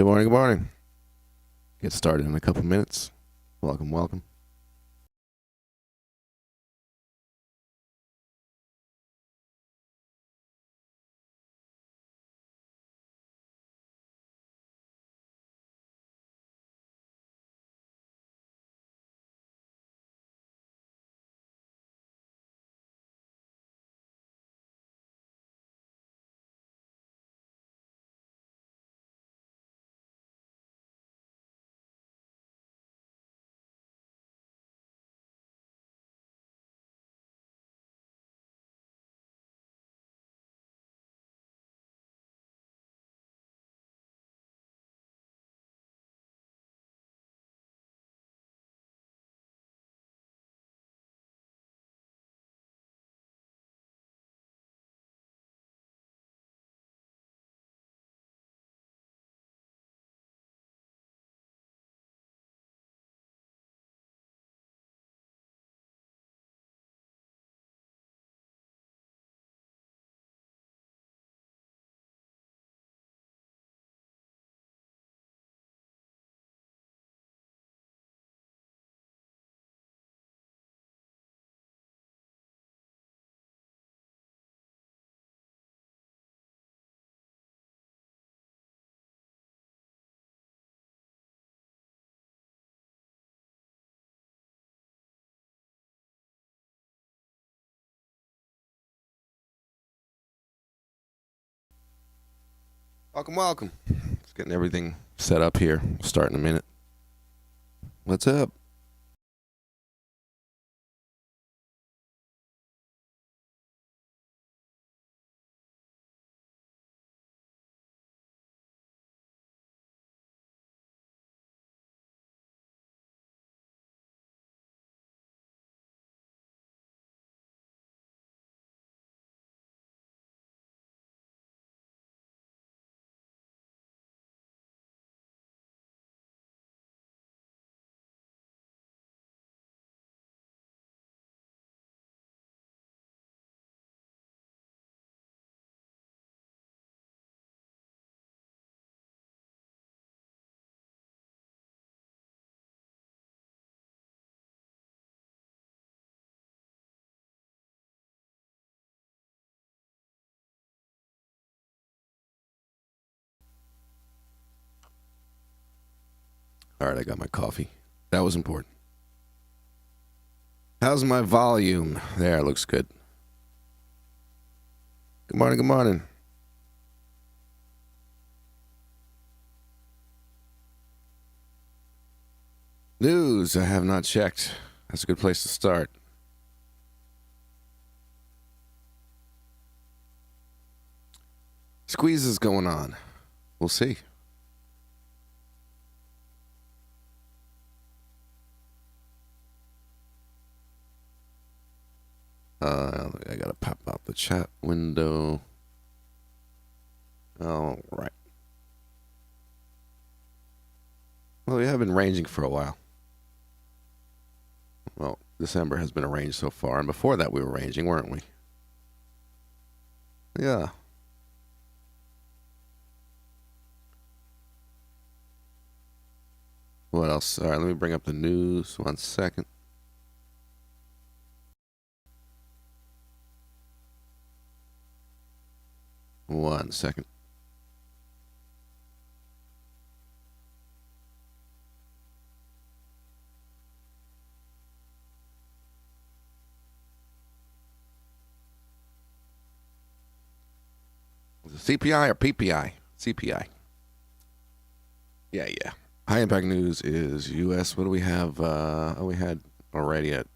Good morning, good morning. Get started in a couple minutes. Welcome, welcome. Welcome, welcome. Just getting everything set up here. We'll start in a minute. What's up? All right, I got my coffee. That was important. How's my volume? There, it looks good. Good morning, good morning. News, I have not checked. That's a good place to start. Squeezes going on. We'll see. I gotta pop out the chat window. All right. Well, we have been ranging for a while. Well, December has been a range so far, and before that we were ranging, weren't we? Yeah. What else? All right, let me bring up the news. 1 second. One second. CPI or PPI? CPI. Yeah. High impact news is U.S. What do we have? We had already at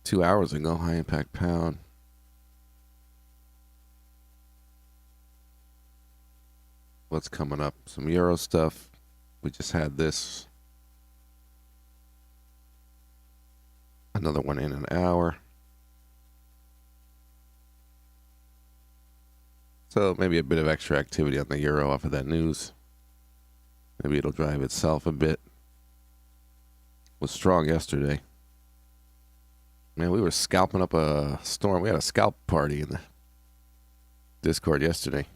2 hours ago. High impact pound. What's coming up? Some Euro stuff. We just had this. Another one in an hour. So maybe a bit of extra activity on the Euro off of that news. Maybe it'll drive itself a bit. Was strong yesterday. Man, we were scalping up a storm. We had a scalp party in the Discord yesterday.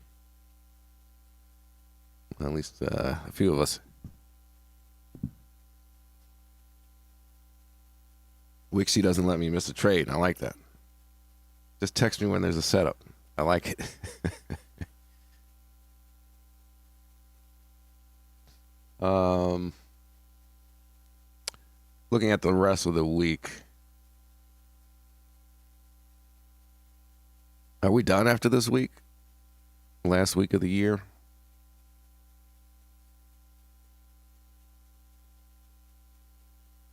At least a few of us. Wixie doesn't let me miss a trade. I like that. Just text me when there's a setup. I like it. Looking at the rest of the week. Are we done after this week? Last week of the year?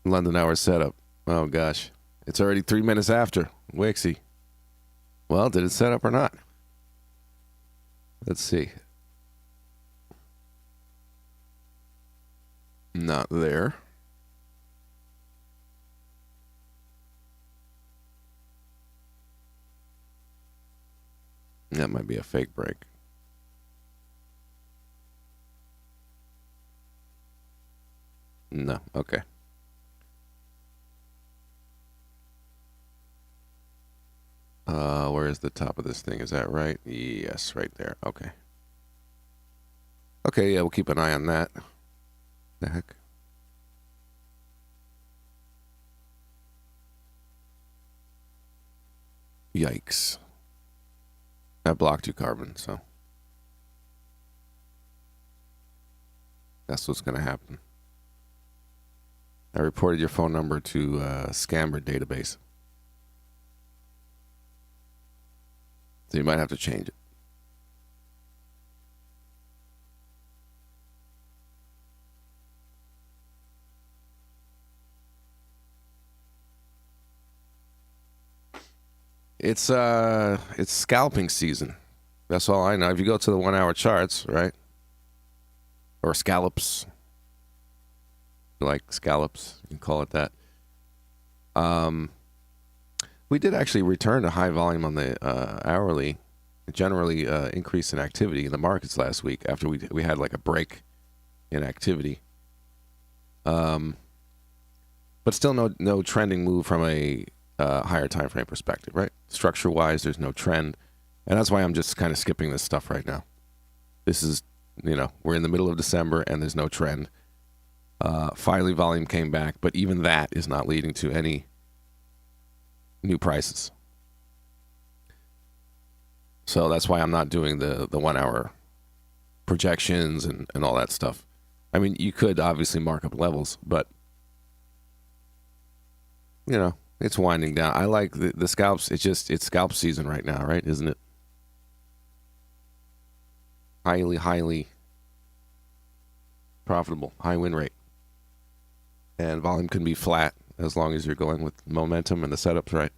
London hour setup. Oh, gosh. It's already 3 minutes after. Wixie. Well, did it set up or not? Let's see. Not there. That might be a fake break. No. Okay. Where is the top of this thing? Is that right? Yes, right there. Okay. Okay, yeah, we'll keep an eye on that. The heck? Yikes. I blocked you, Carbon, so that's what's going to happen. I reported your phone number to Scamber database. So you might have to change it. It's scalping season. That's all I know. If you go to the 1 hour charts, right? Or scallops. Like scallops, you can call it that. We did actually return to high volume on the hourly, generally increase in activity in the markets last week after we had like a break in activity. But still no trending move from a higher time frame perspective, right? Structure wise, there's no trend, and that's why I'm just kind of skipping this stuff right now. This is, we're in the middle of December and there's no trend. Finally, volume came back, but even that is not leading to any new prices. So that's why I'm not doing the 1 hour projections and all that stuff. I mean, you could obviously mark up levels, but it's winding down. I like the scalps. It's scalp season right now, right? Isn't it? Highly profitable, high win rate. And volume can be flat as long as you're going with momentum and the setup's right.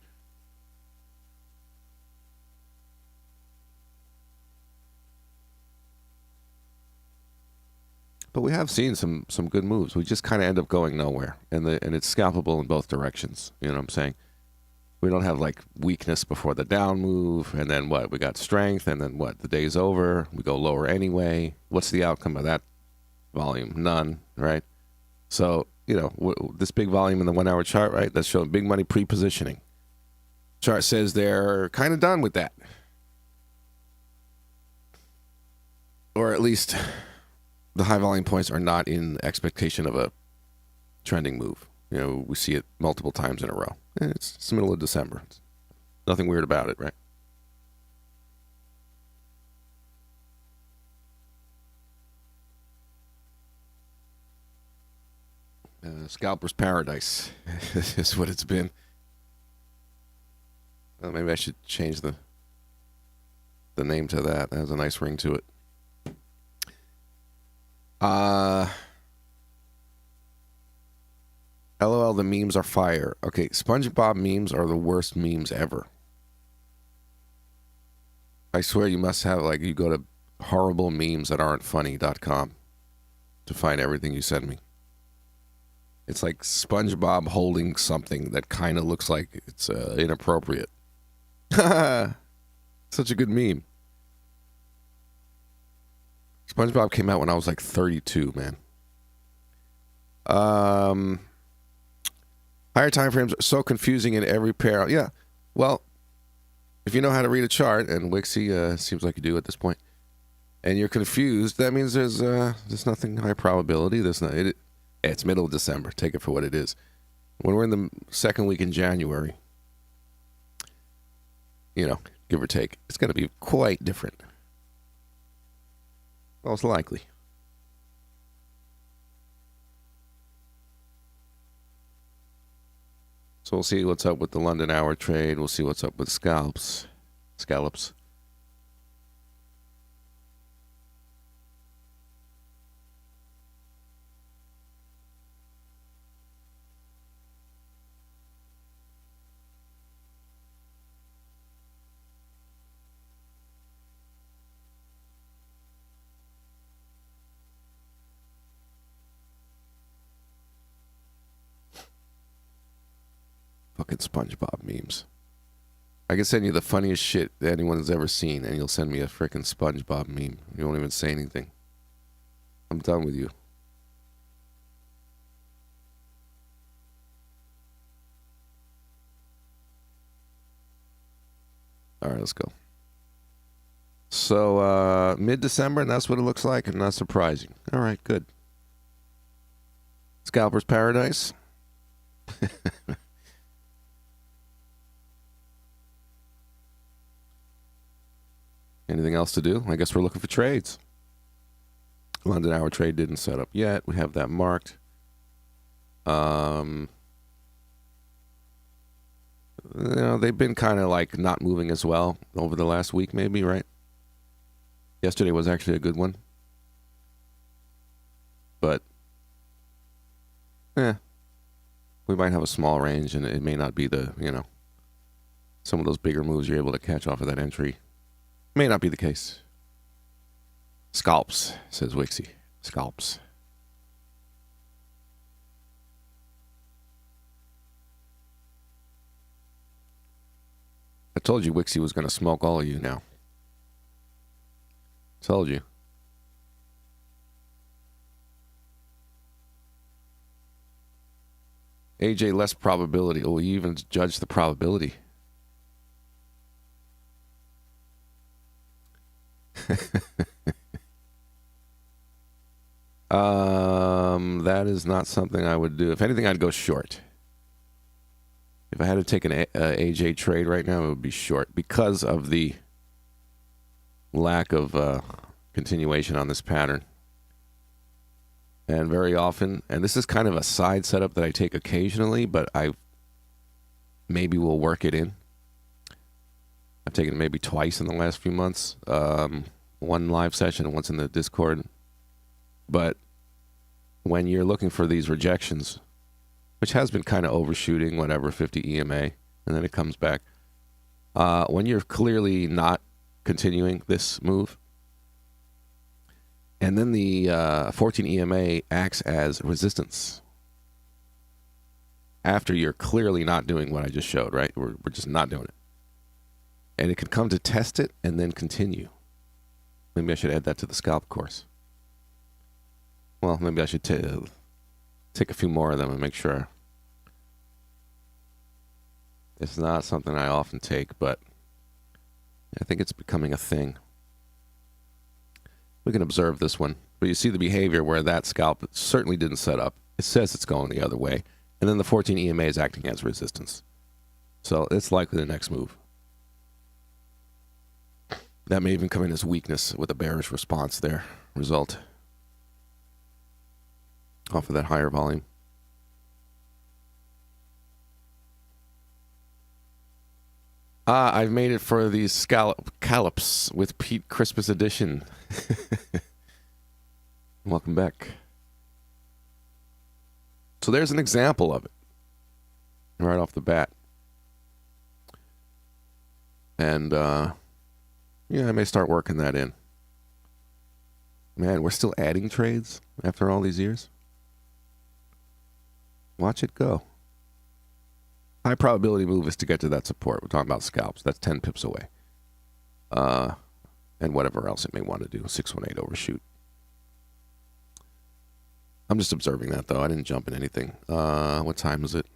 But we have seen some good moves. We just kind of end up going nowhere, and it's scalpable in both directions. You know what I'm saying? We don't have like weakness before the down move, and then what? We got strength, and then what? The day's over. We go lower anyway. What's the outcome of that volume? None, right? So this big volume in the 1 hour chart, right? That's showing big money pre-positioning. Chart says they're kind of done with that, or at least the high volume points are not in expectation of a trending move. We see it multiple times in a row. It's the middle of December. It's nothing weird about it, right? Scalper's paradise is what it's been. Well, maybe I should change the name to that. That has a nice ring to it. LOL, the memes are fire. Okay, SpongeBob memes are the worst memes ever. I swear you must have, you go to horriblememes.aren'tfunny.com to find everything you send me. It's like SpongeBob holding something that kind of looks like it's inappropriate. Such a good meme. SpongeBob came out when I was like 32, man. Higher time frames are so confusing in every pair. Yeah, well, if you know how to read a chart, and Wixie seems like you do at this point, and you're confused, that means there's nothing high probability. It's middle of December. Take it for what it is. When we're in the second week in January, give or take, it's going to be quite different. Most likely. So we'll see what's up with the London hour trade. We'll see what's up with scallops. Fucking SpongeBob memes. I can send you the funniest shit that anyone's ever seen, and you'll send me a freaking SpongeBob meme. You won't even say anything. I'm done with you. All right, let's go. So, mid-December, and that's what it looks like, and not surprising. All right, good. Scalper's Paradise. Anything else to do? I guess we're looking for trades. London hour trade didn't set up yet. We have that marked. They've been kind of like not moving as well over the last week, maybe, right? Yesterday was actually a good one. But, we might have a small range, and it may not be some of those bigger moves you're able to catch off of that entry. May not be the case. Scalps, says Wixie. Scalps. I told you Wixie was going to smoke all of you now. Told you. AJ, less probability. Oh, you even judge the probability. That is not something I would do. If anything, I'd go short. If I had to take an AJ trade right now, it would be short because of the lack of continuation on this pattern. And very often, and this is kind of a side setup that I take occasionally, but I maybe will work it in. I've taken it maybe twice in the last few months. One live session and once in the Discord. But when you're looking for these rejections, which has been kind of overshooting, 50 EMA, and then it comes back. When you're clearly not continuing this move, and then the 14 EMA acts as resistance. After you're clearly not doing what I just showed, right? We're just not doing it. And it can come to test it and then continue. Maybe I should add that to the scalp course. Well, maybe I should take a few more of them and make sure. It's not something I often take, but I think it's becoming a thing. We can observe this one. But you see the behavior where that scalp certainly didn't set up. It says it's going the other way. And then the 14 EMA is acting as resistance. So it's likely the next move. That may even come in as weakness with a bearish response there. Result. Off of that higher volume. I've made it for these scallops with Pete Christmas edition. Welcome back. So there's an example of it. Right off the bat. And, I may start working that in. Man, we're still adding trades after all these years. Watch it go. High probability move is to get to that support. We're talking about scalps. That's 10 pips away. And whatever else it may want to do. 618 overshoot. I'm just observing that, though. I didn't jump in anything. What time is it?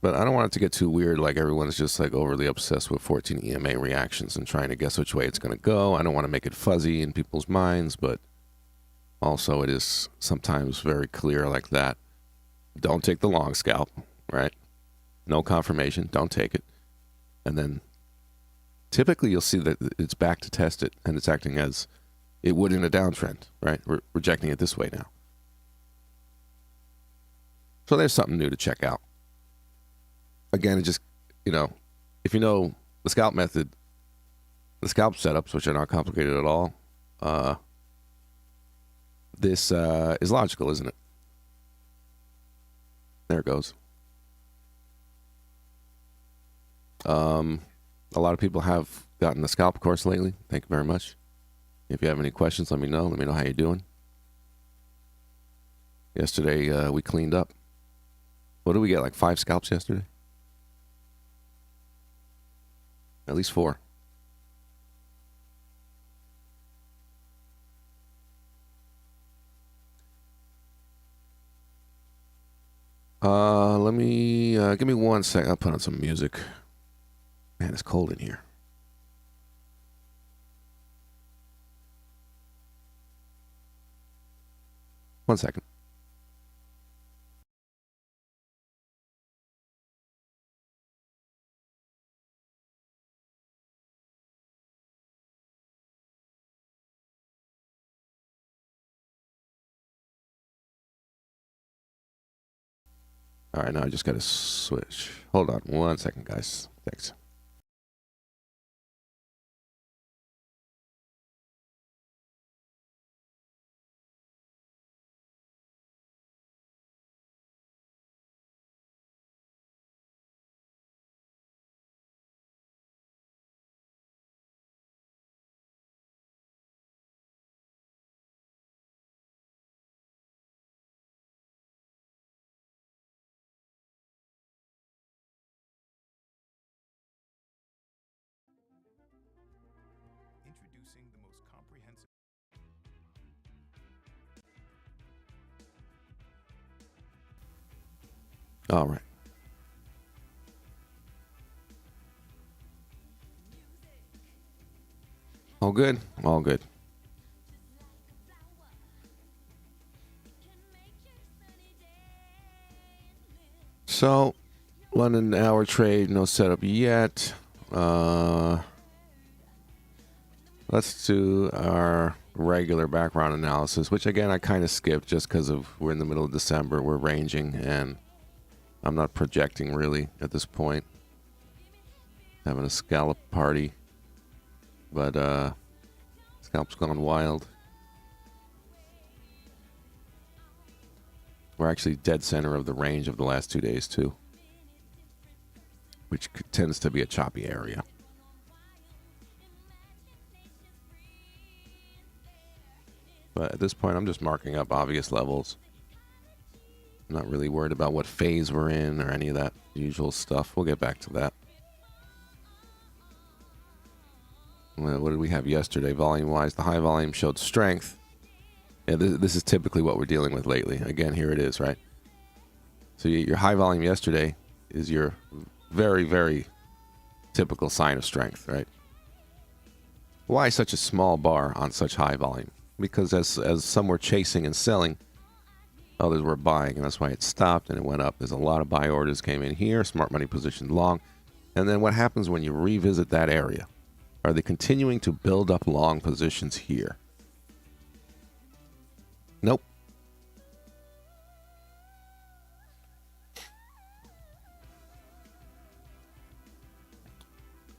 But I don't want it to get too weird, like everyone's just like overly obsessed with 14 EMA reactions and trying to guess which way it's going to go. I don't want to make it fuzzy in people's minds, but also it is sometimes very clear like that. Don't take the long scalp, right? No confirmation, don't take it. And then typically you'll see that it's back to test it, and it's acting as it would in a downtrend, right? We're rejecting it this way now. So there's something new to check out. Again, it just, if you know the scalp method, the scalp setups, which are not complicated at all, this is logical, isn't it? There it goes. A lot of people have gotten the scalp course lately. Thank you very much. If you have any questions, let me know. Let me know how you're doing. Yesterday, we cleaned up. What did we get, like 5 scalps yesterday? At least 4. Let me, give me 1 sec. I'll put on some music. Man, it's cold in here. One second. All right, now I just got to switch. Hold on 1 second, guys. Thanks. Introducing the most comprehensive. All right. All good? All good. So, London hour trade, no setup yet. Let's do our regular background analysis, which again I kind of skipped just because we're in the middle of December, we're ranging, and I'm not projecting really at this point. Having a scalp party, but scalp's gone wild. We're actually dead center of the range of the last 2 days too, which tends to be a choppy area. But at this point, I'm just marking up obvious levels. I'm not really worried about what phase we're in or any of that usual stuff. We'll get back to that. What did we have yesterday volume-wise? The high volume showed strength. Yeah, this is typically what we're dealing with lately. Again, here it is, right? So your high volume yesterday is your very, very typical sign of strength, right? Why such a small bar on such high volume? Because as some were chasing and selling, others were buying, and that's why it stopped and it went up. There's a lot of buy orders came in here, smart money positioned long. And then what happens when you revisit that area? Are they continuing to build up long positions here? Nope.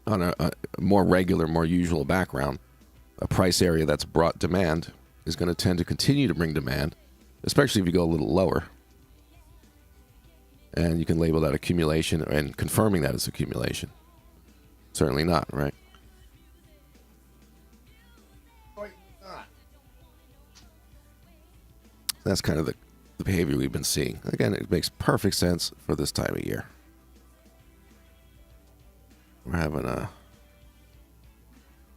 On a more regular, more usual background, a price area that's brought demand is going to tend to continue to bring demand, especially if you go a little lower. And you can label that accumulation and confirming that as accumulation. Certainly not, right? That's kind of the behavior we've been seeing. Again, it makes perfect sense for this time of year. We're having a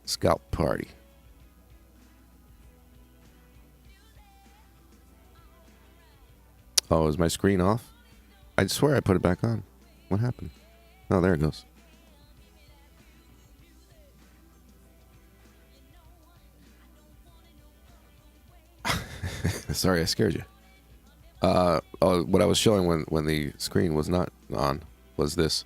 scalp party. Oh, is my screen off? I swear I put it back on. What happened? Oh, there it goes. Sorry, I scared you. What I was showing when the screen was not on was this.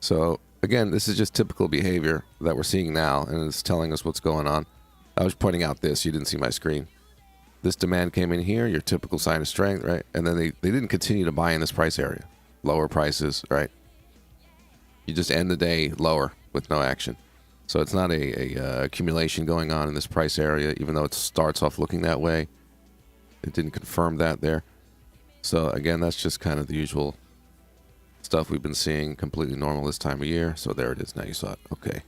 So again, this is just typical behavior that we're seeing now, and it's telling us what's going on. I was pointing out this. You didn't see my screen. This demand came in here, your typical sign of strength, right? And then they didn't continue to buy in this price area. Lower prices, right? You just end the day lower with no action. So it's not a accumulation going on in this price area, even though it starts off looking that way. It didn't confirm that there. So again, that's just kind of the usual stuff we've been seeing, completely normal this time of year. So there it is. Now you saw it. Okay.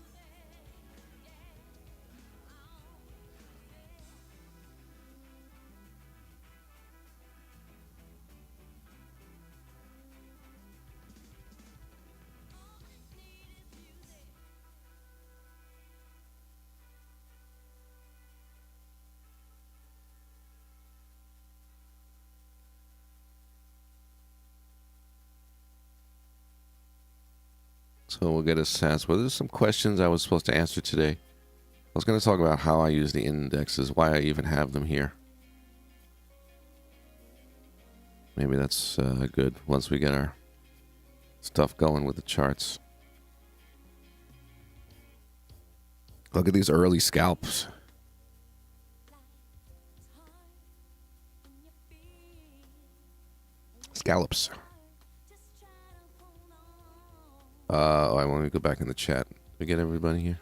So we'll get a sense. Well, there's some questions I was supposed to answer today. I was going to talk about how I use the indexes, why I even have them here. Maybe that's good once we get our stuff going with the charts. Look at these early scalps. Scallops. I want to go back in the chat. Did we get everybody here?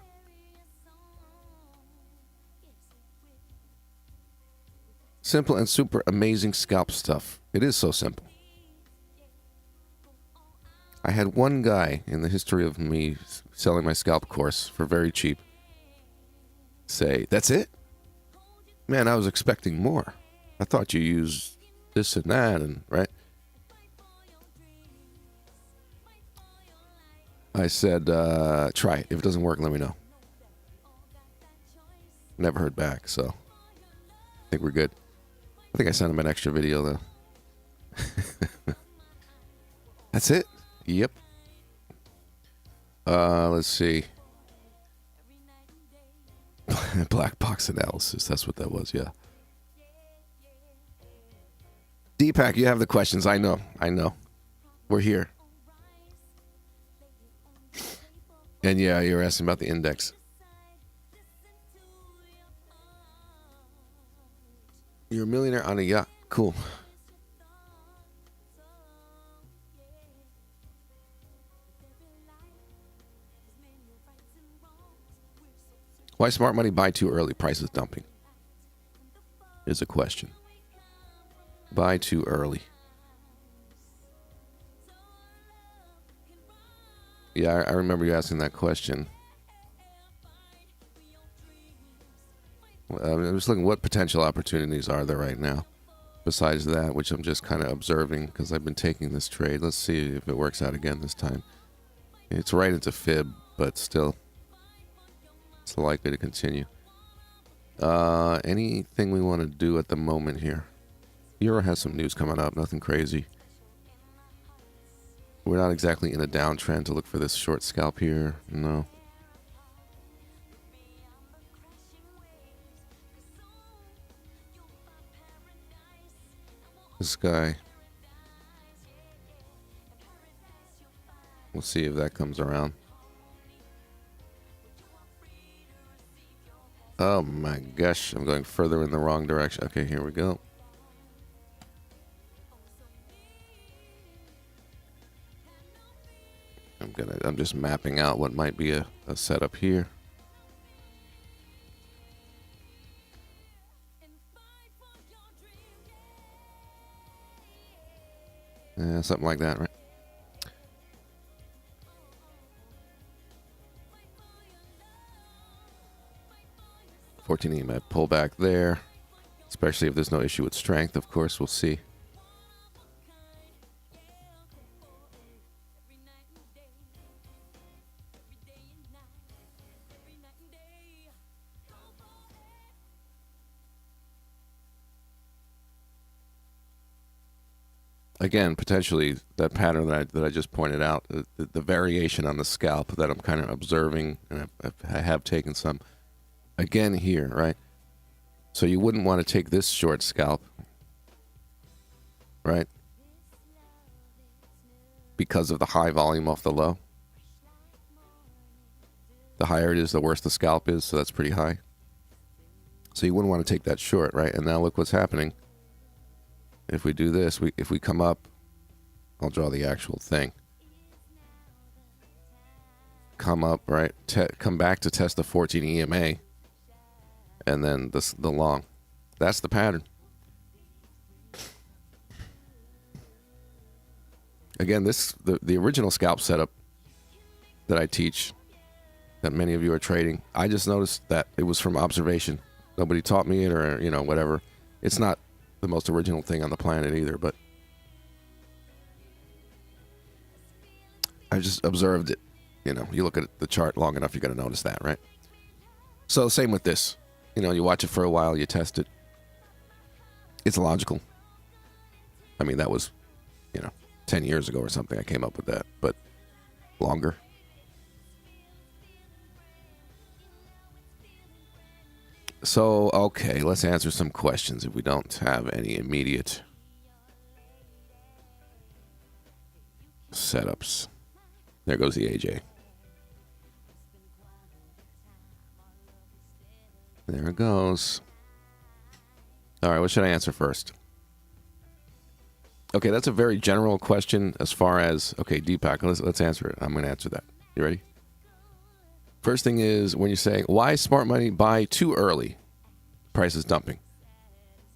Simple and super amazing scalp stuff. It is so simple. I had one guy in the history of me selling my scalp course for very cheap say, "That's it? Man, I was expecting more. I thought you used this and that," and right? I said, try it. If it doesn't work, let me know. Never heard back, so I think we're good. I think I sent him an extra video, though. That's it? Yep. Let's see. Black box analysis. That's what that was, yeah. Deepak, you have the questions. I know. We're here. And yeah, you're asking about the index. You're a millionaire on a yacht. Cool. Why smart money buy too early? Prices dumping is a question. Buy too early. Yeah, I remember you asking that question. I'm just looking what potential opportunities are there right now. Besides that, which I'm just kind of observing because I've been taking this trade. Let's see if it works out again this time. It's right into fib, but still, it's likely to continue. Anything we want to do at the moment here? Euro has some news coming up, nothing crazy. We're not exactly in a downtrend to look for this short scalp here. No. This guy. We'll see if that comes around. Oh my gosh, I'm going further in the wrong direction. Okay, here we go. I'm just mapping out what might be a setup here. Yeah, something like that, right? $14 pull back there, especially if there's no issue with strength. Of course, we'll see. again, potentially that pattern that I just pointed out, the variation on the scalp that I'm kind of observing, and I have taken some again here, right? So you wouldn't want to take this short scalp, right? Because of the high volume off the low. The higher it is, the worse the scalp is, so that's pretty high. So you wouldn't want to take that short, right? And now look what's happening. If we do this, if we come up, I'll draw the actual thing. Come up, right? Come back to test the 14 EMA, and then the long. That's the pattern. Again, the original scalp setup that I teach, that many of you are trading, I just noticed that it was from observation. Nobody taught me it, or whatever. It's not the most original thing on the planet either, but I just observed it. You look at the chart long enough, you're going to notice that, right? So same with this. You watch it for a while, you test it. It's logical. I mean, that was, 10 years ago or something I came up with that, but longer. So, okay, let's answer some questions if we don't have any immediate setups. There goes the AJ. There it goes. All right, what should I answer first? Okay, that's a very general question as far as, okay, Deepak, let's answer it. I'm going to answer that. You ready? First thing is when you say, why smart money buy too early? Price is dumping.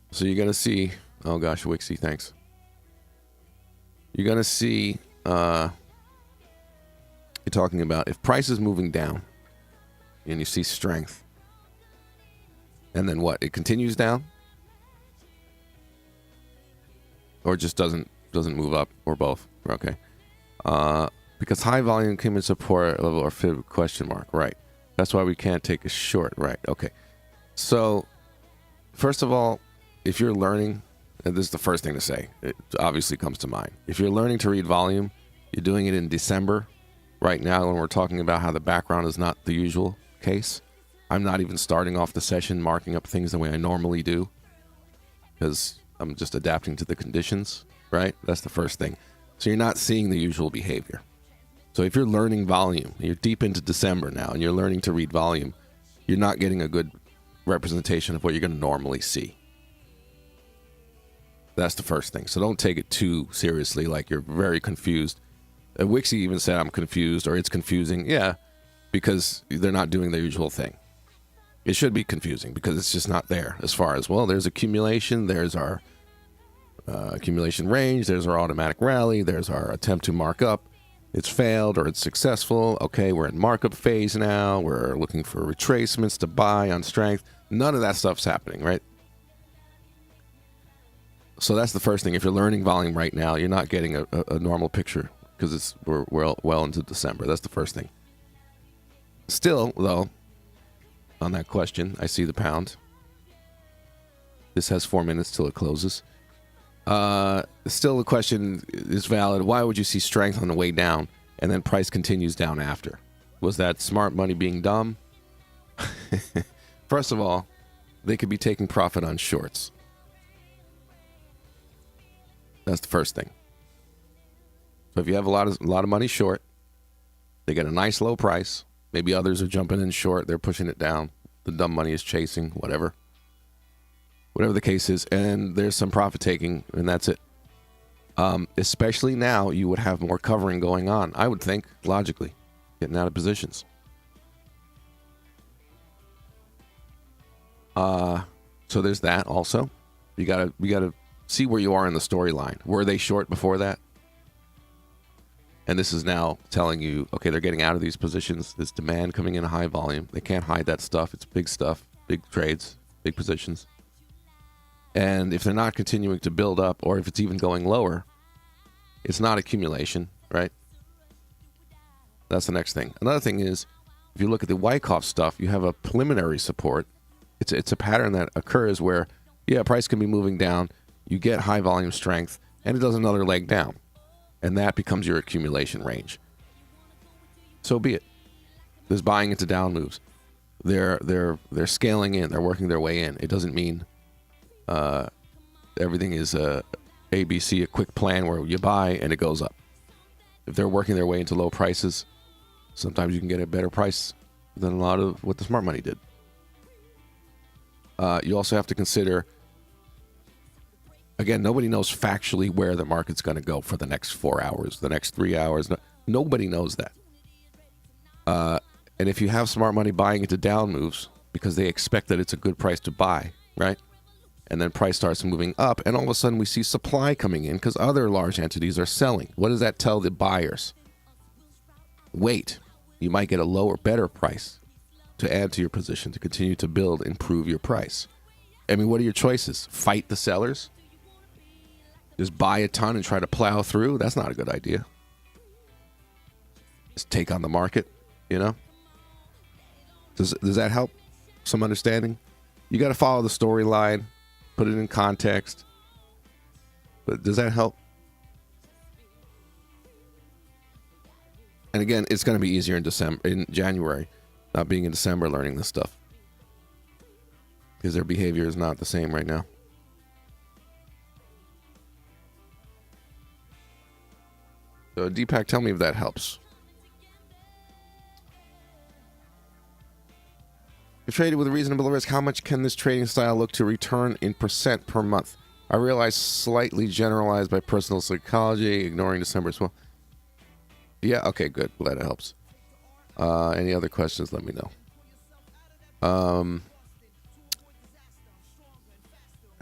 So you're going to see, oh gosh, Wixie, thanks. You're going to see, you're talking about if price is moving down and you see strength, and then what? It continues down? Or just doesn't move up, or both? Okay. Because high volume came in support level or fib question mark, right? That's why we can't take a short, right? Okay. So, first of all, if you're learning, and this is the first thing to say, it obviously comes to mind. If you're learning to read volume, you're doing it in December, right now, when we're talking about how the background is not the usual case. I'm not even starting off the session marking up things the way I normally do, because I'm just adapting to the conditions, right? That's the first thing. So you're not seeing the usual behavior. So if you're learning volume, you're deep into December now, and you're learning to read volume, you're not getting a good representation of what you're going to normally see. That's the first thing. So don't take it too seriously, like you're very confused. Wixie even said I'm confused, or it's confusing. Yeah, because they're not doing the usual thing. It should be confusing because it's just not there as far as, well, there's accumulation, there's our accumulation range, there's our automatic rally, there's our attempt to mark up. It's failed or it's successful. Okay, we're in markup phase now. We're looking for retracements to buy on strength. None of that stuff's happening, right? So that's the first thing. If you're learning volume right now, you're not getting a normal picture because we're well into December. That's the first thing. Still, though, on that question, I see the pound. This has 4 minutes till it closes. Still, the question is valid. Why would you see strength on the way down and then price continues down after? Was that smart money being dumb? First of all, they could be taking profit on shorts. That's the first thing. So if you have a lot of money short, they get a nice low price. Maybe others are jumping in short. They're pushing it down. The dumb money is chasing, whatever the case is. And there's some profit taking, and that's it. Especially now, you would have more covering going on, I would think, logically, getting out of positions. So there's that also. You gotta see where you are in the storyline. Were they short before that? And this is now telling you, okay, they're getting out of these positions. There's demand coming in a high volume. They can't hide that stuff. It's big stuff, big trades, big positions. And if they're not continuing to build up, or if it's even going lower, it's not accumulation, right? That's the next thing. Another thing is, if you look at the Wyckoff stuff, you have a preliminary support. It's a pattern that occurs where, yeah, price can be moving down. You get high volume strength. and it does another leg down, and that becomes your accumulation range. So be it. There's buying into down moves. They're scaling in. They're working their way in. It doesn't mean everything is ABC, a quick plan where you buy and it goes up. If they're working their way into low prices, sometimes you can get a better price than a lot of what the smart money did. You also have to consider, again, nobody knows factually where the market's going to go for the next 4 hours, the next 3 hours. Nobody knows that. And if you have smart money buying into down moves because they expect that it's a good price to buy, right? And then price starts moving up, and all of a sudden we see supply coming in because other large entities are selling. What does that tell the buyers? Wait, you might get a lower, better price to add to your position, to continue to build, improve your price. I mean, what are your choices? Fight the sellers? Just buy a ton and try to plow through? That's not a good idea. Just take on the market, you know? Does that help? Some understanding? You got to follow the storyline, put it in context. But does that help? And again, it's going to be easier in January, not being in December, learning this stuff, because their behavior is not the same right now. So Deepak, tell me if that helps. If traded with a reasonable risk, how much can this trading style look to return in % per month? I realize slightly generalized by personal psychology, ignoring December as well. Yeah, okay, good. Glad it helps. Any other questions, let me know.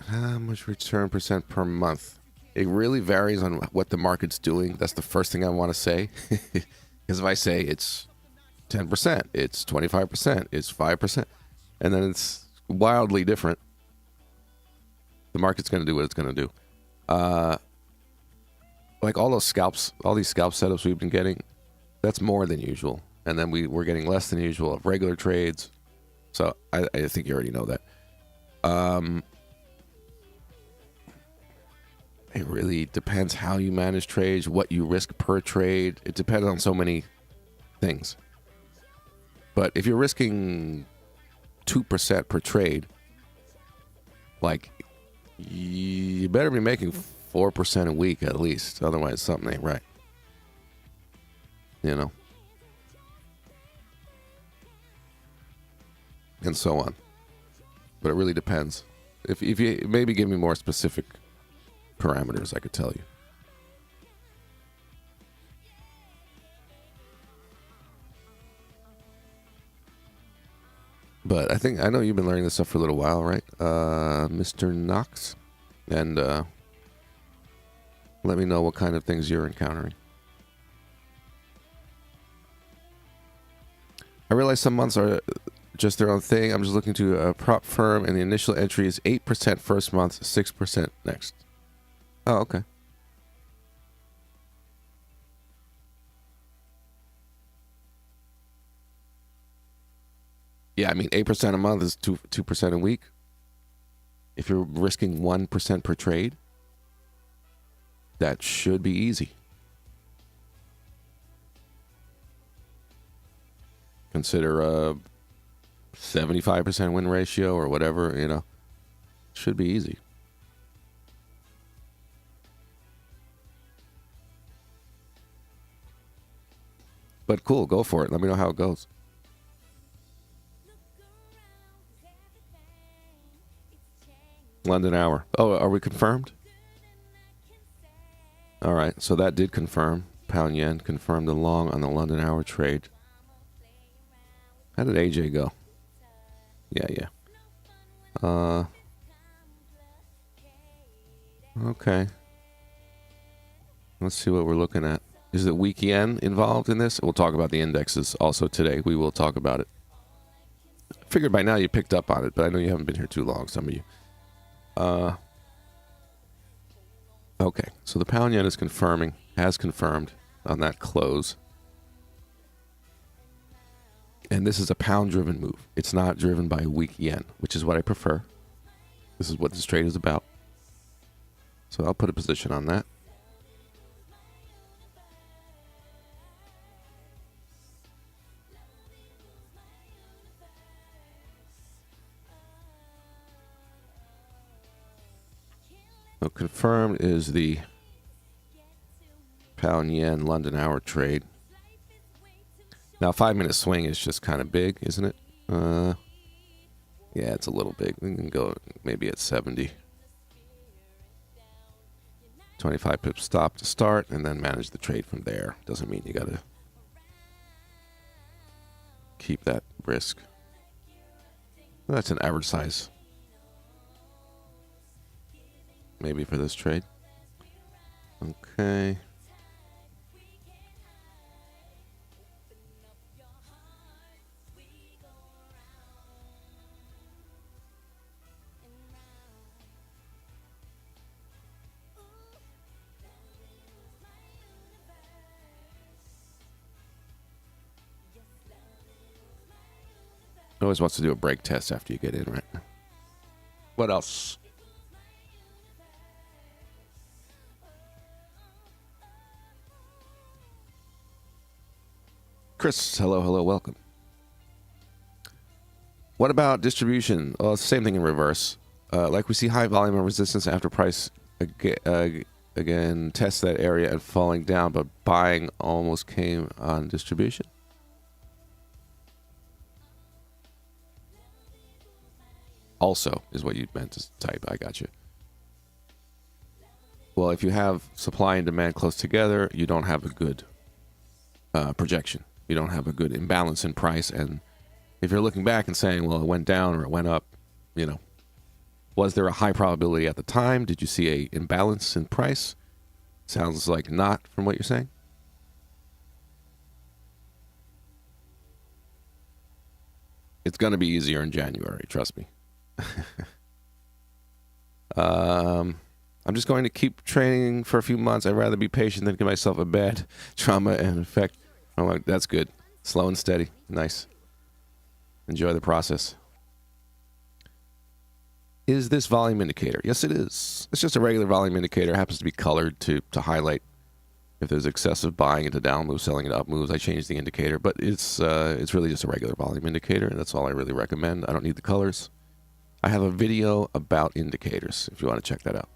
How much return % per month? It really varies on what the market's doing. That's the first thing I want to say. Because if I say it's 10%, it's 25%, it's 5%, and then it's wildly different, the market's going to do what it's going to do. Like all those scalps, all these scalp setups we've been getting, that's more than usual. And then we're getting less than usual of regular trades. So I think you already know that. It really depends how you manage trades, what you risk per trade. It depends on so many things. But if you're risking 2% per trade, like, you better be making 4% a week at least. Otherwise, something ain't right. You know? And so on. But it really depends. If you maybe give me more specific parameters, I could tell you. But I know you've been learning this stuff for a little while, right, Mr. Knox? And let me know what kind of things you're encountering. I realize some months are just their own thing. I'm just looking to a prop firm, and the initial entry is 8% first month, 6% next. Oh, okay. Yeah, I mean, 8% a month is 2% a week. If you're risking 1% per trade, that should be easy. Consider a 75% win ratio or whatever, you know. Should be easy. But cool, go for it. Let me know how it goes. London hour. Oh, are we confirmed? All right, so that did confirm. Pound yen confirmed the long on the London hour trade. How did AJ go? Yeah. Okay. Let's see what we're looking at. Is the weak yen involved in this? We'll talk about the indexes also today. We will talk about it. I figured by now you picked up on it, but I know you haven't been here too long, some of you. Okay, so the pound yen is has confirmed on that close. And this is a pound-driven move. It's not driven by a weak yen, which is what I prefer. This is what this trade is about. So I'll put a position on that. So confirmed is the pound yen London hour trade. Now 5-minute swing is just kind of big, isn't it? Yeah, it's a little big. We can go maybe at 70. 25 pips stop to start, and then manage the trade from there. Doesn't mean you got to keep that risk. Well, that's an average size. Maybe for this trade. Okay. Always wants to do a break test after you get in, right? What else? Chris, hello, welcome. What about distribution? Oh, it's the same thing in reverse. Like we see high volume of resistance after price again tests that area and falling down, but buying almost came on distribution. Also is what you meant to type. I got you. Well, if you have supply and demand close together, you don't have a good projection. You don't have a good imbalance in price. And if you're looking back and saying, well, it went down or it went up, you know, was there a high probability at the time? Did you see a imbalance in price? Sounds like not from what you're saying. It's going to be easier in January, trust me. I'm just going to keep training for a few months. I'd rather be patient than give myself a bad trauma and effect. I'm like, that's good. Slow and steady. Nice. Enjoy the process. Is this volume indicator? Yes, it is. It's just a regular volume indicator. It happens to be colored to highlight if there's excessive buying into down moves, selling into up moves. I changed the indicator, but it's really just a regular volume indicator, and that's all I really recommend. I don't need the colors. I have a video about indicators if you want to check that out.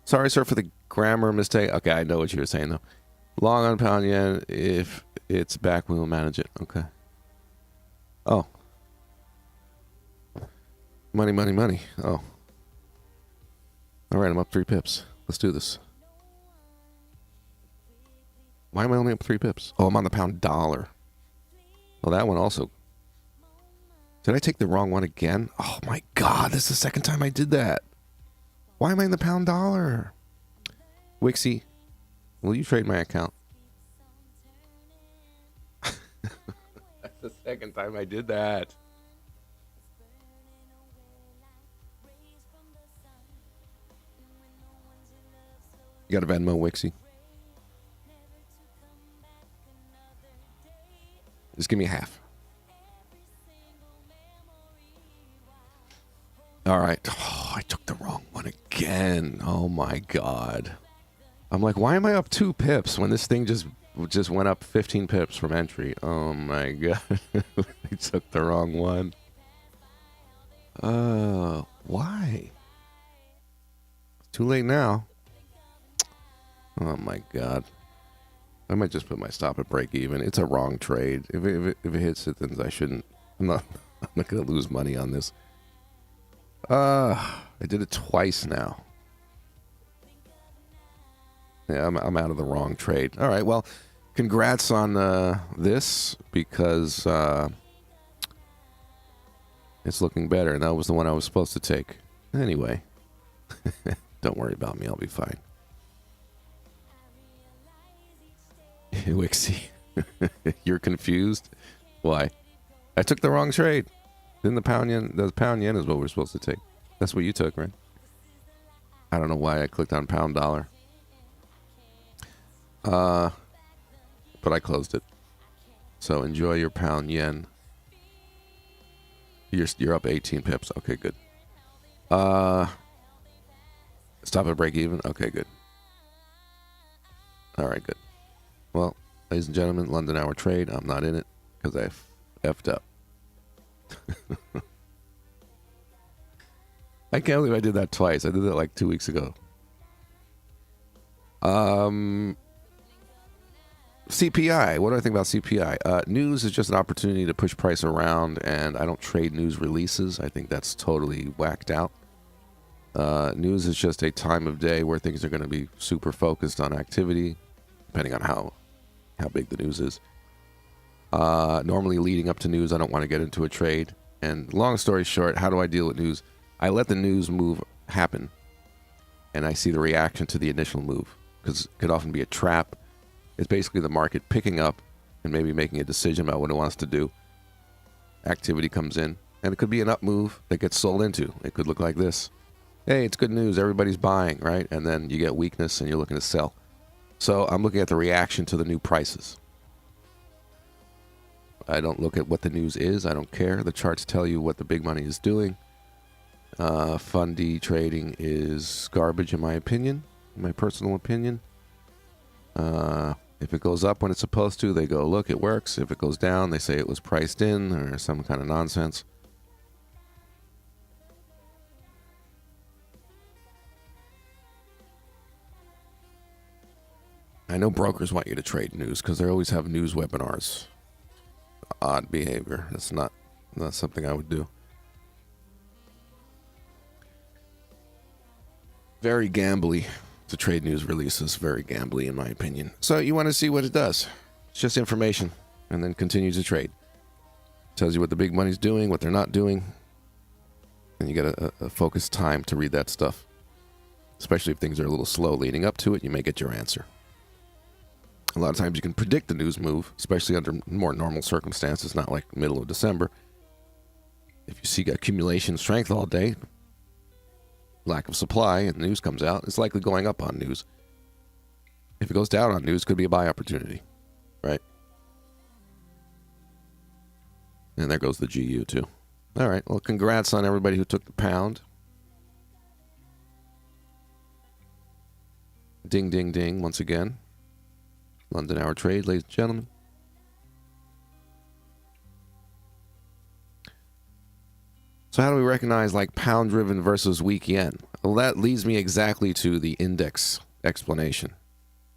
Sorry, sir, for the grammar mistake. Okay, I know what you were saying, though. Long on pound yen. If it's back, we will manage it. Okay. Oh. Money, money, money. Oh. All right, I'm up 3 pips. Let's do this. Why am I only up 3 pips? Oh, I'm on the pound dollar. Well, that one also. Did I take the wrong one again? Oh, my God. This is the second time I did that. Why am I in the pound dollar? Wixie, will you trade my account? That's the second time I did that. You got a Venmo, Wixie? Just give me half. All right. Oh, I took the wrong one again. Oh, my God. I'm like, why am I up 2 pips when this thing just went up 15 pips from entry? Oh, my God. I took the wrong one. Why? It's too late now. Oh, my God. I might just put my stop at break even. It's a wrong trade. If it hits it, then I shouldn't. I'm not going to lose money on this. I did it twice now. Yeah, I'm out of the wrong trade. All right, well, congrats on this because it's looking better. And that was the one I was supposed to take. Anyway, don't worry about me. I'll be fine. Wixie, you're confused? Why? I took the wrong trade. Then the pound yen is what we're supposed to take. That's what you took, right? I don't know why I clicked on pound dollar. But I closed it. So enjoy your pound yen. You're up 18 pips. Okay, good. It's Stop at break even? Okay, good. All right, good. Well, ladies and gentlemen, London hour trade. I'm not in it because I effed up. I can't believe I did that twice. I did that like 2 weeks ago. CPI. What do I think about CPI? News is just an opportunity to push price around, and I don't trade news releases. I think that's totally whacked out. News is just a time of day where things are going to be super focused on activity, depending on how big the news is. Normally leading up to news, I don't want to get into a trade. And long story short, how do I deal with news? I let the news move happen, and I see the reaction to the initial move, because it could often be a trap. It's basically the market picking up and maybe making a decision about what it wants to do. Activity comes in, and it could be an up move that gets sold into. It could look like this. Hey, it's good news. Everybody's buying, right? And then you get weakness and you're looking to sell. So I'm looking at the reaction to the new prices. I don't look at what the news is. I don't care. The charts tell you what the big money is doing. Fundy trading is garbage in my opinion, in my personal opinion. If it goes up when it's supposed to, they go, look, it works. If it goes down, they say it was priced in or some kind of nonsense. I know brokers want you to trade news because they always have news webinars. Odd behavior. That's not something I would do. Very gambly to trade news releases. Very gambly in my opinion. So you want to see what it does. It's just information, and then continue to trade. Tells you what the big money's doing, what they're not doing, and you get a focused time to read that stuff. Especially if things are a little slow leading up to it, you may get your answer. A lot of times you can predict the news move, especially under more normal circumstances, not like middle of December. If you see accumulation strength all day, lack of supply, and news comes out, it's likely going up on news. If it goes down on news, could be a buy opportunity, right? And there goes the GU too. All right, well, congrats on everybody who took the pound. Ding, ding, ding, once again. London hour trade, ladies and gentlemen. So how do we recognize like pound driven versus weak yen? Well, that leads me exactly to the index explanation.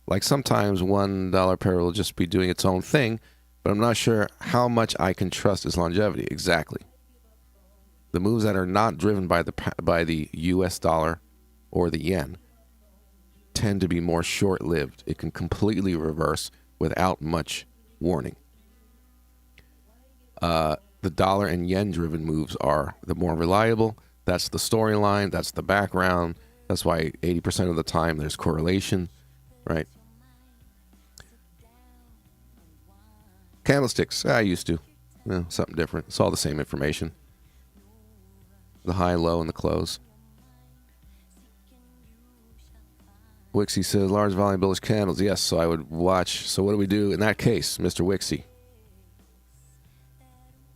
Like sometimes $1 pair will just be doing its own thing, but I'm not sure how much I can trust its longevity. Exactly. The moves that are not driven by the US dollar or the yen tend to be more short-lived. It can completely reverse without much warning. The dollar and yen driven moves are the more reliable. That's the storyline. That's the background. That's why 80% of the time there's correlation, right? Candlesticks, I used to. Something different. It's all the same information. The high, low, and the close. Wixie says large volume bullish candles. Yes, so I would watch. So what do we do in that case, Mr. Wixie?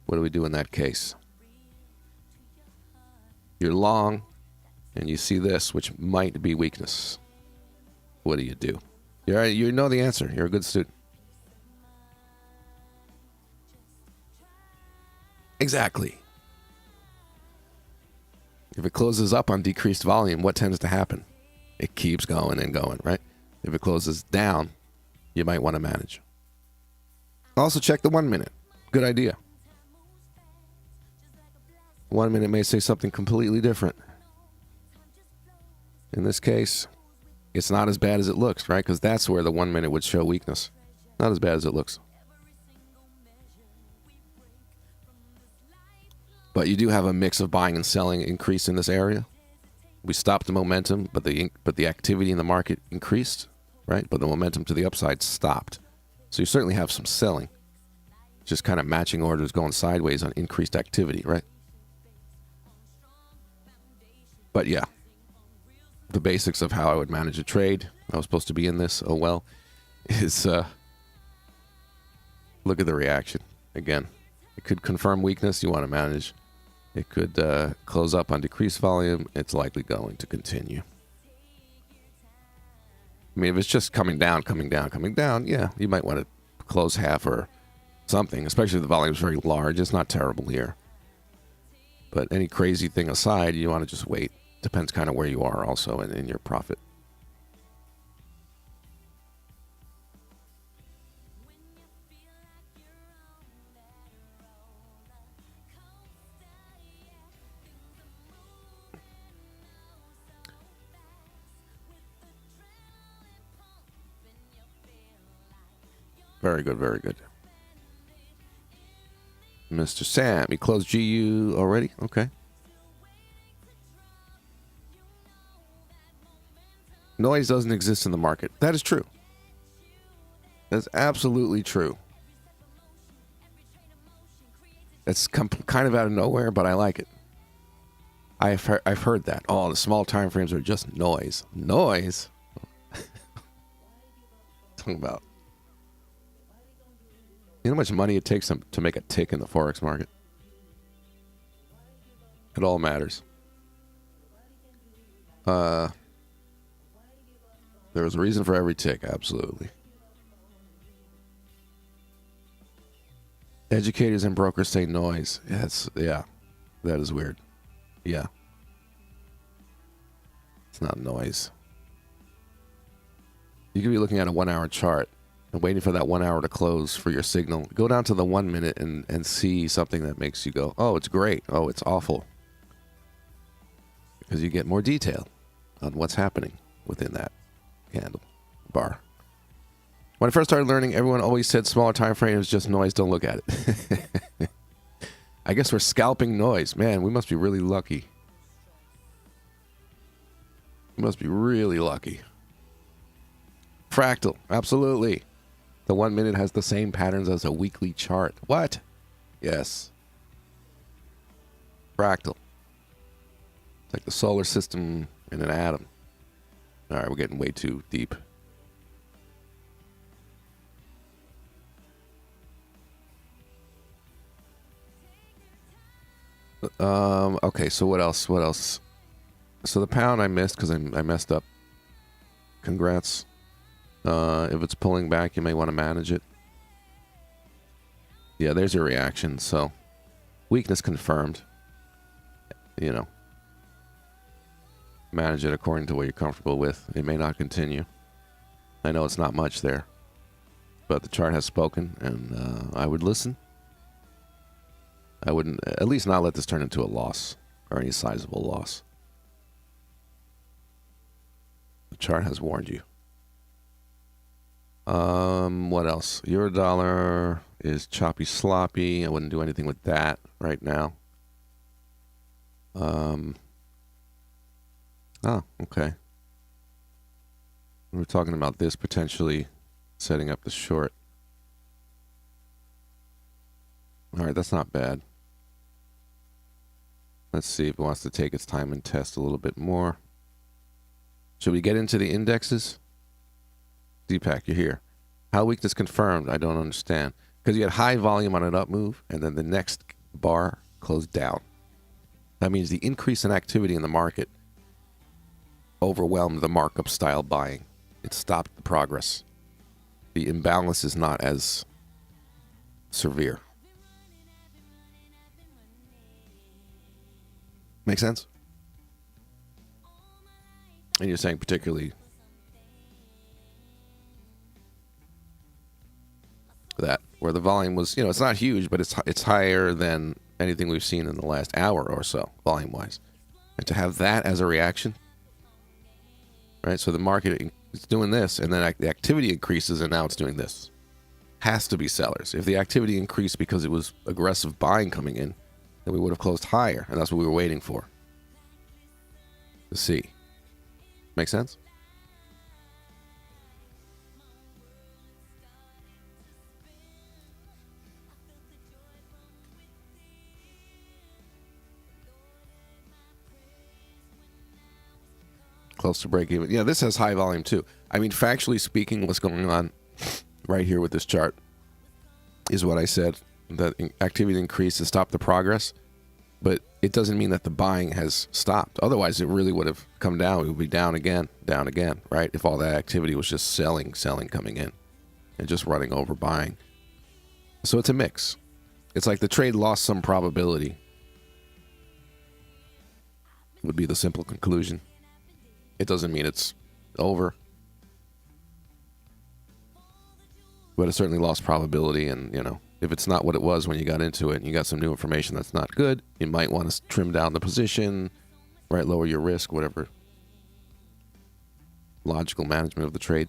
What do we do in that case? You're long, and you see this, which might be weakness. What do? You know the answer. You're a good student. Exactly. If it closes up on decreased volume, what tends to happen? It keeps going and going, right? If it closes down, you might want to manage. Also check the 1 minute. Good idea. 1 minute may say something completely different. In this case, it's not as bad as it looks, right? Because that's where the 1 minute would show weakness. Not as bad as it looks. But you do have a mix of buying and selling increase in this area. We stopped the momentum, but the activity in the market increased, right? But the momentum to the upside stopped. So you certainly have some selling. Just kind of matching orders going sideways on increased activity, right? But yeah, the basics of how I would manage a trade, I was supposed to be in this, oh well, is look at the reaction. Again, it could confirm weakness, you want to manage. It could close up on decreased volume. It's likely going to continue. I mean, if it's just coming down, yeah, you might want to close half or something, especially if the volume is very large. It's not terrible here. But any crazy thing aside, you want to just wait. Depends kind of where you are also in your profit. Very good, very good. Mr. Sam, he closed GU already? Okay. Noise doesn't exist in the market. That is true. That's absolutely true. It's kind of out of nowhere, but I like it. I've heard that. Oh, the small time frames are just noise. Noise? Talking about. You know how much money it takes to make a tick in the Forex market? It all matters. There was a reason for every tick, absolutely. Educators and brokers say noise. Yeah, that is weird. Yeah. It's not noise. You could be looking at a 1 hour chart and waiting for that 1 hour to close for your signal. Go down to the 1 minute and see something that makes you go, oh, it's great. Oh, it's awful. Because you get more detail on what's happening within that candle bar. When I first started learning, everyone always said smaller time frame is just noise. Don't look at it. I guess we're scalping noise. Man, we must be really lucky. We must be really lucky. Fractal, absolutely. The 1 minute has the same patterns as a weekly chart. What? Yes. Fractal. It's like the solar system in an atom. All right, we're getting way too deep. Okay, so what else? What else? So the pound I missed because I messed up. Congrats. If it's pulling back, you may want to manage it. Yeah, there's your reaction. So weakness confirmed. You know, manage it according to what you're comfortable with. It may not continue. I know it's not much there, but the chart has spoken, and I would listen. I wouldn't, at least not let this turn into a loss or any sizable loss. The chart has warned you. What else? Eurodollar is choppy sloppy. I wouldn't do anything with that right now. Oh, okay. We were talking about this potentially setting up the short. All right, that's not bad. Let's see if it wants to take its time and test a little bit more. Should we get into the indexes? Deepak, you're here. How weakness confirmed? I don't understand. Because you had high volume on an up move, and then the next bar closed down. That means the increase in activity in the market overwhelmed the markup style buying. It stopped the progress. The imbalance is not as severe. Make sense? And you're saying particularly that where the volume was, it's not huge, but it's higher than anything we've seen in the last hour or so, volume-wise. And to have that as a reaction, right? So the market is doing this, and then the activity increases, and now it's doing this. Has to be sellers. If the activity increased because it was aggressive buying coming in, then we would have closed higher, and that's what we were waiting for. To see. Make sense? Close to break even. Yeah, this has high volume too. I mean, factually speaking, what's going on right here with this chart is what I said. That activity increase to stop the progress. But it doesn't mean that the buying has stopped. Otherwise, it really would have come down. It would be down again, right? If all that activity was just selling coming in and just running over buying. So it's a mix. It's like the trade lost some probability, would be the simple conclusion. It doesn't mean it's over. But it certainly lost probability, and, if it's not what it was when you got into it and you got some new information that's not good, you might want to trim down the position, right? Lower your risk, whatever. Logical management of the trade.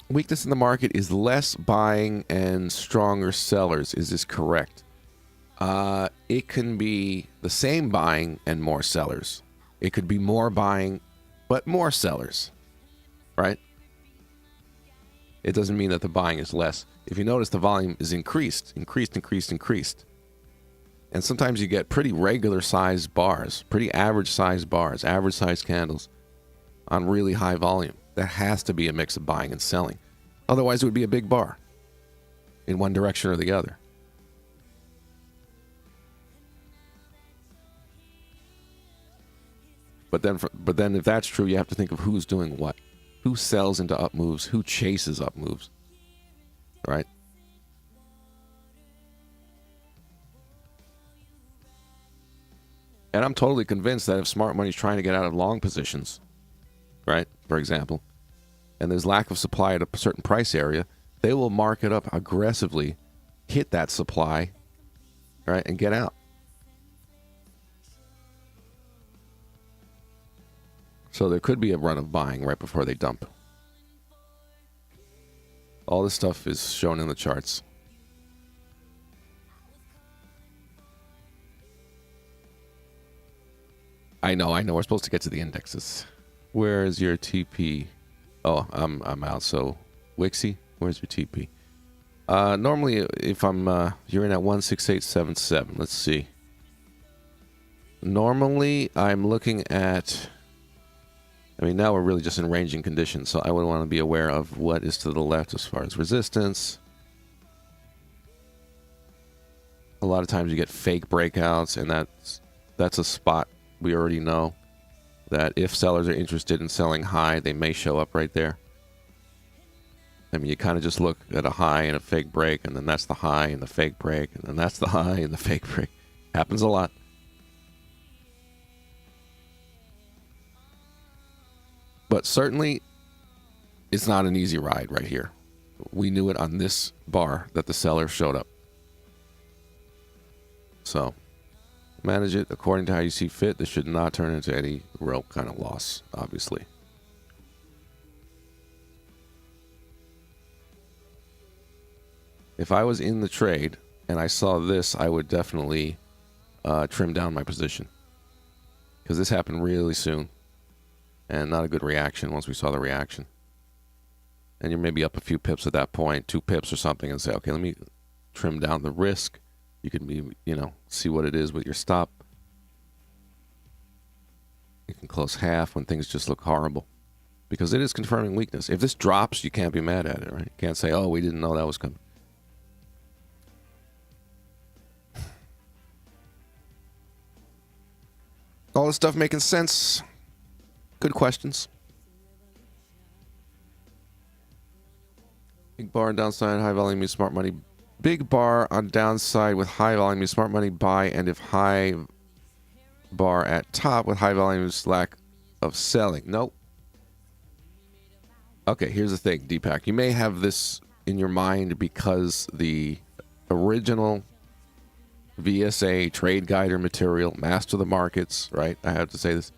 Weakness in the market is less buying and stronger sellers. Is this correct? It can be the same buying and more sellers. It could be more buying, but more sellers, right? It doesn't mean that the buying is less. If you notice, the volume is increased. And sometimes you get pretty regular sized bars, pretty average sized bars, average sized candles on really high volume. That has to be a mix of buying and selling. Otherwise, it would be a big bar in one direction or the other. But then if that's true, you have to think of who's doing what. Who sells into up moves? Who chases up moves? Right? And I'm totally convinced that if smart money's trying to get out of long positions, right, for example, and there's lack of supply at a certain price area, they will mark it up aggressively, hit that supply, right, and get out. So there could be a run of buying right before they dump. All this stuff is shown in the charts. I know. We're supposed to get to the indexes. Where is your TP? Oh, I'm out. So, Wixie, where's your TP? Normally, if you're in at 16877. Let's see. Normally, I'm looking at. Now we're really just in ranging conditions, so I would want to be aware of what is to the left as far as resistance. A lot of times you get fake breakouts, and that's a spot we already know that if sellers are interested in selling high, they may show up right there. You kind of just look at a high and a fake break, and then that's the high and the fake break, and then that's the high and the fake break. Happens a lot. But certainly, it's not an easy ride right here. We knew it on this bar that the seller showed up. So, manage it according to how you see fit. This should not turn into any real kind of loss, obviously. If I was in the trade and I saw this, I would definitely trim down my position. Because this happened really soon. And not a good reaction once we saw the reaction. And you're maybe up a few pips at that point, 2 pips or something, and say, okay, let me trim down the risk. You can be, see what it is with your stop. You can close half when things just look horrible. Because it is confirming weakness. If this drops, you can't be mad at it, right? You can't say, oh, we didn't know that was coming. All this stuff making sense. Good questions. Big bar on downside, high volume means smart money. Big bar on downside with high volume means smart money buy, and if high bar at top with high volume is lack of selling. Nope. Okay, here's the thing, Deepak. You may have this in your mind because the original VSA trade guider material, Master the Markets, right? I have to say this.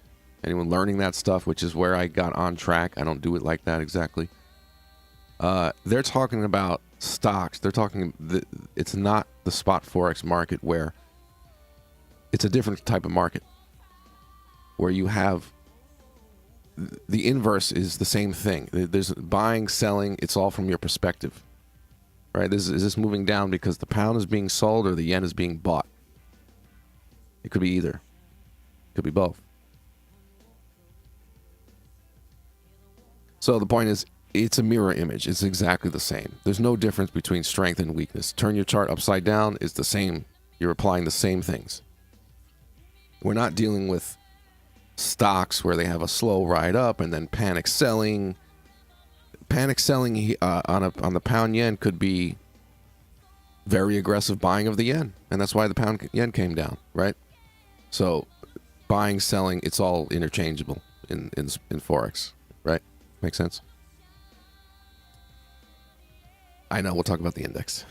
Anyone learning that stuff, which is where I got on track. I don't do it like that exactly. They're talking about stocks. They're talking. It's not the spot forex market where it's a different type of market where you have the inverse is the same thing. There's buying, selling. It's all from your perspective, right? Is this moving down because the pound is being sold or the yen is being bought? It could be either. Could be both. So the point is, it's a mirror image. It's exactly the same. There's no difference between strength and weakness. Turn your chart upside down, it's the same. You're applying the same things. We're not dealing with stocks where they have a slow ride up and then panic selling. Panic selling on the pound yen could be very aggressive buying of the yen, and that's why the pound yen came down, right? So buying, selling, it's all interchangeable in Forex, right? Makes sense? I know, we'll talk about the index.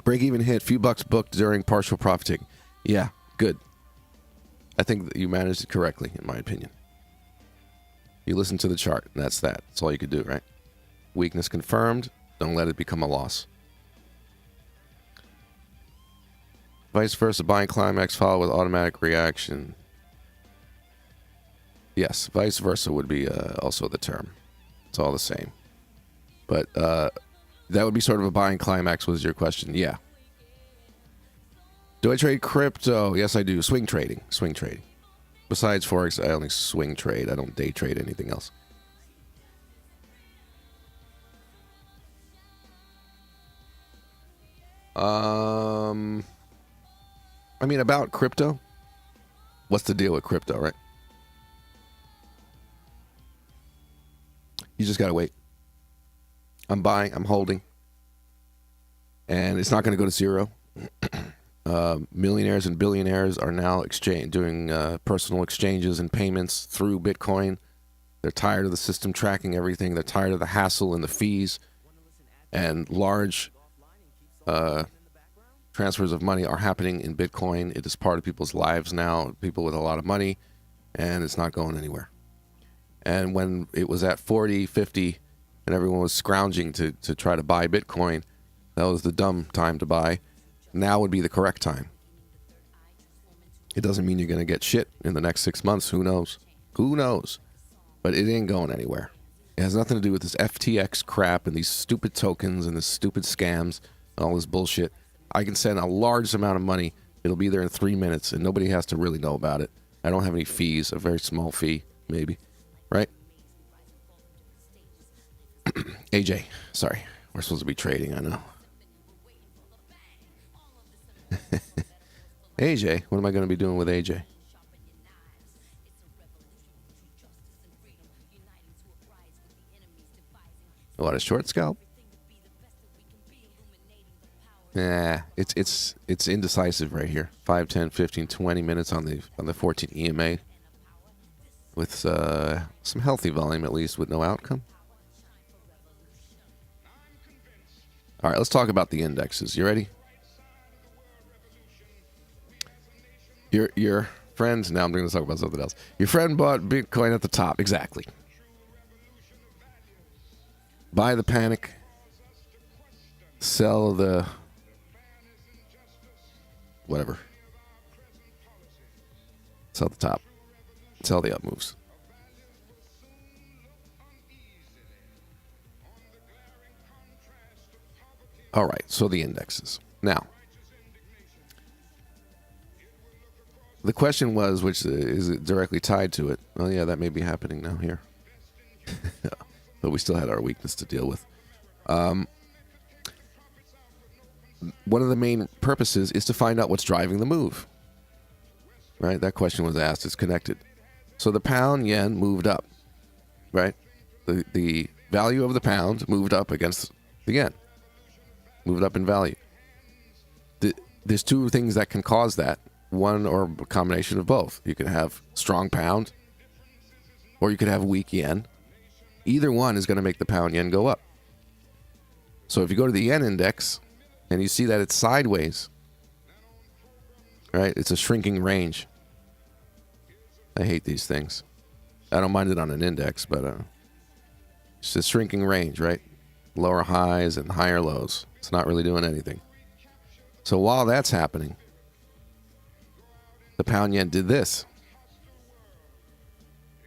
Break even hit, few bucks booked during partial profiting. Yeah, good. I think that you managed it correctly, in my opinion. You listen to the chart, and that's that. That's all you could do, right? Weakness confirmed. Don't let it become a loss. Vice versa, buying climax followed with automatic reaction. Yes, vice versa would be also the term. It's all the same. But that would be sort of a buying climax was your question. Yeah. Do I trade crypto? Yes, I do. Swing trading. Swing trading. Besides Forex, I only swing trade. I don't day trade anything else. I mean, about crypto. What's the deal with crypto, right? You just gotta wait. I'm buying, I'm holding, and it's not going to go to zero. Millionaires and billionaires are now doing personal exchanges and payments through Bitcoin. They're tired of the system tracking everything. They're tired of the hassle and the fees, and large transfers of money are happening in Bitcoin. It is part of people's lives now, people with a lot of money, and it's not going anywhere. And when it was at 40, 50, and everyone was scrounging to try to buy Bitcoin, that was the dumb time to buy. Now would be the correct time. It doesn't mean you're going to get shit in the next 6 months. Who knows? Who knows? But it ain't going anywhere. It has nothing to do with this FTX crap and these stupid tokens and this stupid scams and all this bullshit. I can send a large amount of money. It'll be there in 3 minutes, and nobody has to really know about it. I don't have any fees, a very small fee, maybe. Right? AJ, sorry. We're supposed to be trading, I know. AJ, what am I going to be doing with AJ? What, a short scalp? Nah, it's indecisive right here. 5, 10, 15, 20 minutes on the 14 EMA with some healthy volume at least with no outcome. All right, let's talk about the indexes. You ready? Your friend, now I'm going to talk about something else. Your friend bought Bitcoin at the top. Exactly. Buy the panic. Sell the whatever. Sell the top. Sell the up moves. All right, so the indexes. Now, the question was, which is it directly tied to it? Well, yeah, that may be happening now here. But we still had our weakness to deal with. One of the main purposes is to find out what's driving the move. Right? That question was asked. It's connected. So the pound yen moved up. Right? The value of the pound moved up against the yen. Moved up in value. There's two things that can cause that. One or a combination of both. You could have strong pound or you could have weak yen. Either one is going to make the pound yen go up. So if you go to the yen index and you see that it's sideways, right? It's a shrinking range. I hate these things. I don't mind it on an index, but it's a shrinking range, right? Lower highs and higher lows. It's not really doing anything. So while that's happening, the pound yen did this.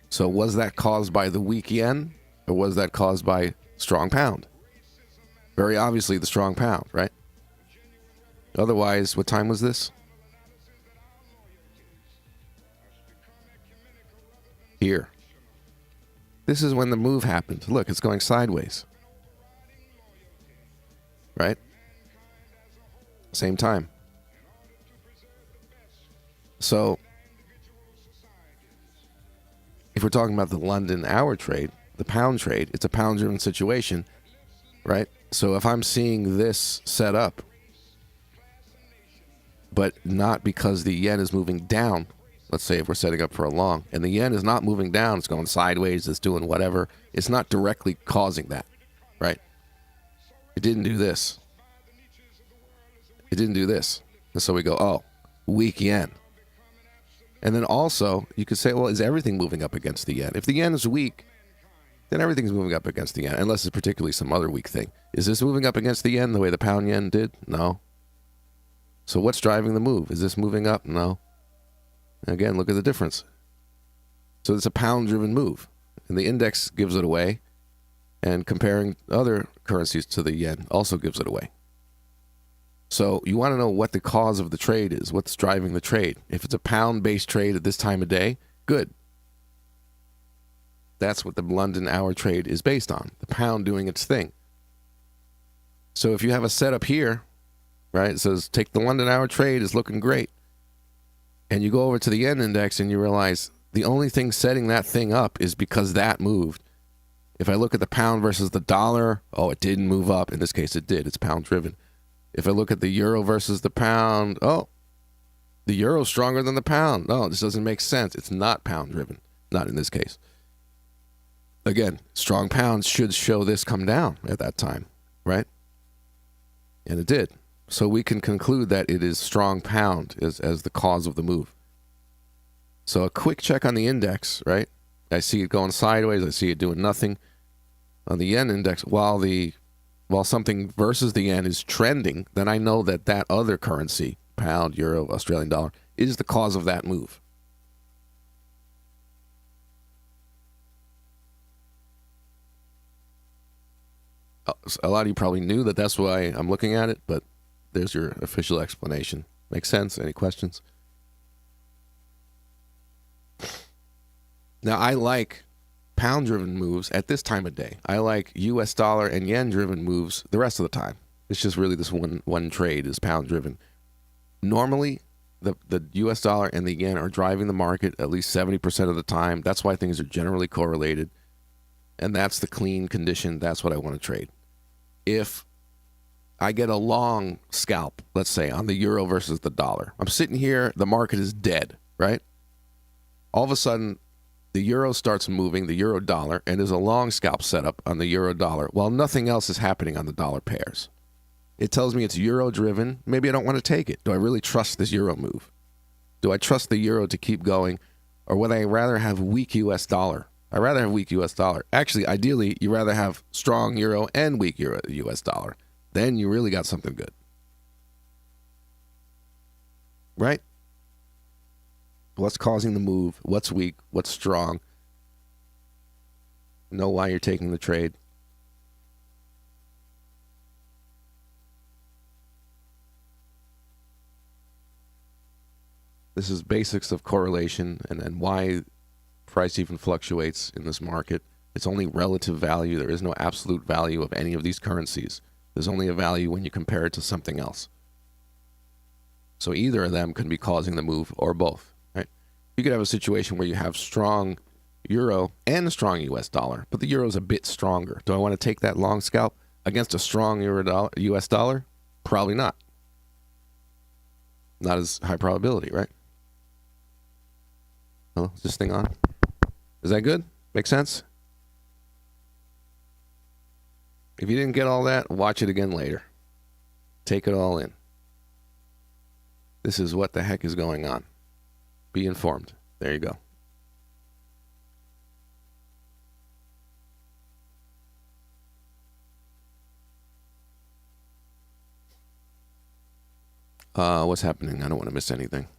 So was that caused by the weak yen or was that caused by strong pound? Very obviously the strong pound, right? Otherwise, what time was this? here. This is when the move happened. Look, it's going sideways. Right? Same time. So, if we're talking about the London hour trade, the pound trade, it's a pound-driven situation, right? So if I'm seeing this set up, but not because the yen is moving down, let's say if we're setting up for a long, and the yen is not moving down, it's going sideways, it's doing whatever, it's not directly causing that, right? It didn't do this. It didn't do this. And so we go, oh, weak yen. And then also, you could say, well, is everything moving up against the yen? If the yen is weak, then everything's moving up against the yen, unless it's particularly some other weak thing. Is this moving up against the yen the way the pound yen did? No. So what's driving the move? Is this moving up? No. Again, look at the difference. So it's a pound-driven move, and the index gives it away, and comparing other currencies to the yen also gives it away. So you want to know what the cause of the trade is, what's driving the trade. If it's a pound-based trade at this time of day, good. That's what the London hour trade is based on, the pound doing its thing. So if you have a setup here, right, it says take the London hour trade is looking great, and you go over to the yen index and you realize the only thing setting that thing up is because that moved. If I look at the pound versus the dollar, oh, it didn't move up. In this case, it did. It's pound-driven. If I look at the euro versus the pound, oh, the euro's stronger than the pound. No, this doesn't make sense. It's not pound-driven. Not in this case. Again, strong pounds should show this come down at that time, right? And it did. So we can conclude that it is strong pound as the cause of the move. So a quick check on the index, right? I see it going sideways. I see it doing nothing. On the yen index, while something versus the yen is trending, then I know that that other currency, pound, euro, Australian dollar, is the cause of that move. A lot of you probably knew that that's why I'm looking at it, but there's your official explanation. Makes sense? Any questions? Now, I like pound-driven moves at this time of day. I like U.S. dollar and yen-driven moves the rest of the time. It's just really this one trade is pound-driven. Normally, the U.S. dollar and the yen are driving the market at least 70% of the time. That's why things are generally correlated. And that's the clean condition. That's what I want to trade. If I get a long scalp, let's say, on the euro versus the dollar, I'm sitting here, the market is dead, right? All of a sudden, the euro starts moving, the euro dollar, and there's a long scalp setup on the euro dollar while nothing else is happening on the dollar pairs. It tells me it's euro driven. Maybe I don't want to take it. Do I really trust this euro move? Do I trust the euro to keep going? Or would I rather have weak U.S. dollar? I'd rather have weak U.S. dollar. Actually, ideally, you'd rather have strong euro and weak U.S. dollar. Then you really got something good. Right? What's causing the move? What's weak? What's strong? Know why you're taking the trade. This is basics of correlation and why price even fluctuates in this market. It's only relative value. There is no absolute value of any of these currencies. There's only a value when you compare it to something else. So either of them can be causing the move or both. Right? You could have a situation where you have strong euro and a strong U.S. dollar, but the euro is a bit stronger. Do I want to take that long scalp against a strong U.S. dollar? Probably not. Not as high probability, right? Oh, is this thing on? Is that good? Make sense? If you didn't get all that, watch it again later. Take it all in. This is what the heck is going on. Be informed. There you go. What's happening? I don't want to miss anything.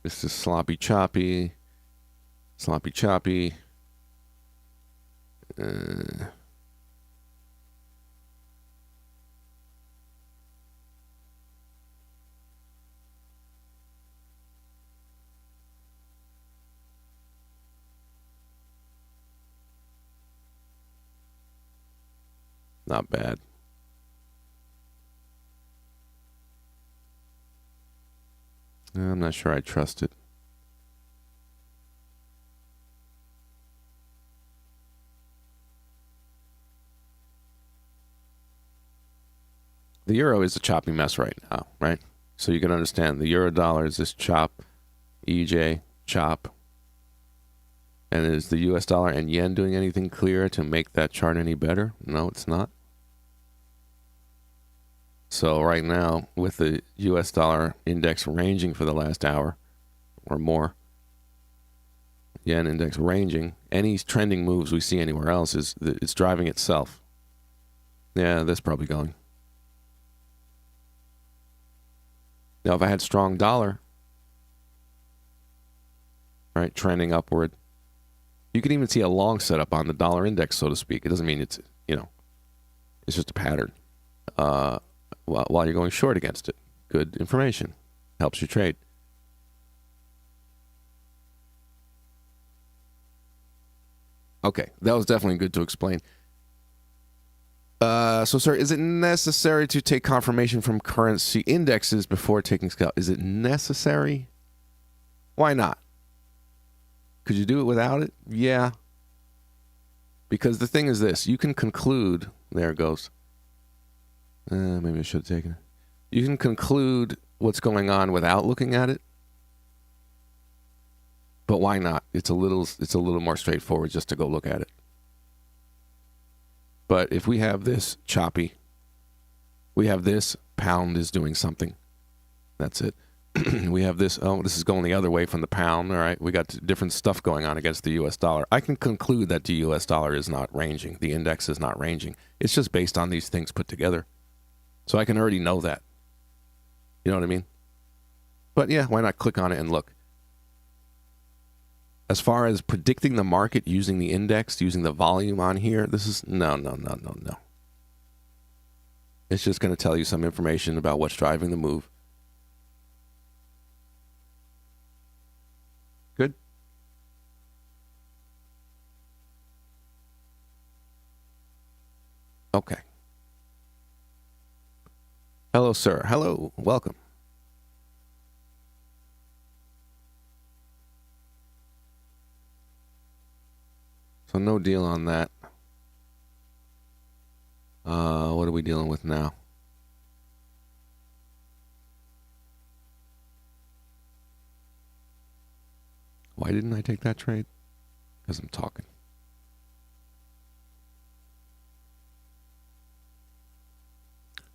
This is sloppy choppy. Sloppy choppy. Not bad. I'm not sure I trust it. The euro is a choppy mess right now, right? So you can understand the euro dollar is this chop, EJ, chop. And is the US dollar and yen doing anything clear to make that chart any better? No, it's not. So right now, with the US dollar index ranging for the last hour or more, yen index ranging, any trending moves we see anywhere else it's driving itself. Yeah, that's probably going. Now, if I had strong dollar, right, trending upward, you can even see a long setup on the dollar index, so to speak. It doesn't mean it's, it's just a pattern. While you're going short against it. Good information. Helps you trade. Okay, that was definitely good to explain. So, sir, is it necessary to take confirmation from currency indexes before taking scalp? Is it necessary? Why not? Could you do it without it? Yeah. Because the thing is this. You can conclude. There it goes. Maybe I should have taken it. You can conclude what's going on without looking at it. But why not? It's a little more straightforward just to go look at it. But if we have this choppy, we have this pound is doing something. That's it. We have this, this is going the other way from the pound. All right, we got different stuff going on against the U.S. dollar. I can conclude that the U.S. dollar is not ranging. The index is not ranging. It's just based on these things put together. So I can already know that. You know what I mean? But yeah, why not click on it and look? As far as predicting the market using the index, using the volume on here, this is no. It's just going to tell you some information about what's driving the move. Good? Okay. Hello, sir. Hello. Welcome. So no deal on that. What are we dealing with now? Why didn't I take that trade? Because I'm talking.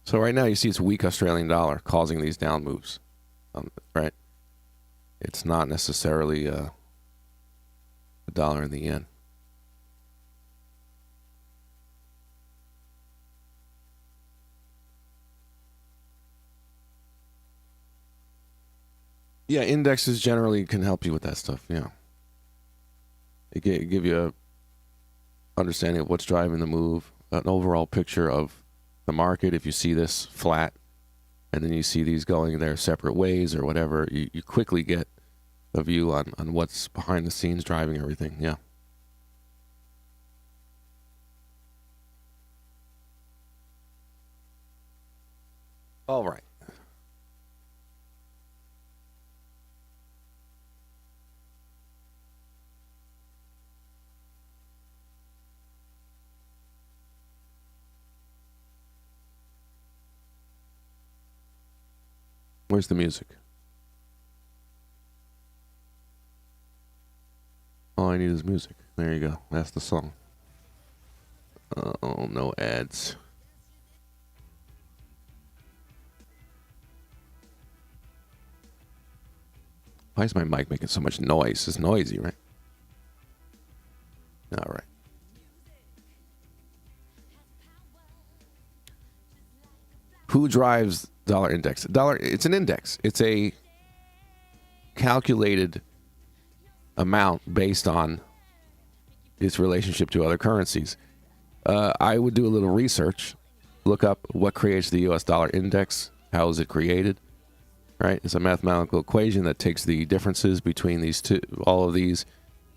So right now you see it's weak Australian dollar causing these down moves, right? It's not necessarily the dollar and the yen. Yeah, indexes generally can help you with that stuff. Yeah, it give you a understanding of what's driving the move, an overall picture of the market. If you see this flat, and then you see these going their separate ways or whatever, you quickly get a view on what's behind the scenes driving everything. Yeah. All right. Where's the music? All I need is music. There you go. That's the song. Oh, no ads. Why is my mic making so much noise? It's noisy, right? All right. Who drives dollar index? Dollar, it's an index. It's a calculated amount based on its relationship to other currencies. I would do a little research, look up what creates the US dollar index, how is it created, right? It's a mathematical equation that takes the differences between these two, all of these,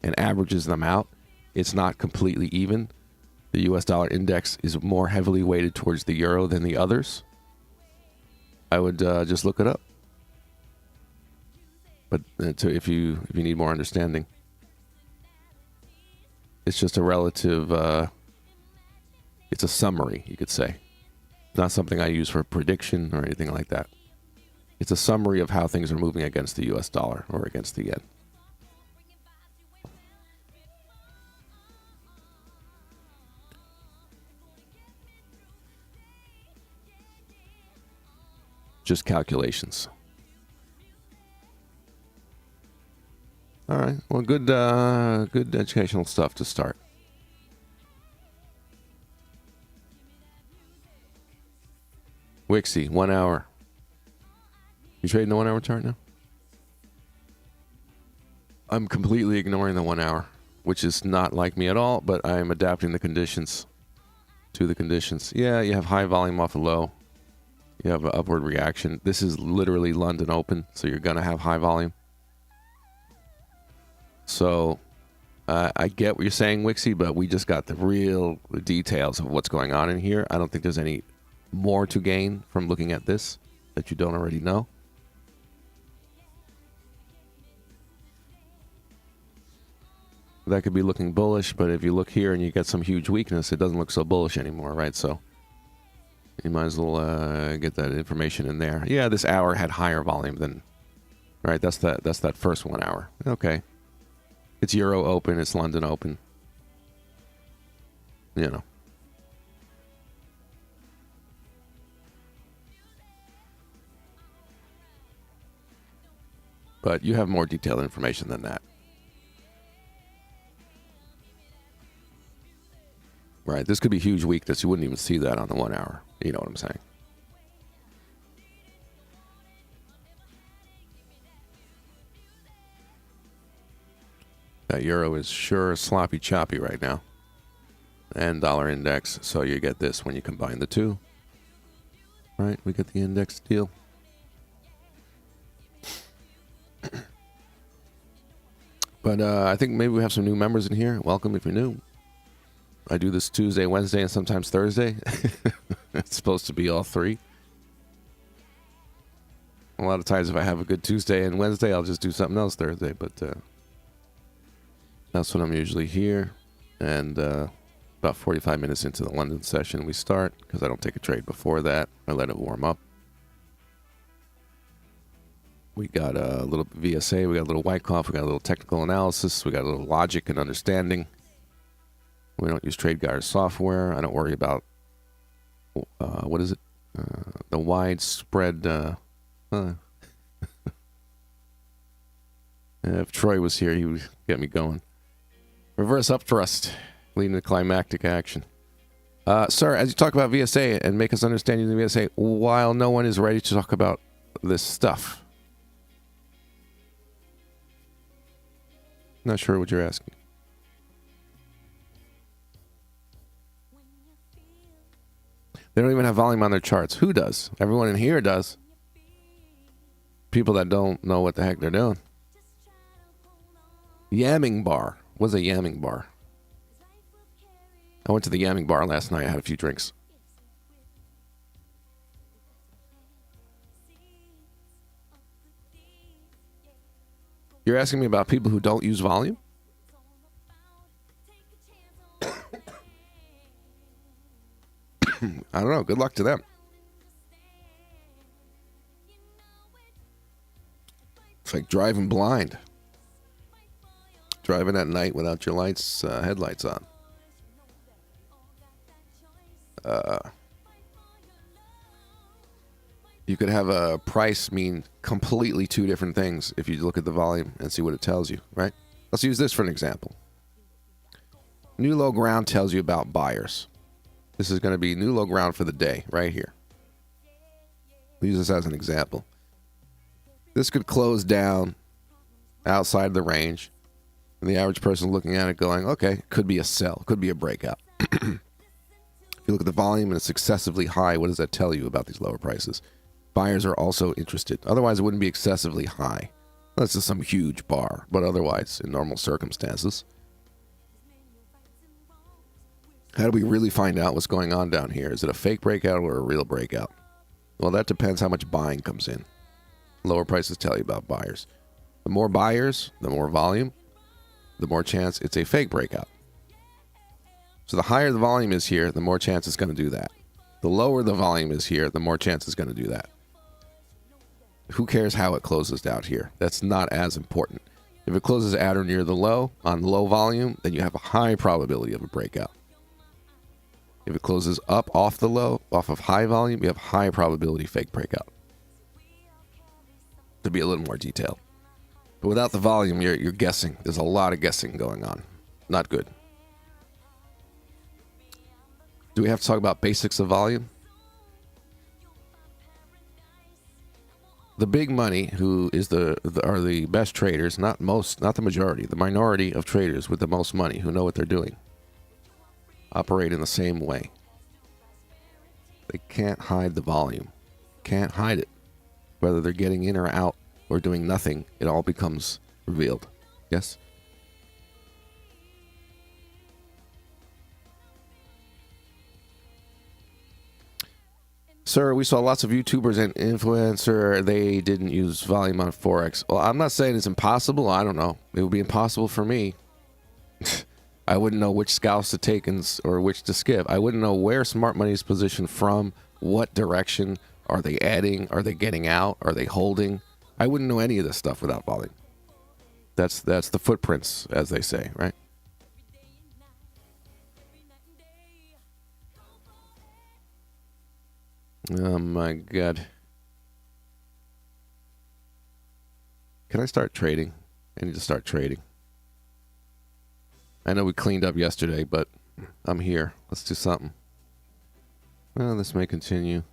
and averages them out. It's not completely even. the US dollar index is more heavily weighted towards the euro than the others, I would just look it up. But if you need more understanding, it's just a relative. It's a summary, you could say. Not something I use for prediction or anything like that. It's a summary of how things are moving against the US dollar or against the yen. Just calculations. All right. Well, good educational stuff to start. Wixie, 1 hour. You trading the 1 hour chart now? I'm completely ignoring the 1 hour, which is not like me at all, but I'm adapting the conditions to the conditions. Yeah, you have high volume off a low. You have an upward reaction. This is literally London open, so you're going to have high volume. So I get what you're saying, Wixie, but we just got the real details of what's going on in here. I don't think there's any more to gain from looking at this that you don't already know. That could be looking bullish, but if you look here and you get some huge weakness, it doesn't look so bullish anymore, right? So you might as well get that information in there. Yeah, this hour had higher volume than, right? That's that first 1 hour. Okay. It's Euro open. It's London open. You know. But you have more detailed information than that. Right. This could be huge weakness. You wouldn't even see that on the 1 hour. You know what I'm saying? That euro is sure sloppy choppy right now. And dollar index. So you get this when you combine the two. Right? We get the index deal. But I think maybe we have some new members in here. Welcome if you're new. I do this Tuesday, Wednesday, and sometimes Thursday. It's supposed to be all three. A lot of times if I have a good Tuesday and Wednesday, I'll just do something else Thursday. But that's when I'm usually here. And about 45 minutes into the London session, we start. Because I don't take a trade before that. I let it warm up. We got a little VSA. We got a little Wyckoff. We got a little technical analysis. We got a little logic and understanding. We don't use TradeGuard software. I don't worry about, what is it? The widespread, if Troy was here, he would get me going. Reverse up thrust, leading to climactic action. Sir, as you talk about VSA and make us understand using VSA, while no one is ready to talk about this stuff. Not sure what you're asking. They don't even have volume on their charts. Who does? Everyone in here does. People that don't know what the heck they're doing. Yamming bar. What's a yamming bar? I went to the yamming bar last night. I had a few drinks. You're asking me about people who don't use volume? I don't know. Good luck to them. It's like driving blind. Driving at night without your lights, headlights on. You could have a price mean completely two different things if you look at the volume and see what it tells you, right? Let's use this for an example. New low ground tells you about buyers. This is going to be new low ground for the day right here. We'll use this as an example. This could close down outside the range. And the average person looking at it going, okay, could be a sell, could be a breakout. If you look at the volume and it's excessively high, what does that tell you about these lower prices? Buyers are also interested. Otherwise, it wouldn't be excessively high. This is some huge bar, but otherwise, in normal circumstances. How do we really find out what's going on down here? Is it a fake breakout or a real breakout? Well, that depends how much buying comes in. Lower prices tell you about buyers. The more buyers, the more volume, the more chance it's a fake breakout. So the higher the volume is here, the more chance it's going to do that. The lower the volume is here, the more chance it's going to do that. Who cares how it closes out here? That's not as important. If it closes at or near the low on low volume, then you have a high probability of a breakout. If it closes up off the low, off of high volume, you have high probability fake breakout. To be a little more detailed. But without the volume, you're guessing. There's a lot of guessing going on. Not good. Do we have to talk about basics of volume? The big money, who is are the best traders, not the majority, the minority of traders with the most money who know what they're doing, operate in the same way. They can't hide the volume. Can't hide it. Whether they're getting in or out or doing nothing, it all becomes revealed. Yes? Sir, we saw lots of YouTubers and influencer. They didn't use volume on Forex. Well, I'm not saying it's impossible. I don't know. It would be impossible for me. I wouldn't know which scalps to take or which to skip. I wouldn't know where smart money is positioned from, what direction. Are they adding? Are they getting out? Are they holding? I wouldn't know any of this stuff without volume. That's the footprints, as they say, right? Oh my God. Can I start trading? I need to start trading. I know we cleaned up yesterday, but I'm here. Let's do something. Well, this may continue.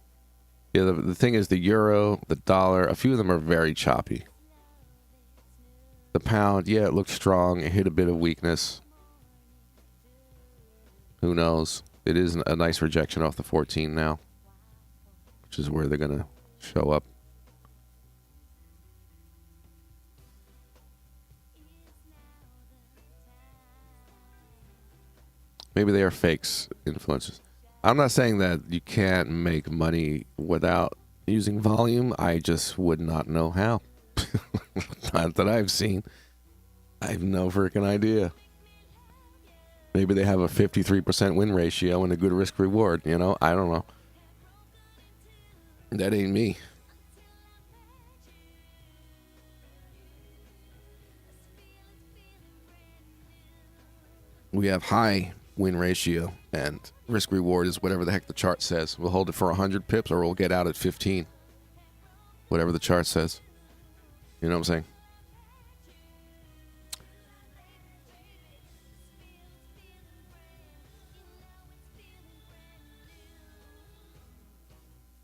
Yeah, the thing is the euro, the dollar, a few of them are very choppy. The pound, yeah, it looks strong. It hit a bit of weakness. Who knows? It is a nice rejection off the 14 now, which is where they're going to show up. Maybe they are fakes, influencers. I'm not saying that you can't make money without using volume. I just would not know how. Not that I've seen. I have no freaking idea. Maybe they have a 53% win ratio and a good risk reward. You know, I don't know. That ain't me. We have high win ratio and risk reward is whatever the heck the chart says. We'll hold it for 100 pips or we'll get out at 15. Whatever the chart says. You know what I'm saying?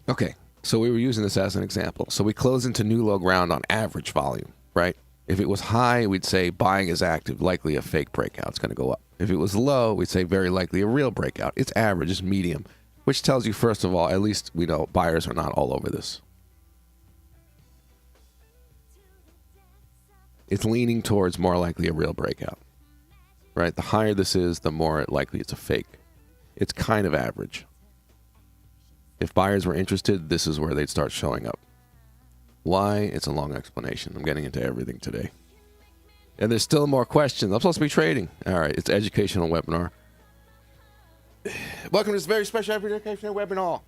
Okay, so we were using this as an example. So we close into new low ground on average volume, right? If it was high, we'd say buying is active, likely a fake breakout. It's going to go up. If it was low, we'd say very likely a real breakout. It's average, it's medium, which tells you, first of all, at least we know buyers are not all over this. It's leaning towards more likely a real breakout, right? The higher this is, the more likely it's a fake. It's kind of average. If buyers were interested, this is where they'd start showing up. Why? It's a long explanation. I'm getting into everything today. And there's still more questions. I'm supposed to be trading. All right, it's educational webinar. Welcome to this very special educational webinar.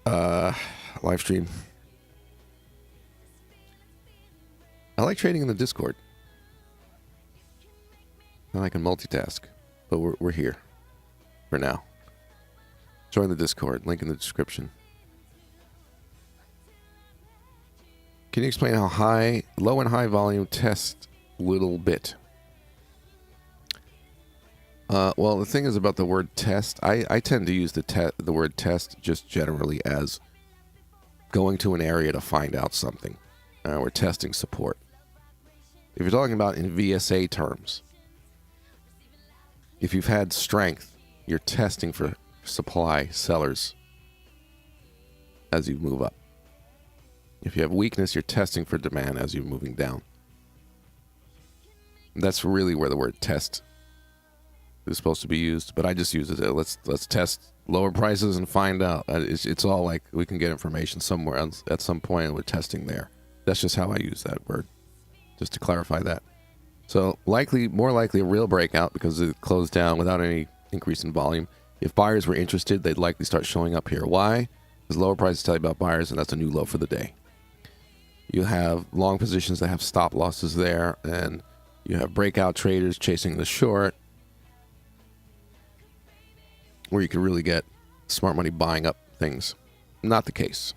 Live stream. I like trading in the Discord. I can multitask, but we're here for now. Join the Discord, link in the description. Can you explain how low and high volume test little bit? Well, the thing is about the word test, I tend to use the word test just generally as going to an area to find out something. We're testing support. If you're talking about in VSA terms, if you've had strength, you're testing for supply sellers as you move up. If you have weakness, you're testing for demand as you're moving down. That's really where the word test is supposed to be used, but I just use it. Let's test lower prices and find out. It's all like we can get information somewhere else at some point, and we're testing there. That's just how I use that word, just to clarify that. So more likely a real breakout because it closed down without any increase in volume. If buyers were interested, they'd likely start showing up here. Why? Because lower prices tell you about buyers, and that's a new low for the day. You have long positions that have stop losses there, and you have breakout traders chasing the short, where you can really get smart money buying up things. Not the case.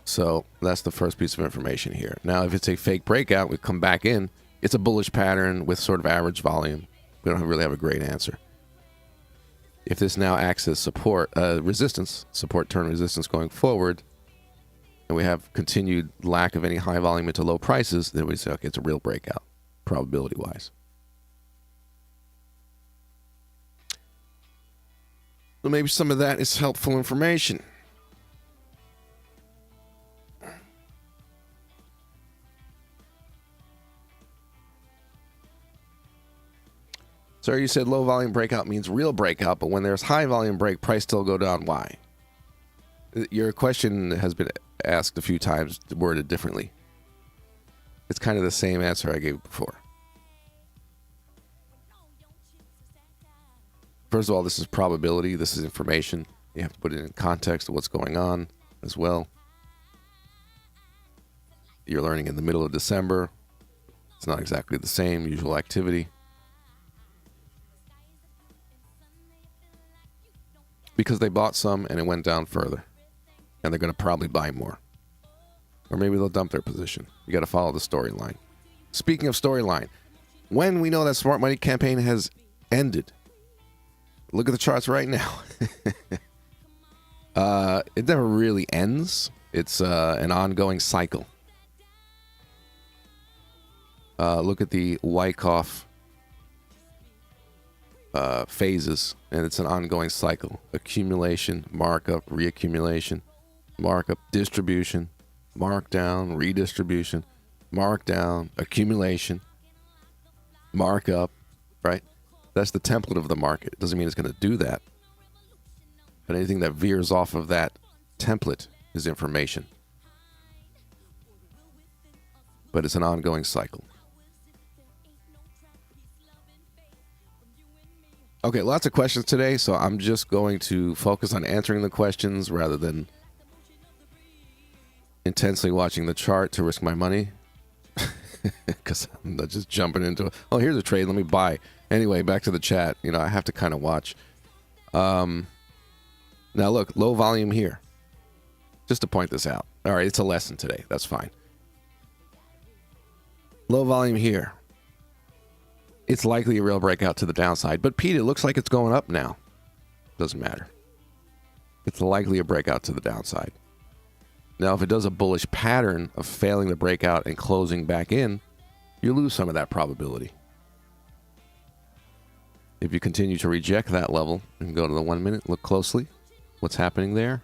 So that's the first piece of information here. Now, if it's a fake breakout, we come back in. It's a bullish pattern with sort of average volume. We don't really have a great answer. If this now acts as support, resistance, support turn resistance going forward, and we have continued lack of any high volume into low prices, then we say, okay, it's a real breakout, probability-wise. So maybe some of that is helpful information. Sir, you said low volume breakout means real breakout, but when there's high volume break, price still go down. Why? Your question has been asked a few times, worded differently. It's kind of the same answer I gave before. First of all, this is probability. This is information. You have to put it in context of what's going on as well. You're learning in the middle of December. It's not exactly the same usual activity. Because they bought some and it went down further. And they're going to probably buy more. Or maybe they'll dump their position. You got to follow the storyline. Speaking of storyline, when we know that smart money campaign has ended, look at the charts right now. It never really ends. It's an ongoing cycle. Look at the Wyckoff phases, and it's an ongoing cycle. Accumulation, markup, reaccumulation, markup, distribution, markdown, redistribution, markdown, accumulation, markup, right? That's the template of the market. It doesn't mean it's going to do that. But anything that veers off of that template is information. But it's an ongoing cycle. Okay, lots of questions today, so I'm just going to focus on answering the questions rather than intensely watching the chart to risk my money. Because I'm not just jumping into it. Oh, here's a trade, let me buy. Anyway, back to the chat. You know, I have to kind of watch. Now look, low volume here. Just to point this out. All right, it's a lesson today. That's fine. Low volume here. It's likely a real breakout to the downside. But Pete, it looks like it's going up now. Doesn't matter. It's likely a breakout to the downside. Now, if it does a bullish pattern of failing the breakout and closing back in, you lose some of that probability. If you continue to reject that level and go to the 1 minute, look closely. What's happening there?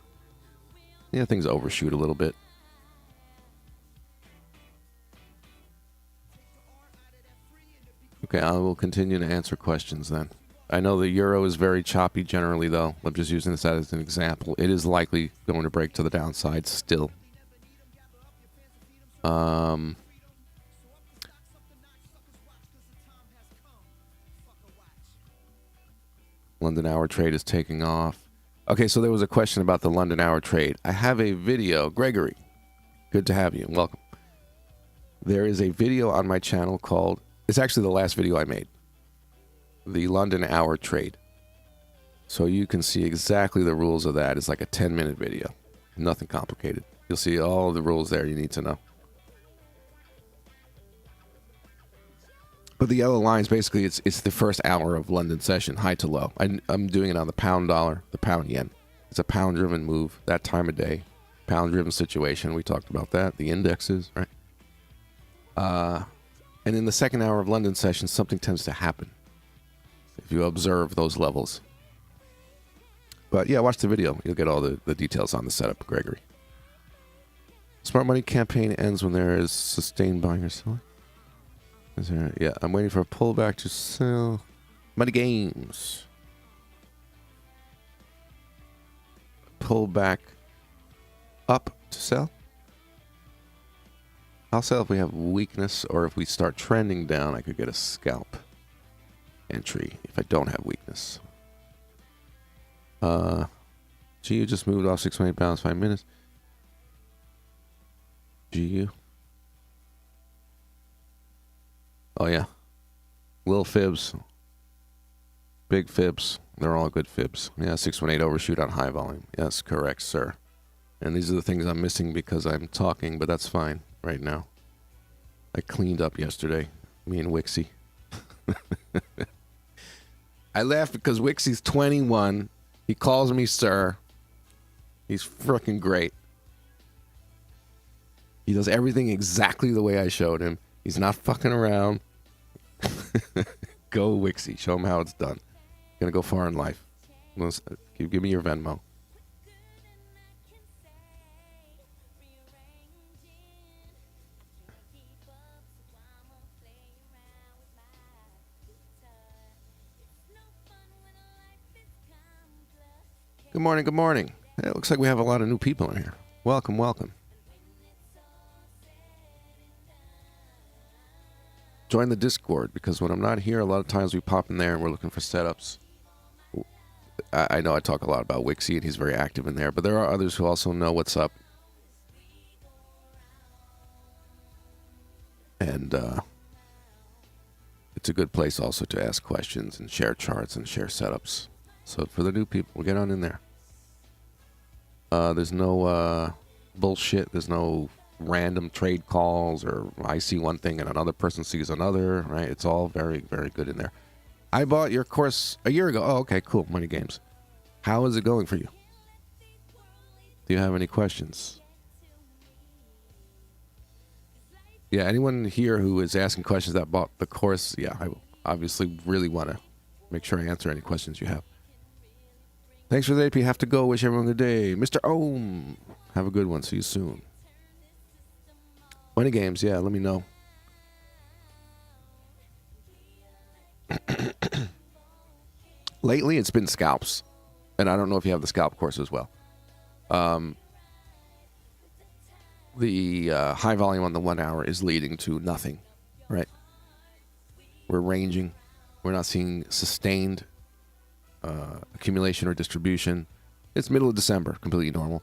Yeah, things overshoot a little bit. Okay, I will continue to answer questions then. I know the euro is very choppy generally, though. I'm just using this as an example. It is likely going to break to the downside still. London hour trade is taking off. Okay, so there was a question about the London hour trade. I have a video. Gregory, good to have you. Welcome. There is a video on my channel called... It's actually the last video I made. The London hour trade. So you can see exactly the rules of that. It's like a 10-minute video. Nothing complicated. You'll see all the rules there you need to know. But the yellow lines, basically, it's the first hour of London session, high to low. I'm doing it on the pound dollar, the pound yen. It's a pound-driven move, that time of day. Pound-driven situation. We talked about that. The indexes, right? And in the second hour of London session, something tends to happen if you observe those levels. But yeah, watch the video. You'll get all the details on the setup, Gregory. Smart money campaign ends when there is sustained buying or selling. Is there? Yeah, I'm waiting for a pullback to sell. Money games. Pull back up to sell. I'll sell if we have weakness, or if we start trending down, I could get a scalp entry if I don't have weakness. GU just moved off 6.8 pounds, 5 minutes. GU. Oh, yeah. Little fibs. Big fibs. They're all good fibs. Yeah, 618 overshoot on high volume. Yes, correct, sir. And these are the things I'm missing because I'm talking, but that's fine right now. I cleaned up yesterday, me and Wixie. I laugh because Wixie's 21. He calls me sir. He's freaking great. He does everything exactly the way I showed him. He's not fucking around. Go Wixie. Show him how it's done. Gonna go far in life. Give me your Venmo. Good morning, good morning. It looks like we have a lot of new people in here. Welcome, welcome. Join the Discord, because when I'm not here, a lot of times we pop in there and we're looking for setups. I know I talk a lot about Wixie, and he's very active in there, but there are others who also know what's up. And it's a good place also to ask questions and share charts and share setups. So for the new people, we'll get on in there. There's no bullshit. There's no random trade calls, or I see one thing and another person sees another, right? It's all very, very good in there. I bought your course a year ago. Oh, okay, cool. Money Games. How is it going for you? Do you have any questions? Yeah, anyone here who is asking questions that bought the course, yeah, I obviously really want to make sure I answer any questions you have. Thanks for the AP. Have to go. Wish everyone a good day. Mr. Ohm, have a good one. See you soon. Money Games, yeah, let me know. Lately, it's been scalps. And I don't know if you have the scalp course as well. The high volume on the 1 hour is leading to nothing, right? We're ranging. We're not seeing sustained accumulation or distribution. It's middle of December, completely normal.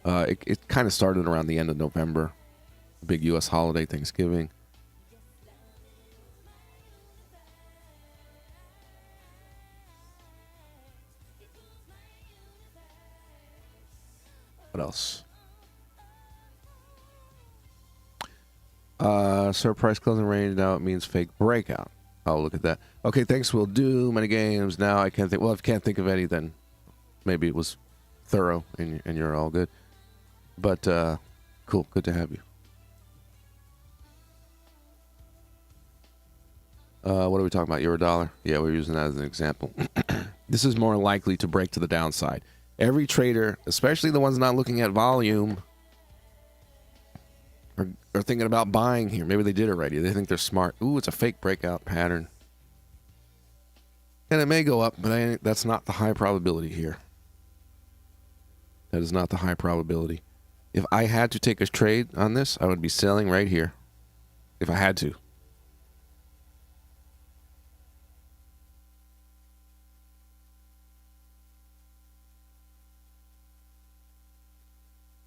It kind of started around the end of November. Big U.S. holiday, Thanksgiving. What else? Sir, price closing range, now it means fake breakout. Oh, look at that. Okay, thanks, will do. Many games. Now I can't think. Well, if I can't think of any, then maybe it was thorough and you're all good. But cool, good to have you. What are we talking about? Euro dollar? Yeah, we're using that as an example. This is more likely to break to the downside. Every trader, especially the ones not looking at volume, are thinking about buying here. Maybe they did already. They think they're smart. Ooh, it's a fake breakout pattern. And it may go up, but that's not the high probability here. That is not the high probability. If I had to take a trade on this, I would be selling right here. If I had to.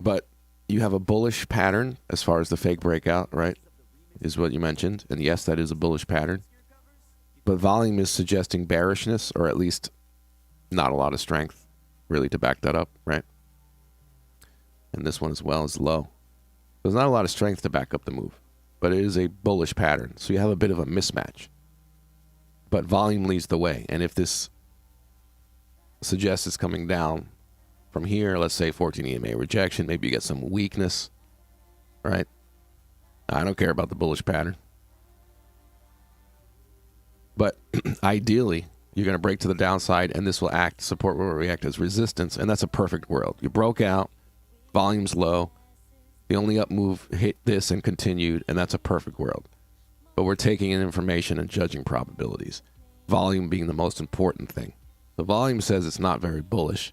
But you have a bullish pattern as far as the fake breakout, right? Is what you mentioned. And yes, that is a bullish pattern. But volume is suggesting bearishness, or at least not a lot of strength really to back that up, right? And this one as well is low. There's not a lot of strength to back up the move, but it is a bullish pattern. So you have a bit of a mismatch. But volume leads the way. And if this suggests it's coming down from here, let's say 14 EMA rejection, maybe you get some weakness, right? I don't care about the bullish pattern. But ideally, you're going to break to the downside, and this will support will react as resistance, and that's a perfect world. You broke out, volume's low, the only up move hit this and continued, and that's a perfect world. But we're taking in information and judging probabilities. volume being the most important thing. The volume says it's not very bullish.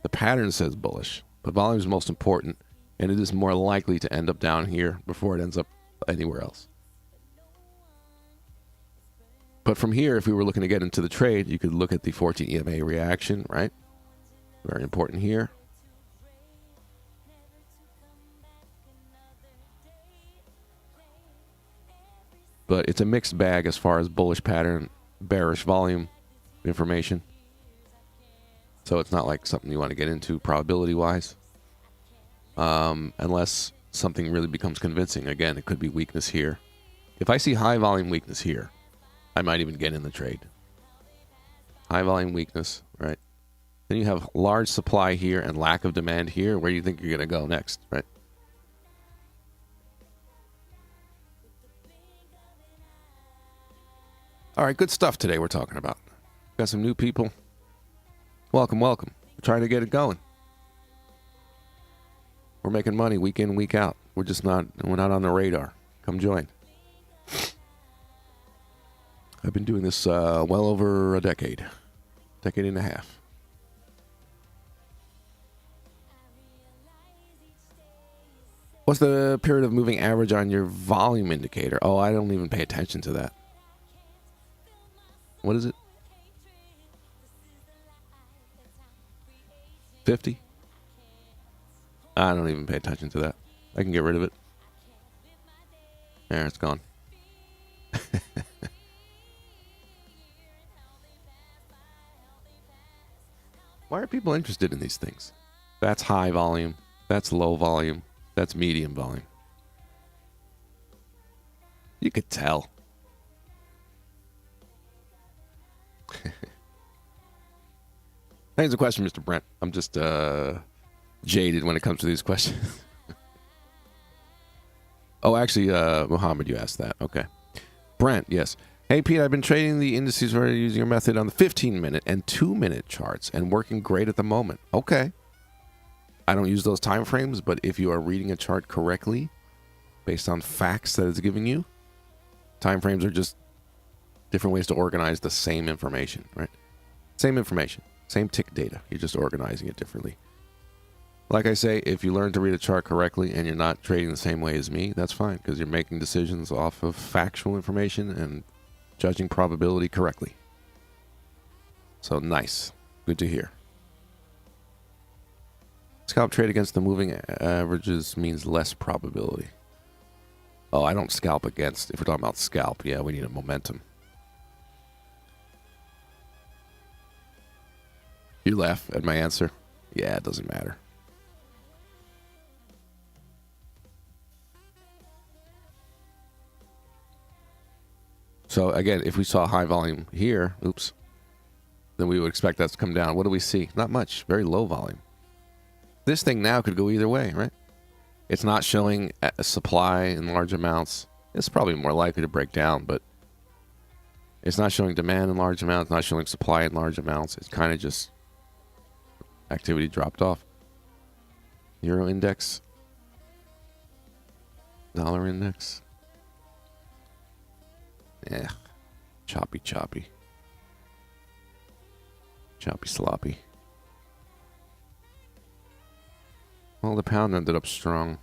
The pattern says bullish, but volume is most important, and it is more likely to end up down here before it ends up anywhere else. But from here, if we were looking to get into the trade, you could look at the 14 EMA reaction, right? Very important here. But it's a mixed bag as far as bullish pattern, bearish volume information. So it's not like something you want to get into probability-wise. Unless something really becomes convincing. Again, it could be weakness here. If I see high volume weakness here, I might even get in the trade. High volume weakness, right? Then you have large supply here and lack of demand here. Where do you think you're going to go next, right? All right, good stuff today we're talking about. Got some new people. Welcome, welcome. We're trying to get it going. We're making money week in, week out. We're not on the radar. Come join. I've been doing this well over a decade and a half. What's the period of moving average on your volume indicator? Oh, I don't even pay attention to that. What is it? 50? I don't even pay attention to that. I can get rid of it. There, it's gone. Why are people interested in these things? That's high volume. That's low volume. That's medium volume. You could tell. Thanks for the question, Mr. Brent. I'm just jaded when it comes to these questions. Oh, actually, Muhammad, you asked that. Okay. Brent, yes. Hey, Pete, I've been trading the indices using your method on the 15-minute and 2-minute charts and working great at the moment. Okay. I don't use those time frames, but if you are reading a chart correctly, based on facts that it's giving you, time frames are just different ways to organize the same information, right? Same information, same tick data. You're just organizing it differently. Like I say, if you learn to read a chart correctly and you're not trading the same way as me, that's fine, because you're making decisions off of factual information and judging probability correctly. So nice. Good to hear. Scalp trade against the moving averages means less probability. Oh, I don't scalp against. If we're talking about scalp, yeah, we need a momentum. You laugh at my answer? Yeah, it doesn't matter. So again, if we saw high volume here, oops, then we would expect that to come down. What do we see? Not much. Very low volume. This thing now could go either way, right? It's not showing a supply in large amounts. It's probably more likely to break down, but it's not showing demand in large amounts, not showing supply in large amounts. It's kind of just activity dropped off. Euro index. Dollar index. Yeah. Choppy. Choppy sloppy. Well, the pound ended up strong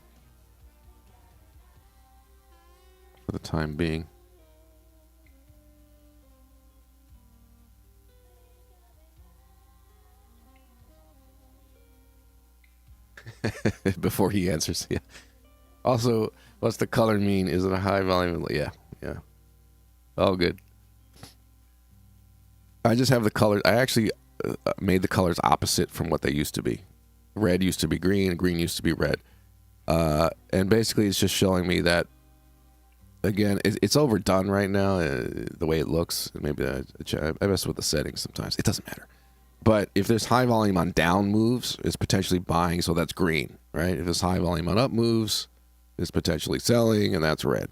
for the time being. Before he answers, yeah. Also, what's the color mean? Is it a high volume? Yeah. Oh, good. I just have the colors. I actually made the colors opposite from what they used to be. Red used to be green, green used to be red. And basically it's just showing me that, again, it's overdone right now, the way it looks. Maybe I mess with the settings sometimes. It doesn't matter. But if there's high volume on down moves, it's potentially buying, so that's green, right? If there's high volume on up moves, it's potentially selling, and that's red.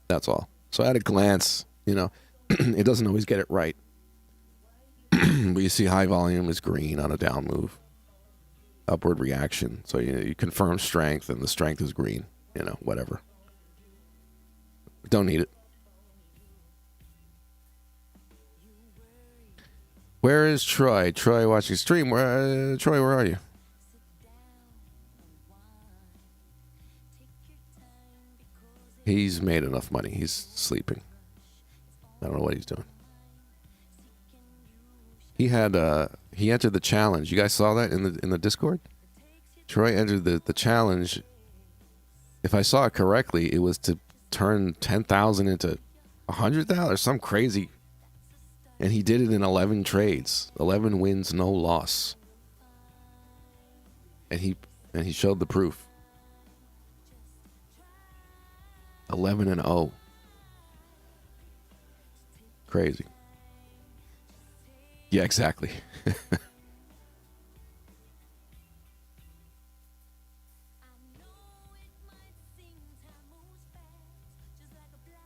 That's all. So at a glance, it doesn't always get it right. But you see high volume is green on a down move. Upward reaction. So you confirm strength, and the strength is green. Whatever. Don't need it. Where is Troy? Troy watching stream. Troy, where are you? He's made enough money. He's sleeping. I don't know what he's doing. He entered the challenge. You guys saw that in the Discord? Troy entered the challenge. If I saw it correctly, it was to turn 10,000 into 100,000 or some crazy. And he did it in 11 trades. 11 wins, no loss. And he showed the proof. 11 and 0. Crazy. Yeah, exactly.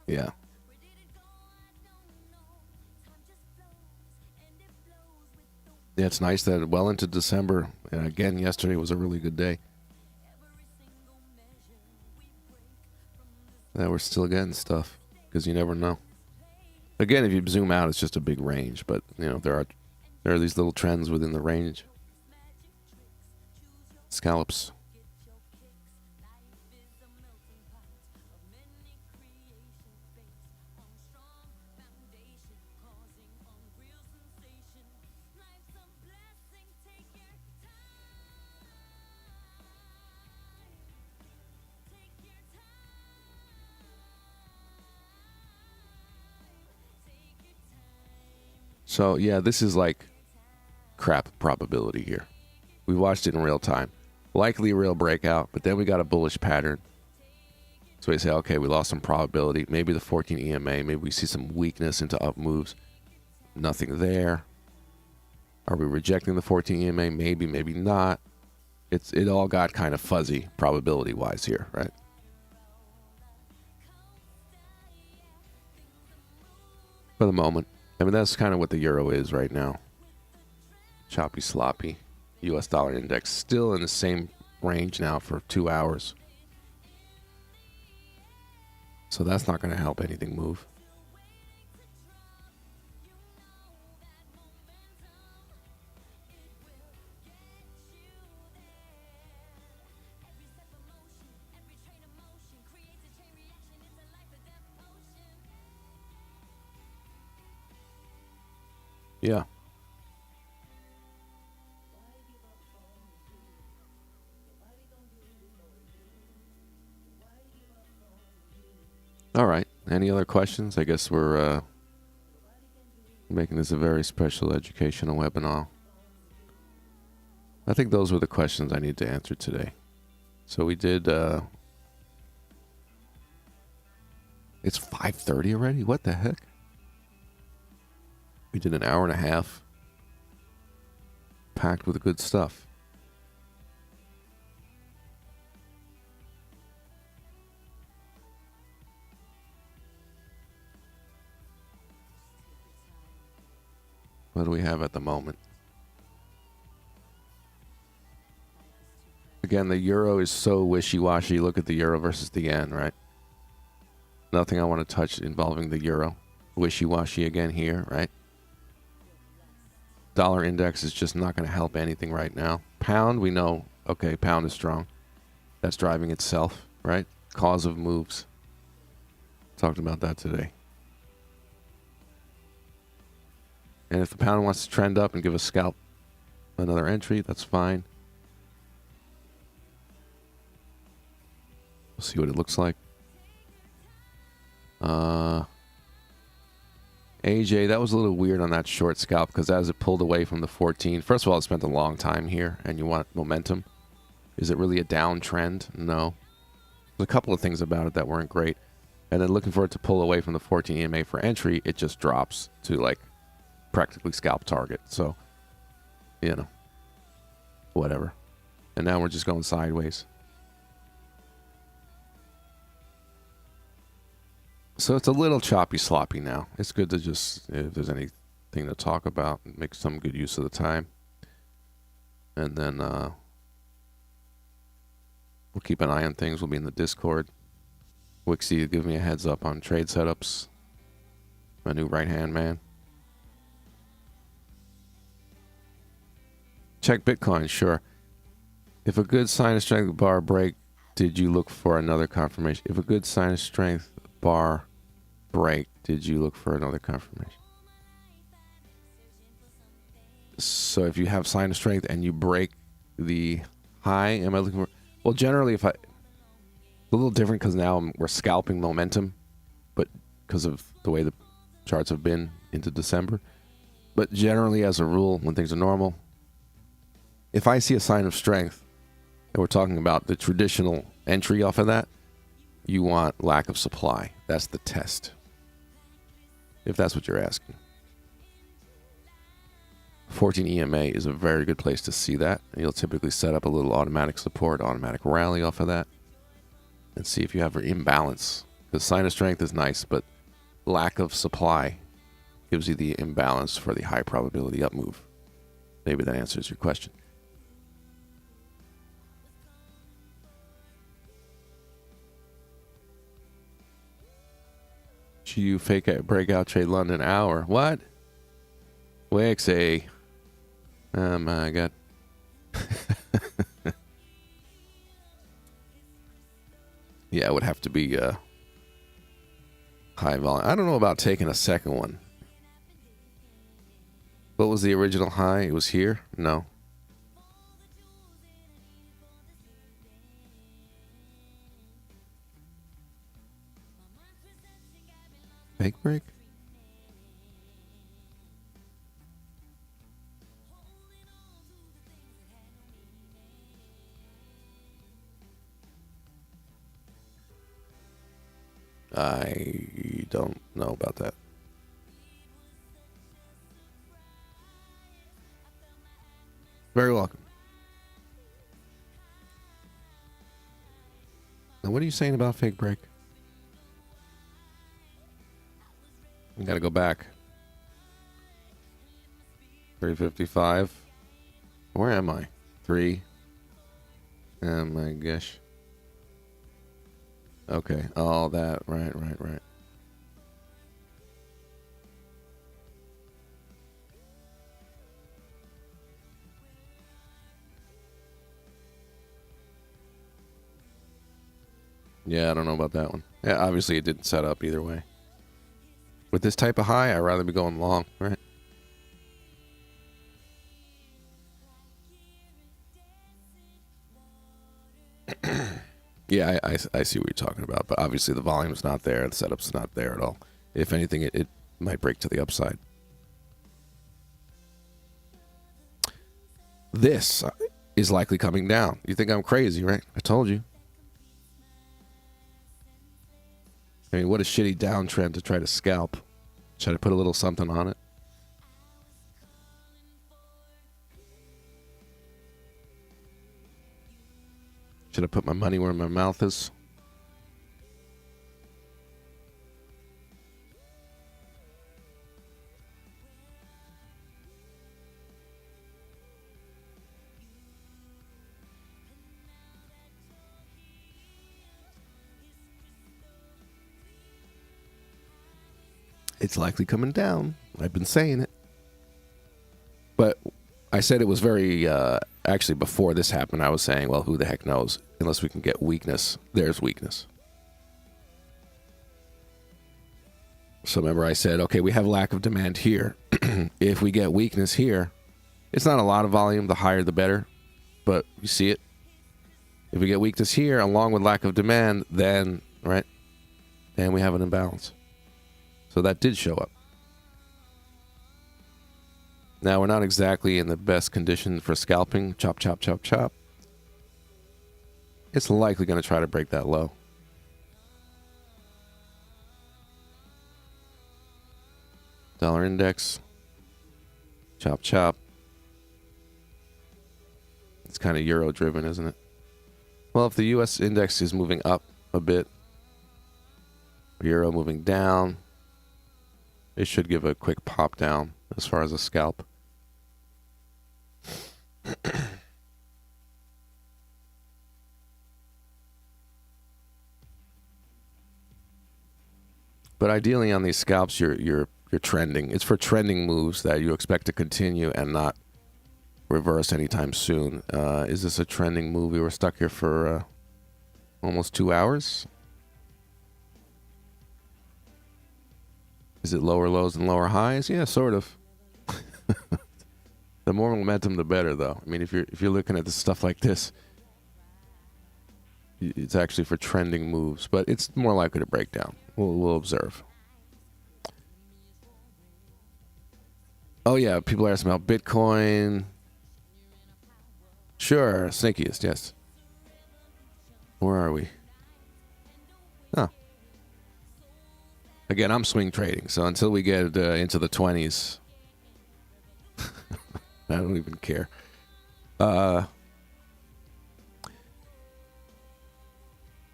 Yeah. Yeah, it's nice that well into December, and again, yesterday was a really good day. That we're still getting stuff, because you never know. Again, if you zoom out, it's just a big range, but you know there are these little trends within the range. Scallops. So, yeah, this is like crap probability here. We watched it in real time. Likely a real breakout, but then we got a bullish pattern. So we say, okay, we lost some probability. Maybe the 14 EMA, maybe we see some weakness into up moves. Nothing there. Are we rejecting the 14 EMA? Maybe, maybe not. It all got kind of fuzzy probability-wise here, right? For the moment. I mean, that's kind of what the euro is right now. Choppy, sloppy. US dollar index still in the same range now for 2 hours. So that's not going to help anything move. Yeah. All right. Any other questions? I guess we're making this a very special educational webinar. I think those were the questions I need to answer today. So we did... it's 5:30 already? What the heck? We did an hour and a half. Packed with good stuff. What do we have at the moment? Again, the euro is so wishy-washy. Look at the euro versus the yen, right? Nothing I want to touch involving the euro. Wishy-washy again here, right? Dollar index is just not going to help anything right now. Pound, we know, okay, pound is strong. That's driving itself, right? Cause of moves. Talked about that today. And if the pound wants to trend up and give a scalp another entry, that's fine. We'll see what it looks like. AJ, that was a little weird on that short scalp because as it pulled away from the 14, first of all, it spent a long time here and you want momentum. Is it really a downtrend? No. There's a couple of things about it that weren't great. And then looking for it to pull away from the 14 EMA for entry, it just drops to like practically scalp target. So, you know, whatever. And now we're just going sideways. So it's a little choppy sloppy now. It's good to just, if there's anything to talk about, make some good use of the time. And then we'll keep an eye on things. We'll be in the Discord. Wixie, give me a heads up on trade setups. My new right-hand man. Check Bitcoin, sure. If a good sign of strength bar break, did you look for another confirmation? If a good sign of strength bar break, did you look for another confirmation? So if you have sign of strength and you break the high, am I looking for? Well, generally, a little different because now we're scalping momentum, but because of the way the charts have been into December. But generally, as a rule, when things are normal, if I see a sign of strength, and we're talking about the traditional entry off of that, you want lack of supply. That's the test, if that's what you're asking. 14 EMA is a very good place to see that. You'll typically set up a little automatic support, automatic rally off of that, and see if you have an imbalance. The sign of strength is nice, but lack of supply gives you the imbalance for the high probability up move. Maybe that answers your question. You fake a breakout trade London hour. What? WXA. Oh my god. Yeah, it would have to be high volume. I don't know about taking a second one. What was the original high? It was here? No. Fake break? I don't know about that. Very welcome. Now, what are you saying about fake break? We gotta go back. 355. Where am I? 3. Oh my gosh. Okay, all that. Right. Yeah, I don't know about that one. Yeah, obviously it didn't set up either way. With this type of high, I'd rather be going long, right? Yeah, I see what you're talking about, but obviously the volume's not there, the setup's not there at all. If anything, it might break to the upside. This is likely coming down. You think I'm crazy, right? I told you. I mean, what a shitty downtrend to try to scalp. Should I put a little something on it? Should I put my money where my mouth is? It's likely coming down. I've been saying it. But I said it was very, actually before this happened, I was saying, well, who the heck knows? Unless we can get weakness, there's weakness. So remember I said, okay, we have lack of demand here. If we get weakness here, it's not a lot of volume, the higher the better. But you see it. If we get weakness here, along with lack of demand, then, right, then we have an imbalance. So that did show up. Now, we're not exactly in the best condition for scalping. Chop, chop, chop, chop. It's likely going to try to break that low. Dollar index. Chop, chop. It's kind of euro driven, isn't it? Well, if the US index is moving up a bit, euro moving down, it should give a quick pop down as far as a scalp. But ideally on these scalps, you're trending. It's for trending moves that you expect to continue and not reverse anytime soon. Is this a trending move? We were stuck here for almost 2 hours. Is it lower lows and lower highs? Yeah, sort of. The more momentum, the better, though. I mean, if you're looking at the stuff like this, it's actually for trending moves, but it's more likely to break down. We'll observe. Oh yeah, people are asking about Bitcoin. Sure, snakiest, yes. Where are we? Oh. Again, I'm swing trading, so until we get into the 20s, I don't even care.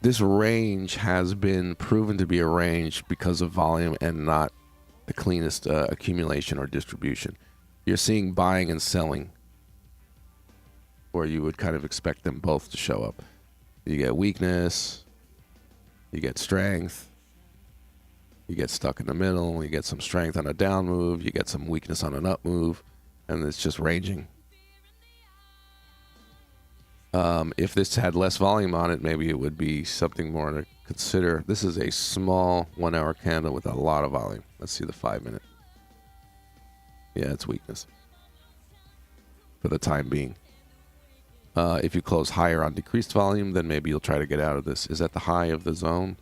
This range has been proven to be a range because of volume and not the cleanest accumulation or distribution. You're seeing buying and selling, where you would kind of expect them both to show up. You get weakness, you get strength, you get stuck in the middle, you get some strength on a down move, you get some weakness on an up move, and it's just ranging. If this had less volume on it, maybe it would be something more to consider. This is a small 1 hour candle with a lot of volume. Let's see the 5 minute. Yeah, it's weakness for the time being. If you close higher on decreased volume, then maybe you'll try to get out of this. Is that the high of the zone?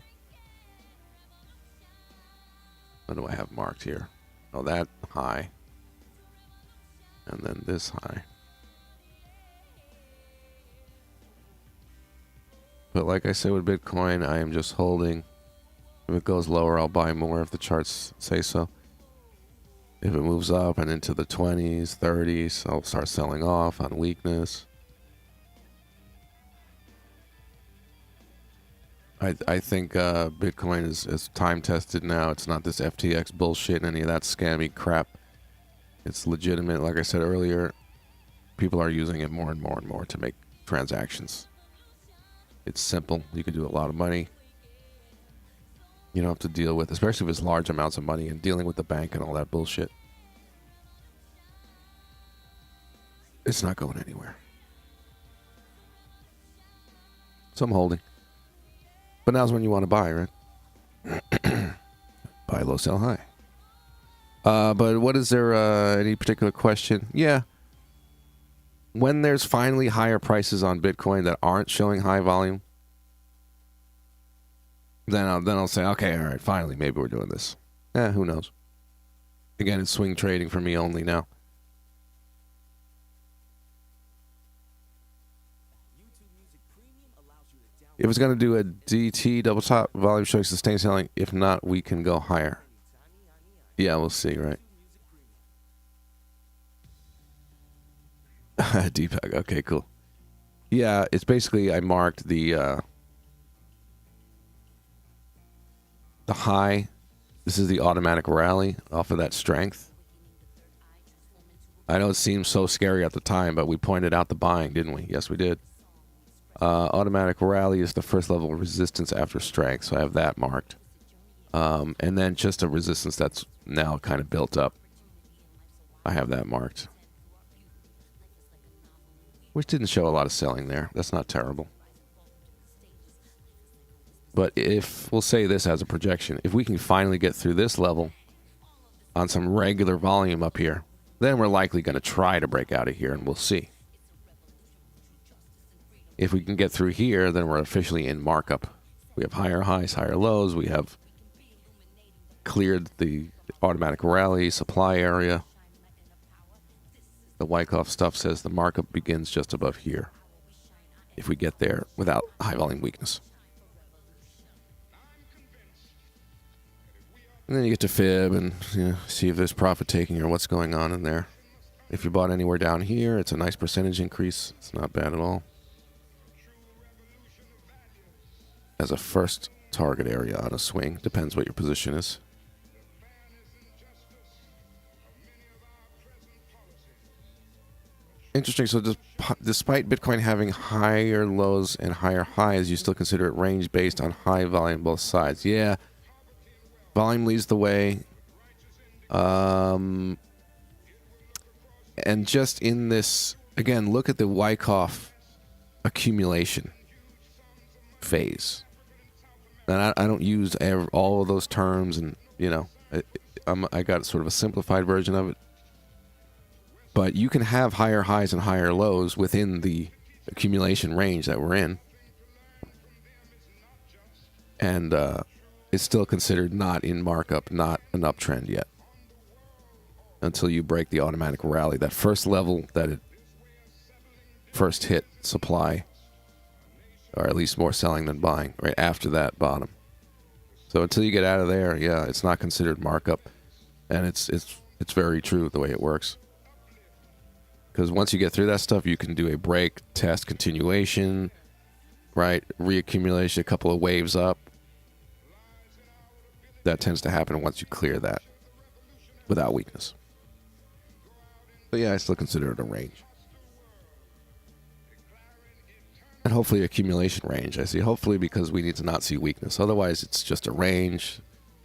What do I have marked here? Oh, that high. And then this high. But like I said with Bitcoin, I am just holding. If it goes lower, I'll buy more if the charts say so. If it moves up and into the 20s, 30s, I'll start selling off on weakness. I think Bitcoin is time-tested now. It's not this FTX bullshit and any of that scammy crap. It's legitimate. Like I said earlier, people are using it more and more and more to make transactions. It's simple. You can do a lot of money. You don't have to deal with, especially if it's large amounts of money and dealing with the bank and all that bullshit. It's not going anywhere. So I'm holding. But now's when you want to buy, right? Buy low, sell high. But what is there, any particular question? Yeah. When there's finally higher prices on Bitcoin that aren't showing high volume, then I'll say, okay, all right, finally, maybe we're doing this. Who knows? Again, it's swing trading for me only now. If it's going to do a DT double top, volume showing sustained selling. If not, we can go higher. Yeah, we'll see, right? Deepak, okay, cool. Yeah, it's basically I marked the high. This is the automatic rally off of that strength. I know it seemed so scary at the time, but we pointed out the buying, didn't we? Yes, we did. Automatic rally is the first level of resistance after strength, so I have that marked. And then just a resistance that's now kind of built up. I have that marked. Which didn't show a lot of selling there. That's not terrible. But if, we'll say this as a projection, if we can finally get through this level on some regular volume up here, then we're likely going to try to break out of here, and we'll see. If we can get through here, then we're officially in markup. We have higher highs, higher lows. We have cleared the automatic rally supply area. The Wyckoff stuff says the markup begins just above here. If we get there without high volume weakness. And then you get to fib and see if there's profit taking or what's going on in there. If you bought anywhere down here, it's a nice percentage increase. It's not bad at all. As a first target area on a swing. Depends what your position is. Interesting. So despite Bitcoin having higher lows and higher highs, you still consider it range based on high volume both sides. Yeah. Volume leads the way. And just in this again, look at the Wyckoff accumulation phase. And I don't use all of those terms, and I got sort of a simplified version of it. But you can have higher highs and higher lows within the accumulation range that we're in, and it's still considered not in markup, not an uptrend yet, until you break the automatic rally. That first level that it first hit supply, or at least more selling than buying, right after that bottom. So until you get out of there, yeah, it's not considered markup, and it's very true the way it works. Because once you get through that stuff, you can do a break, test, continuation, right? Reaccumulation, a couple of waves up. That tends to happen once you clear that without weakness. But yeah, I still consider it a range. And hopefully accumulation range. I see hopefully because we need to not see weakness. Otherwise, it's just a range.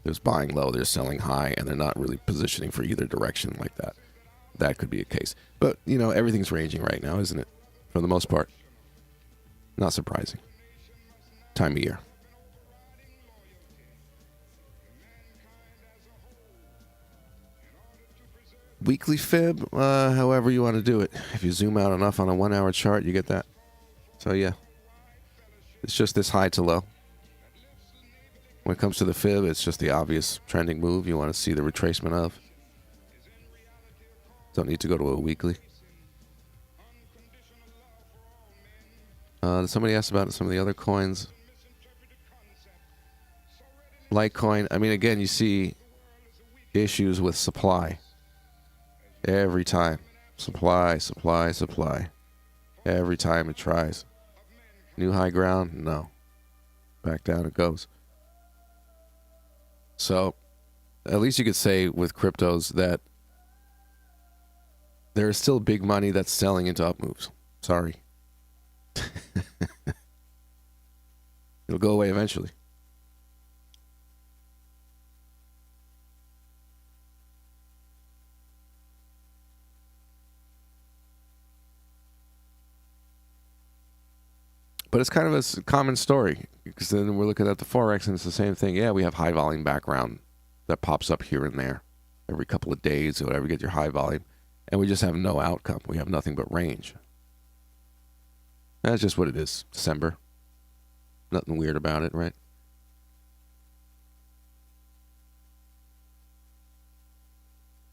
There's buying low, there's selling high, and they're not really positioning for either direction like that. That could be a case. But, everything's ranging right now, isn't it? For the most part. Not surprising. Time of year. Weekly fib, however you want to do it. If you zoom out enough on a 1 hour chart, you get that. So, yeah. It's just this high to low. When it comes to the fib, it's just the obvious trending move you want to see the retracement of. Don't need to go to a weekly. Somebody asked about some of the other coins. Litecoin, again, you see issues with supply. Every time. Supply. Every time it tries. New high ground? No. Back down it goes. So, at least you could say with cryptos that there's still big money that's selling into up moves. Sorry. It'll go away eventually. But it's kind of a common story, because then we're looking at the FOREX and it's the same thing. Yeah, we have high volume background that pops up here and there every couple of days or whatever, you get your high volume. And we just have no outcome. We have nothing but range. That's just what it is. December. Nothing weird about it, right?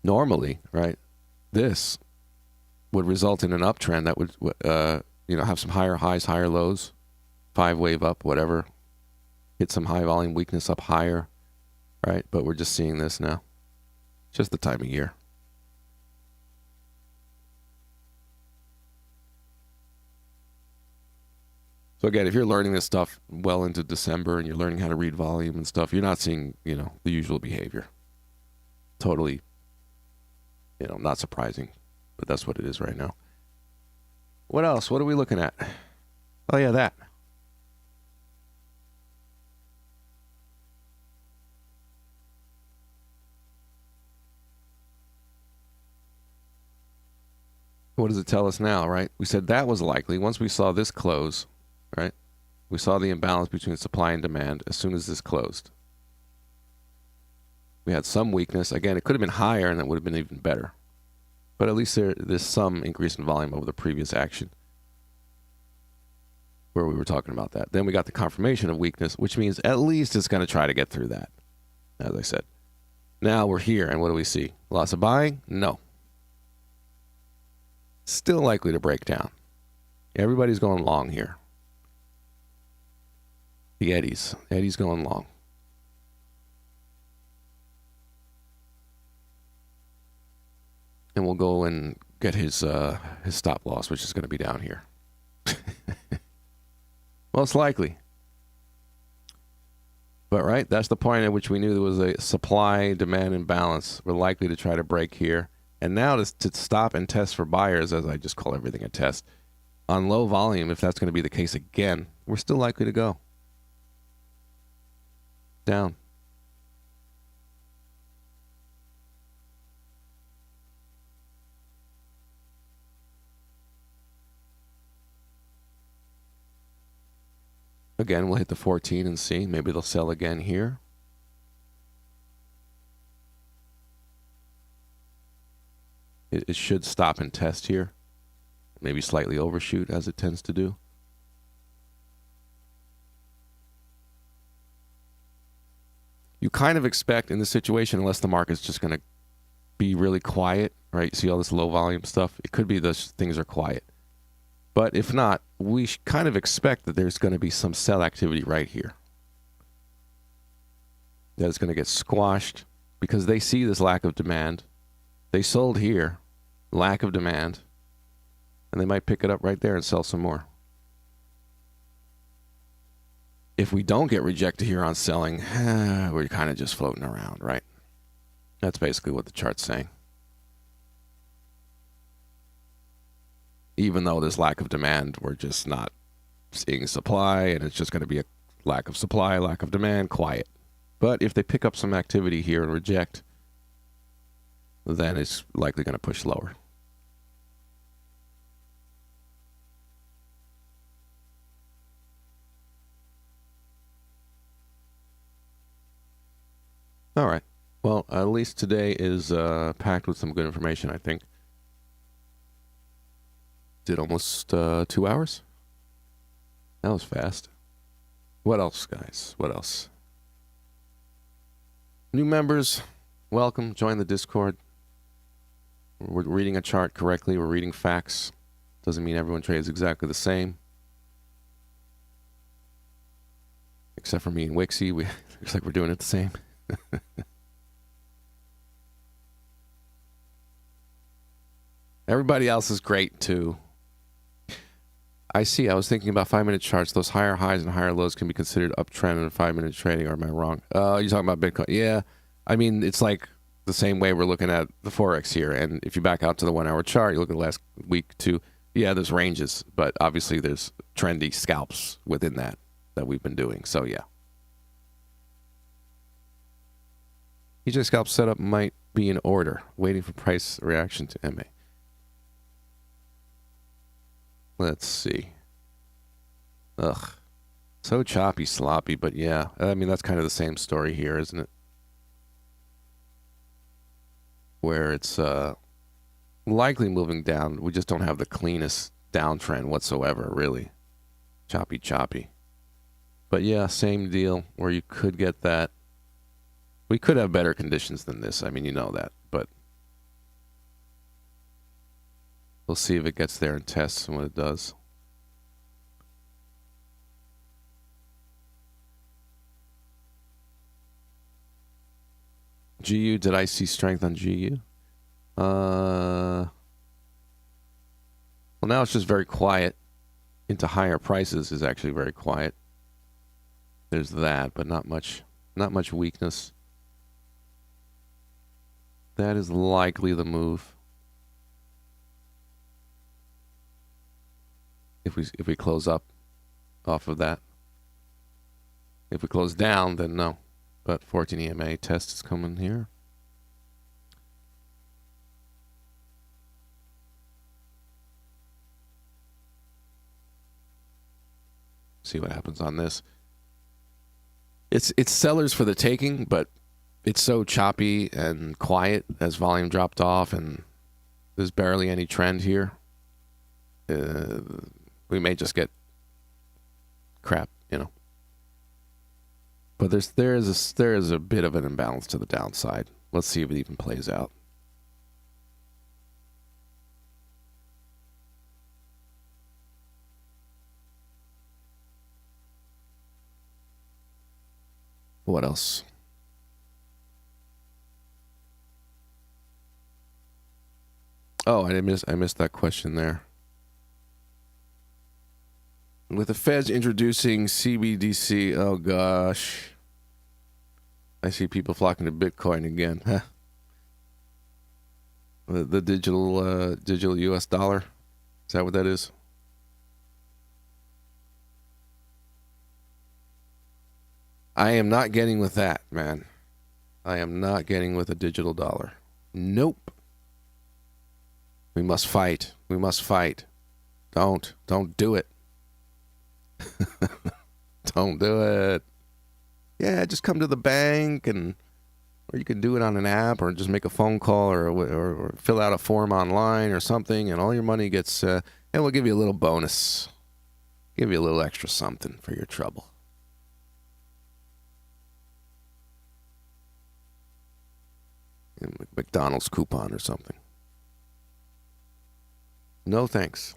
Normally, right, this would result in an uptrend that would, have some higher highs, higher lows, 5-wave up, whatever. Hit some high volume weakness up higher, right? But we're just seeing this now. Just the time of year. So again, if you're learning this stuff well into December and you're learning how to read volume and stuff, you're not seeing, the usual behavior. Totally, not surprising, but that's what it is right now. What else? What are we looking at? Oh yeah, that. What does it tell us now, right? We said that was likely. Once we saw this close, right? We saw the imbalance between supply and demand as soon as this closed. We had some weakness. Again, it could have been higher and that would have been even better. But at least there's some increase in volume over the previous action where we were talking about that. Then we got the confirmation of weakness, which means at least it's going to try to get through that, as I said. Now we're here, and what do we see? Loss of buying? No. Still likely to break down. Everybody's going long here. The Eddie's going long. And we'll go and get his stop loss, which is going to be down here. Most likely. But right, that's the point at which we knew there was a supply-demand imbalance. We're likely to try to break here. And now to stop and test for buyers, as I just call everything a test, on low volume, if that's going to be the case again, we're still likely to go down. Again, we'll hit the 14 and see. Maybe they'll sell again here. It should stop and test here. Maybe slightly overshoot, as it tends to do. You kind of expect in this situation, unless the market's just going to be really quiet, right? See all this low volume stuff? It could be those things are quiet. But if not, we kind of expect that there's going to be some sell activity right here. That is going to get squashed because they see this lack of demand. They sold here, lack of demand, and they might pick it up right there and sell some more. If we don't get rejected here on selling, we're kind of just floating around, right? That's basically what the chart's saying. Even though there's lack of demand, we're just not seeing supply, and it's just going to be a lack of supply, lack of demand, quiet. But if they pick up some activity here and reject, then it's likely going to push lower. All right. Well, at least today is packed with some good information, I think. Did almost 2 hours? That was fast. What else, guys? What else? New members, welcome. Join the Discord. We're reading a chart correctly. We're reading facts. Doesn't mean everyone trades exactly the same. Except for me and Wixie. Looks like we're doing it the same. Everybody else is great, too. I see. I was thinking about 5-minute charts. Those higher highs and higher lows can be considered uptrend in 5-minute trading, or am I wrong? You're talking about Bitcoin. Yeah. I mean, it's like the same way we're looking at the Forex here. And if you back out to the 1-hour chart, you look at the last week, too. Yeah, there's ranges, but obviously there's trendy scalps within that we've been doing. So, yeah. EJ scalp setup might be in order, waiting for price reaction to MA. Let's see. Ugh. So choppy, sloppy, but yeah. I mean, that's kind of the same story here, isn't it? Where it's likely moving down. We just don't have the cleanest downtrend whatsoever, really. Choppy, choppy. But yeah, same deal where you could get that. We could have better conditions than this. I mean, you know that. But we'll see if it gets there and tests and what it does. GU, did I see strength on GU? Well, now it's just very quiet. Into higher prices is actually very quiet. There's that, but not much weakness. That is likely the move. If we close up off of that. If we close down, then no. But 14 EMA test is coming here. See what happens on this. It's sellers for the taking, but it's so choppy and quiet as volume dropped off, and there's barely any trend here. We may just get crap, you know. But there is a bit of an imbalance to the downside. Let's see if it even plays out. What else? Oh, I missed that question there. With the Feds introducing CBDC, oh gosh. I see people flocking to Bitcoin again. Huh. The digital US dollar. Is that what that is? I am not getting with that, man. I am not getting with a digital dollar. Nope. We must fight. We must fight. Don't do it. Don't do it. Yeah, just come to the bank, or you can do it on an app, or just make a phone call, or fill out a form online or something, and all your money gets, and we'll give you a little bonus. Give you a little extra something for your trouble. McDonald's coupon or something. No thanks.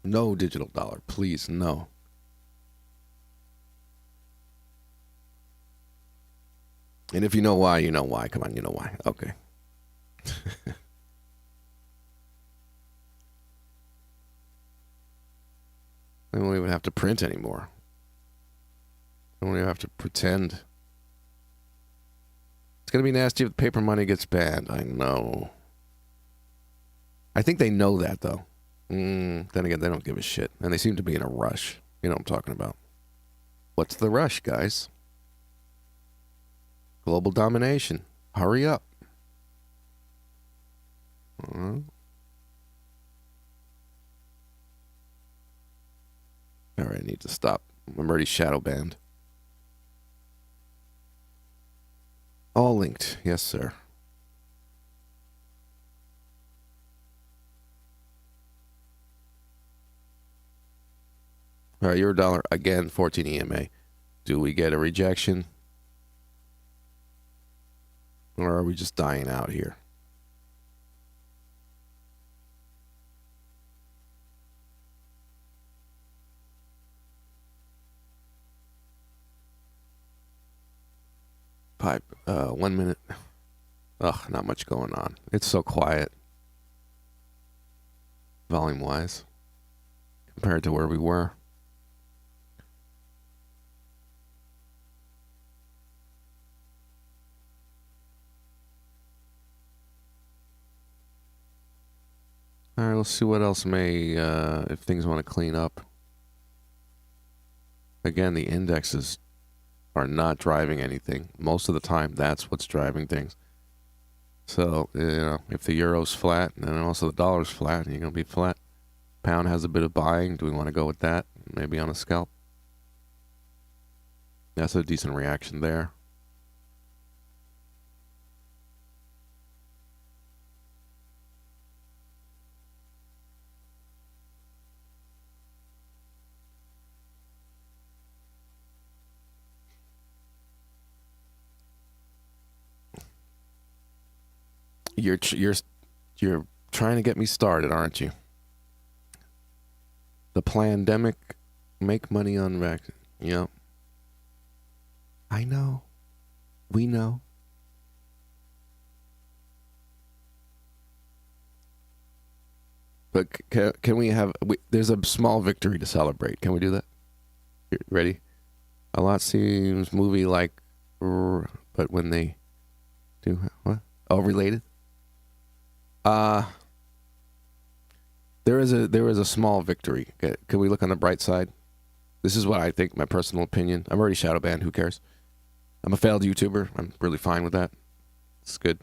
No digital dollar. Please, no. And if you know why, you know why. Come on, you know why. Okay. They won't even have to print anymore. They won't even have to pretend. It's going to be nasty if paper money gets banned. I know. I think they know that, though. Then again, they don't give a shit. And they seem to be in a rush. You know what I'm talking about. What's the rush, guys? Global domination. Hurry up. All right, I need to stop. I'm already shadow banned. All linked. Yes, sir. All right, $1 again, 14 EMA. Do we get a rejection? Or are we just dying out here? Pipe. 1 minute. Ugh, not much going on. It's so quiet. Volume-wise. Compared to where we were. All right, let's see what else may, if things want to clean up. Again, the indexes are not driving anything. Most of the time, that's what's driving things. So, if the euro's flat, and then also the dollar's flat, you're going to be flat. Pound has a bit of buying. Do we want to go with that? Maybe on a scalp. That's a decent reaction there. You're trying to get me started, aren't you? The plandemic, make money on vaccine. Yep. I know. We know. But can we have? There's a small victory to celebrate. Can we do that? Ready? A lot seems movie like, but when they do what? Oh, related. There is a small victory. Can we look on the bright side? This is what I think, my personal opinion. I'm already shadow banned. Who cares? I'm a failed YouTuber. I'm really fine with that. It's good.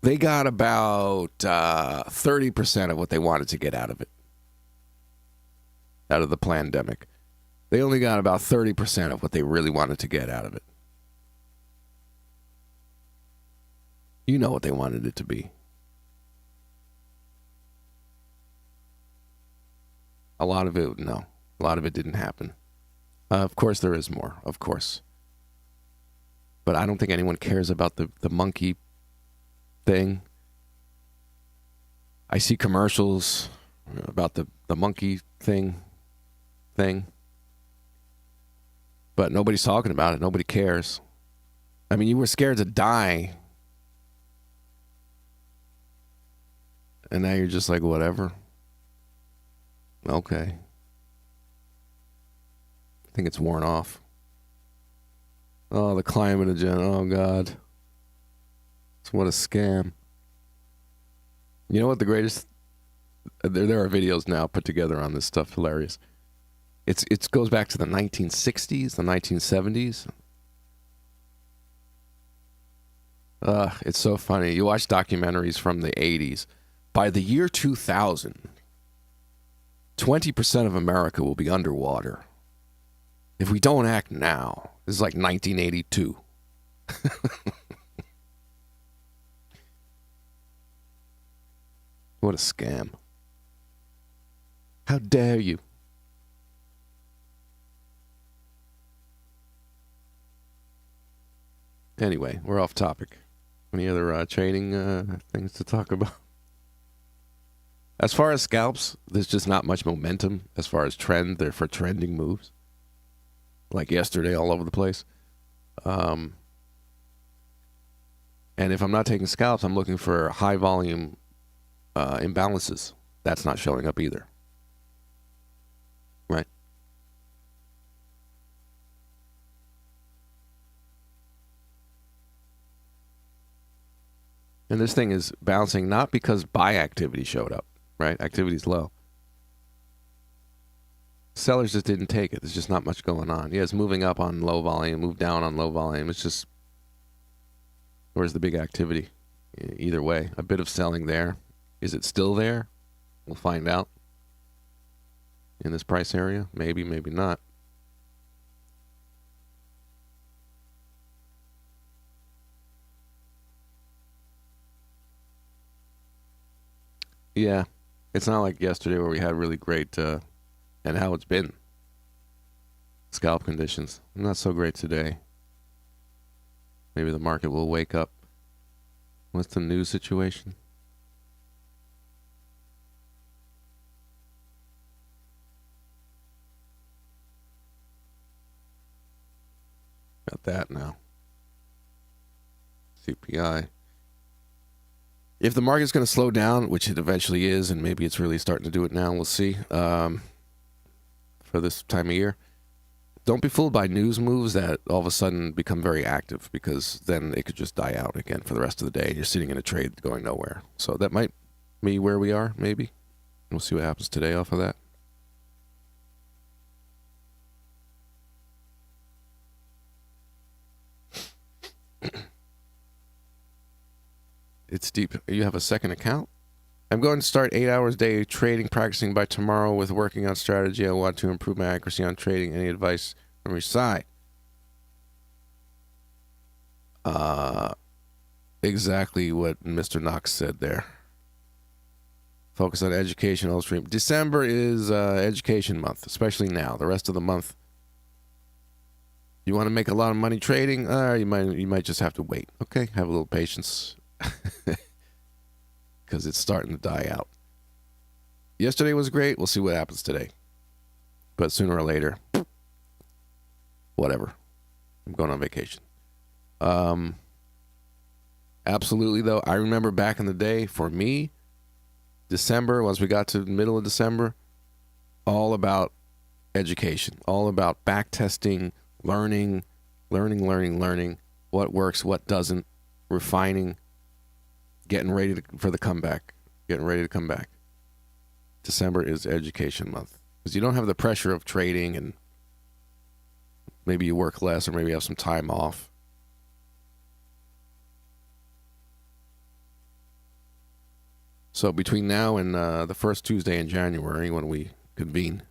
They got about 30% of what they wanted to get out of it. Out of the plandemic. They only got about 30% of what they really wanted to get out of it. You know what they wanted it to be. A lot of it, no. A lot of it didn't happen. Of course there is more, of course. But I don't think anyone cares about the monkey thing. I see commercials about the monkey thing. But nobody's talking about it. Nobody cares. I mean, you were scared to die. And now you're just like, whatever. Okay. I think it's worn off. Oh, the climate agenda. Oh, God. What a scam. You know what the greatest... There are videos now put together on this stuff. Hilarious. It goes back to the 1960s, the 1970s. It's so funny. You watch documentaries from the 80s. By the year 2000, 20% of America will be underwater. If we don't act now, this is like 1982. What a scam. How dare you? Anyway, we're off topic. Any other trading things to talk about? As far as scalps, there's just not much momentum as far as trend. They're for trending moves. Like yesterday, all over the place. And if I'm not taking scalps, I'm looking for high volume imbalances. That's not showing up either. Right? And this thing is bouncing not because buy activity showed up, right? Activity's low. Sellers just didn't take it. There's just not much going on. Yeah, it's moving up on low volume, moved down on low volume. It's just, where's the big activity? Either way, a bit of selling there. Is it still there? We'll find out. In this price area? Maybe, maybe not. Yeah, it's not like yesterday where we had really great, and how it's been. Scalp conditions. Not so great today. Maybe the market will wake up. What's the news situation? Got that now. CPI. If the market's going to slow down, which it eventually is, and maybe it's really starting to do it now, we'll see, for this time of year, don't be fooled by news moves that all of a sudden become very active, because then it could just die out again for the rest of the day. You're sitting in a trade going nowhere. So that might be where we are, maybe. We'll see what happens today off of that. It's deep. You have a second account? I'm going to start 8 hours a day trading, practicing by tomorrow with working on strategy. I want to improve my accuracy on trading. Any advice from your side? Exactly what Mr. Knox said there. Focus on education, all stream. December is education month, especially now. The rest of the month, you want to make a lot of money trading? You might just have to wait. Okay, have a little patience. Because it's starting to die out. Yesterday was great. We'll see what happens today. But sooner or later, whatever. I'm going on vacation. Absolutely, though. I remember back in the day, for me, December, once we got to the middle of December, all about education. All about back testing, learning. What works, what doesn't. Refining. Getting ready for the comeback. Getting ready to come back. December is education month. Because you don't have the pressure of trading, and maybe you work less, or maybe you have some time off. So between now and the first Tuesday in January, when we convene,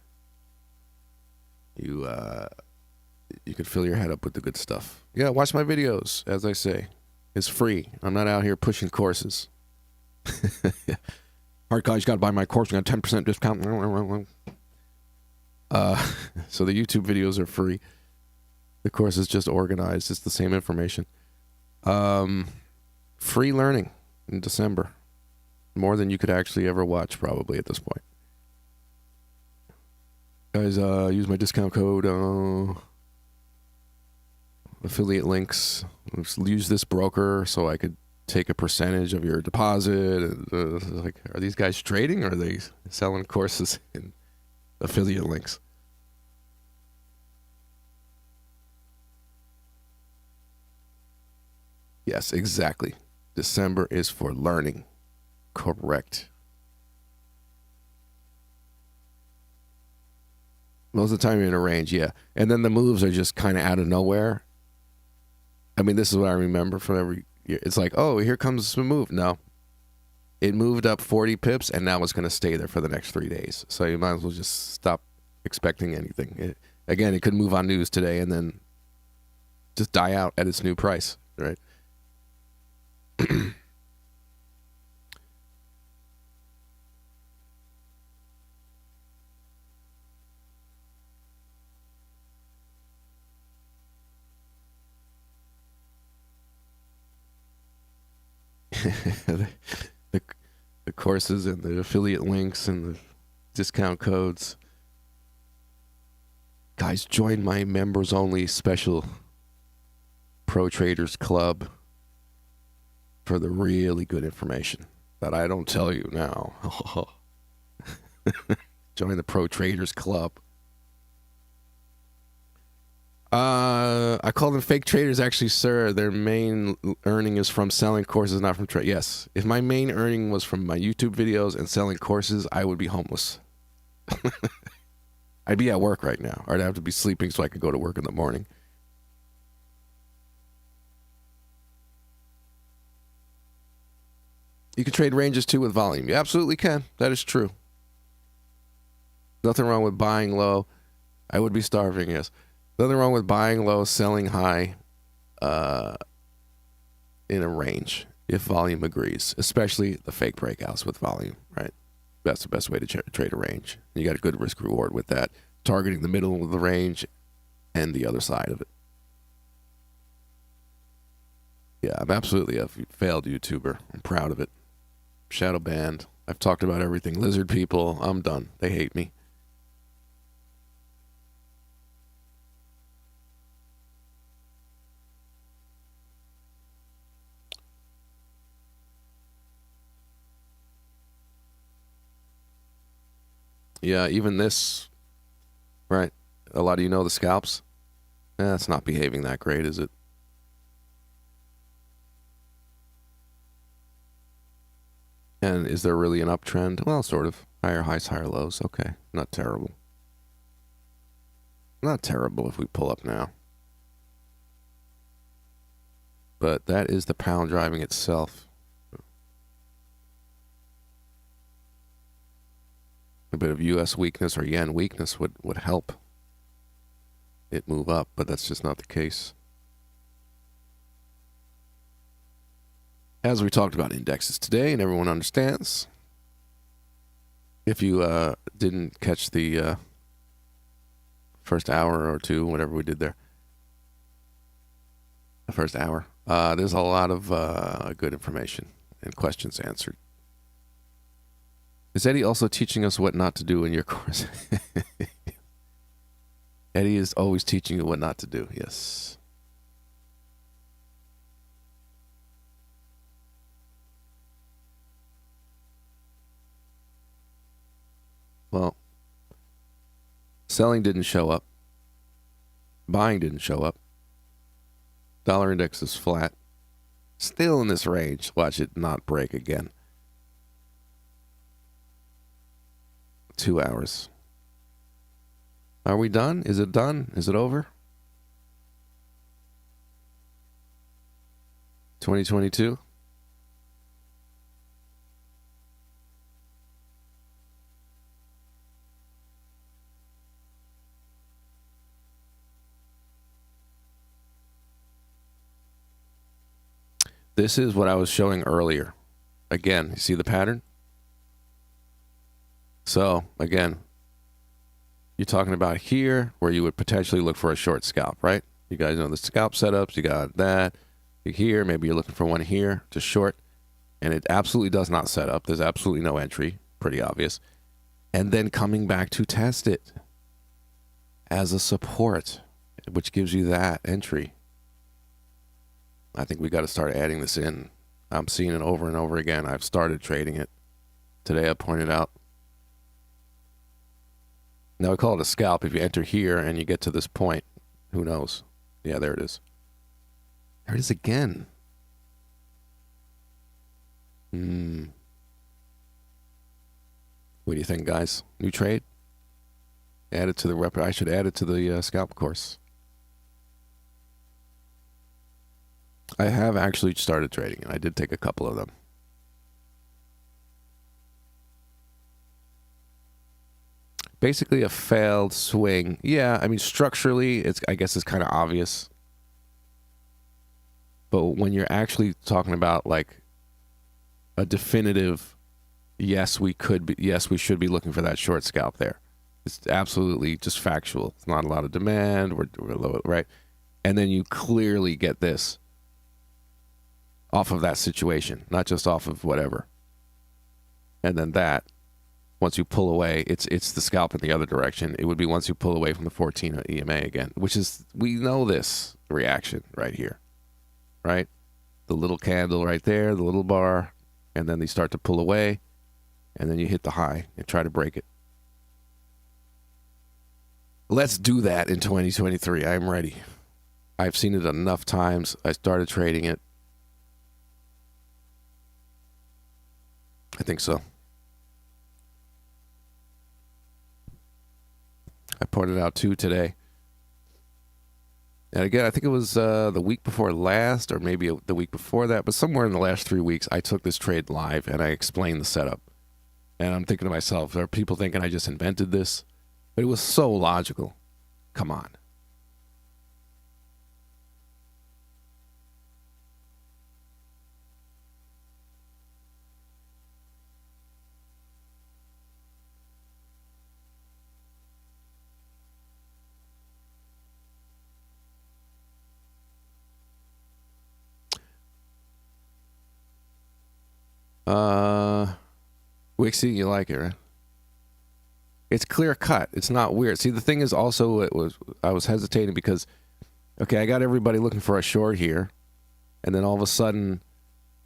you can fill your head up with the good stuff. Yeah, watch my videos, as I say. It's free. I'm not out here pushing courses. All right, guys, you got to buy my course. We got a 10% discount. So the YouTube videos are free. The course is just organized. It's the same information. Free learning in December. More than you could actually ever watch, probably, at this point. Guys, use my discount code. Affiliate links. Use this broker so I could take a percentage of your deposit. Like, are these guys trading, or are they selling courses in affiliate links? Yes, exactly. December is for learning. Correct. Most of the time you're in a range, yeah. And then the moves are just kind of out of nowhere. I mean, this is what I remember from It's like, oh, here comes the move. No, it moved up 40 pips, and now it's going to stay there for the next 3 days. So you might as well just stop expecting anything. Again, it could move on news today and then just die out at its new price, right? the, the courses and the affiliate links and the discount codes. Guys, join my members only special Pro Traders Club for the really good information that I don't tell you now. Join the Pro Traders Club. I call them fake traders, actually, sir. Their main earning is from selling courses, not from trade. Yes. If my main earning was from my YouTube videos and selling courses, I would be homeless. I'd be at work right now. Or I'd have to be sleeping so I could go to work in the morning. You can trade ranges too with volume. You absolutely can. That is true. Nothing wrong with buying low. I would be starving, yes. Nothing wrong with buying low, selling high in a range if volume agrees, especially the fake breakouts with volume, right? That's the best way to trade a range. You got a good risk reward with that, targeting the middle of the range and the other side of it. Yeah, I'm absolutely a failed YouTuber. I'm proud of it. Shadow banned. I've talked about everything. Lizard people, I'm done. They hate me. Yeah, even this, right? A lot of you know the scalps. It's not behaving that great, is it? And is there really an uptrend? Well, sort of. Higher highs, higher lows. Okay, not terrible. Not terrible if we pull up now. But that is the pound driving itself. A bit of U.S. weakness or yen weakness would help it move up, but that's just not the case. As we talked about indexes today, and everyone understands, if you didn't catch the first hour or two, whatever we did there, the first hour, there's a lot of good information and questions answered. Is Eddie also teaching us what not to do in your course? Eddie is always teaching you what not to do, yes. Well, selling didn't show up. Buying didn't show up. Dollar index is flat. Still in this range. Watch it not break again. 2 hours. Are we done? Is it done? Is it over? 2022? This is what I was showing earlier. Again, you see the pattern? So, again, you're talking about here where you would potentially look for a short scalp, right? You guys know the scalp setups. You got that. Here, maybe you're looking for one here to short. And it absolutely does not set up. There's absolutely no entry. Pretty obvious. And then coming back to test it as a support, which gives you that entry. I think we got to start adding this in. I'm seeing it over and over again. I've started trading it. Today I pointed out. Now we call it a scalp. If you enter here and you get to this point, who knows? Yeah, there it is. There it is again. What do you think, guys? New trade? Add it to the rep. I should add it to the scalp course. I have actually started trading, and I did take a couple of them. Basically a failed swing. Yeah, I mean, structurally, I guess it's kind of obvious. But when you're actually talking about like a definitive, yes, we should be looking for that short scalp there. It's absolutely just factual. It's not a lot of demand. We're low, right? And then you clearly get this off of that situation, not just off of whatever. And then that, once you pull away, it's the scalp in the other direction. It would be once you pull away from the 14 EMA again, which is, we know this reaction right here, right? The little candle right there, the little bar, and then they start to pull away, and then you hit the high and try to break it. Let's do that in 2023. I'm ready. I've seen it enough times. I started trading it. I think so. I pointed out two today. And again, I think it was the week before last, or maybe the week before that, but somewhere in the last 3 weeks, I took this trade live and I explained the setup. And I'm thinking to myself, there are people thinking I just invented this? But it was so logical. Come on. Wixie, you like it, right? It's clear cut. It's not weird. See, the thing is also, I was hesitating because, okay, I got everybody looking for a short here, and then all of a sudden,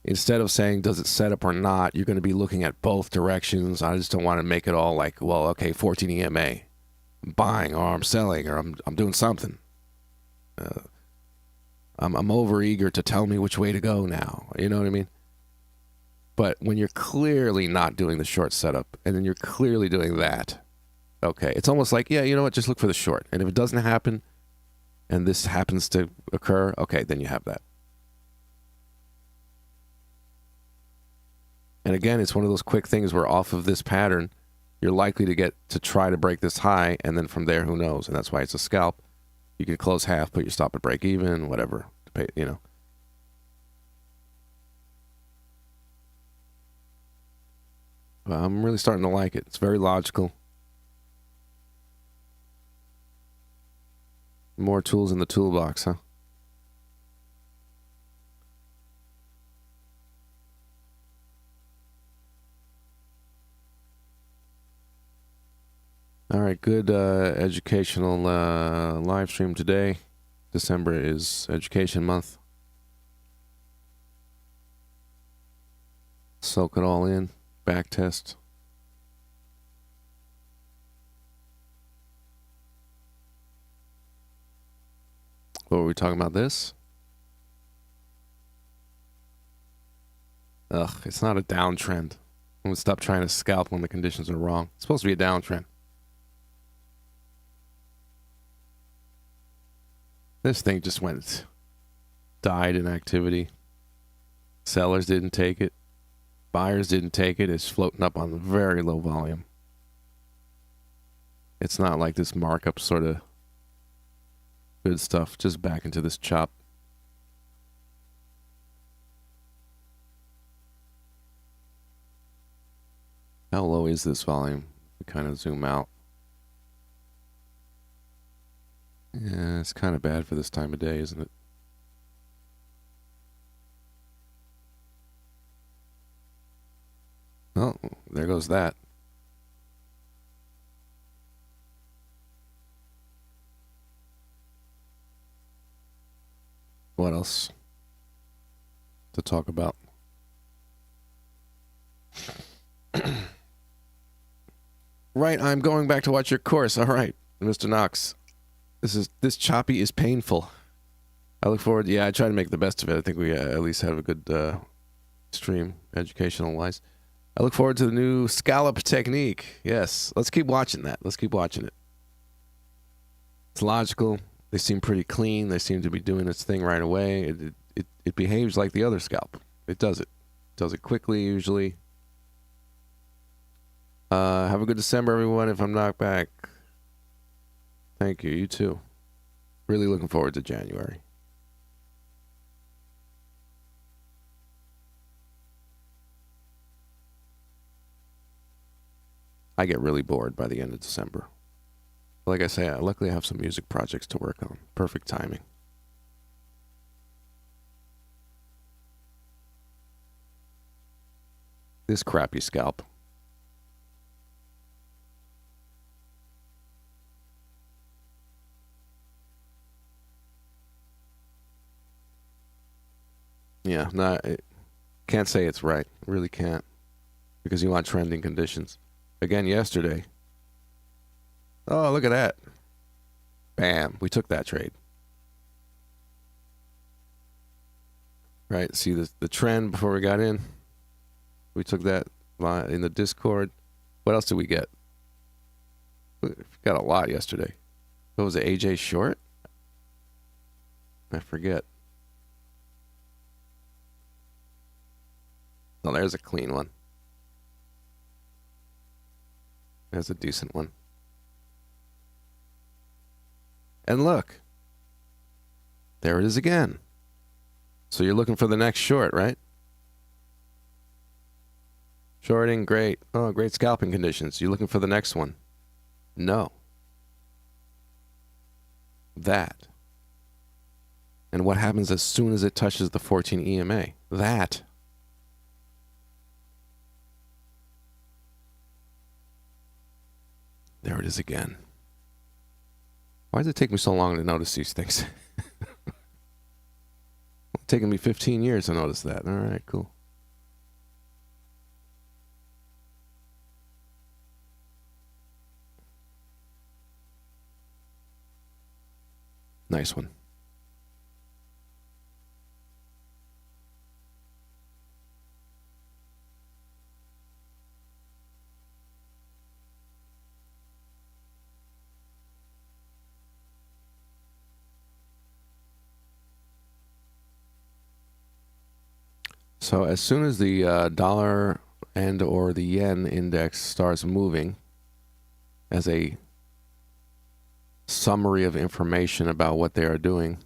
instead of saying does it set up or not, you're going to be looking at both directions. I just don't want to make it all like, well, okay, 14 EMA, I'm buying or I'm selling or I'm doing something. I'm over eager to tell me which way to go now. You know what I mean? But when you're clearly not doing the short setup, and then you're clearly doing that, okay, it's almost like, yeah, you know what, just look for the short. And if it doesn't happen, and this happens to occur, okay, then you have that. And again, it's one of those quick things where off of this pattern, you're likely to get to try to break this high, and then from there, who knows? And that's why it's a scalp. You can close half, put your stop at break even, whatever, you know. I'm really starting to like it. It's very logical. More tools in the toolbox, huh? All right, good educational live stream today. December is Education Month. Soak it all in. Back test. What were we talking about this? Ugh, it's not a downtrend. I'm going to stop trying to scalp when the conditions are wrong. It's supposed to be a downtrend. This thing just died in activity. Sellers didn't take it. Buyers didn't take it. It's floating up on very low volume. It's not like this markup sort of good stuff. Just back into this chop. How low is this volume? We kind of zoom out. Yeah, it's kind of bad for this time of day, isn't it? Oh, there goes that. What else to talk about? Right, I'm going back to watch your course. All right, Mr. Knox. This choppy is painful. I look forward. Yeah, I try to make the best of it. I think we at least have a good stream, educational wise. I look forward to the new scallop technique. Yes, let's keep watching that. Let's keep watching it. It's logical. They seem pretty clean. They seem to be doing its thing right away. it behaves like the other scalp. It does it quickly usually. Have a good December, everyone. If I'm not back, thank you. You too. Really looking forward to January. I get really bored by the end of December. Like I say, luckily I have some music projects to work on. Perfect timing. This crappy scalp. Yeah, can't say it's right. Really can't. Because you want trending conditions. Again, yesterday. Oh, look at that. Bam. We took that trade. Right? See the trend before we got in? We took that in the Discord. What else did we get? We got a lot yesterday. What was it? AJ Short? I forget. Oh, there's a clean one. There's a decent one. And look. There it is again. So you're looking for the next short, right? Shorting, great. Oh, great scalping conditions. You looking for the next one? No. That. And what happens as soon as it touches the 14 EMA? That. There it is again. Why does it take me so long to notice these things? It's taken me 15 years to notice that. All right, cool. Nice one. So as soon as the dollar and or the yen index starts moving as a summary of information about what they are doing,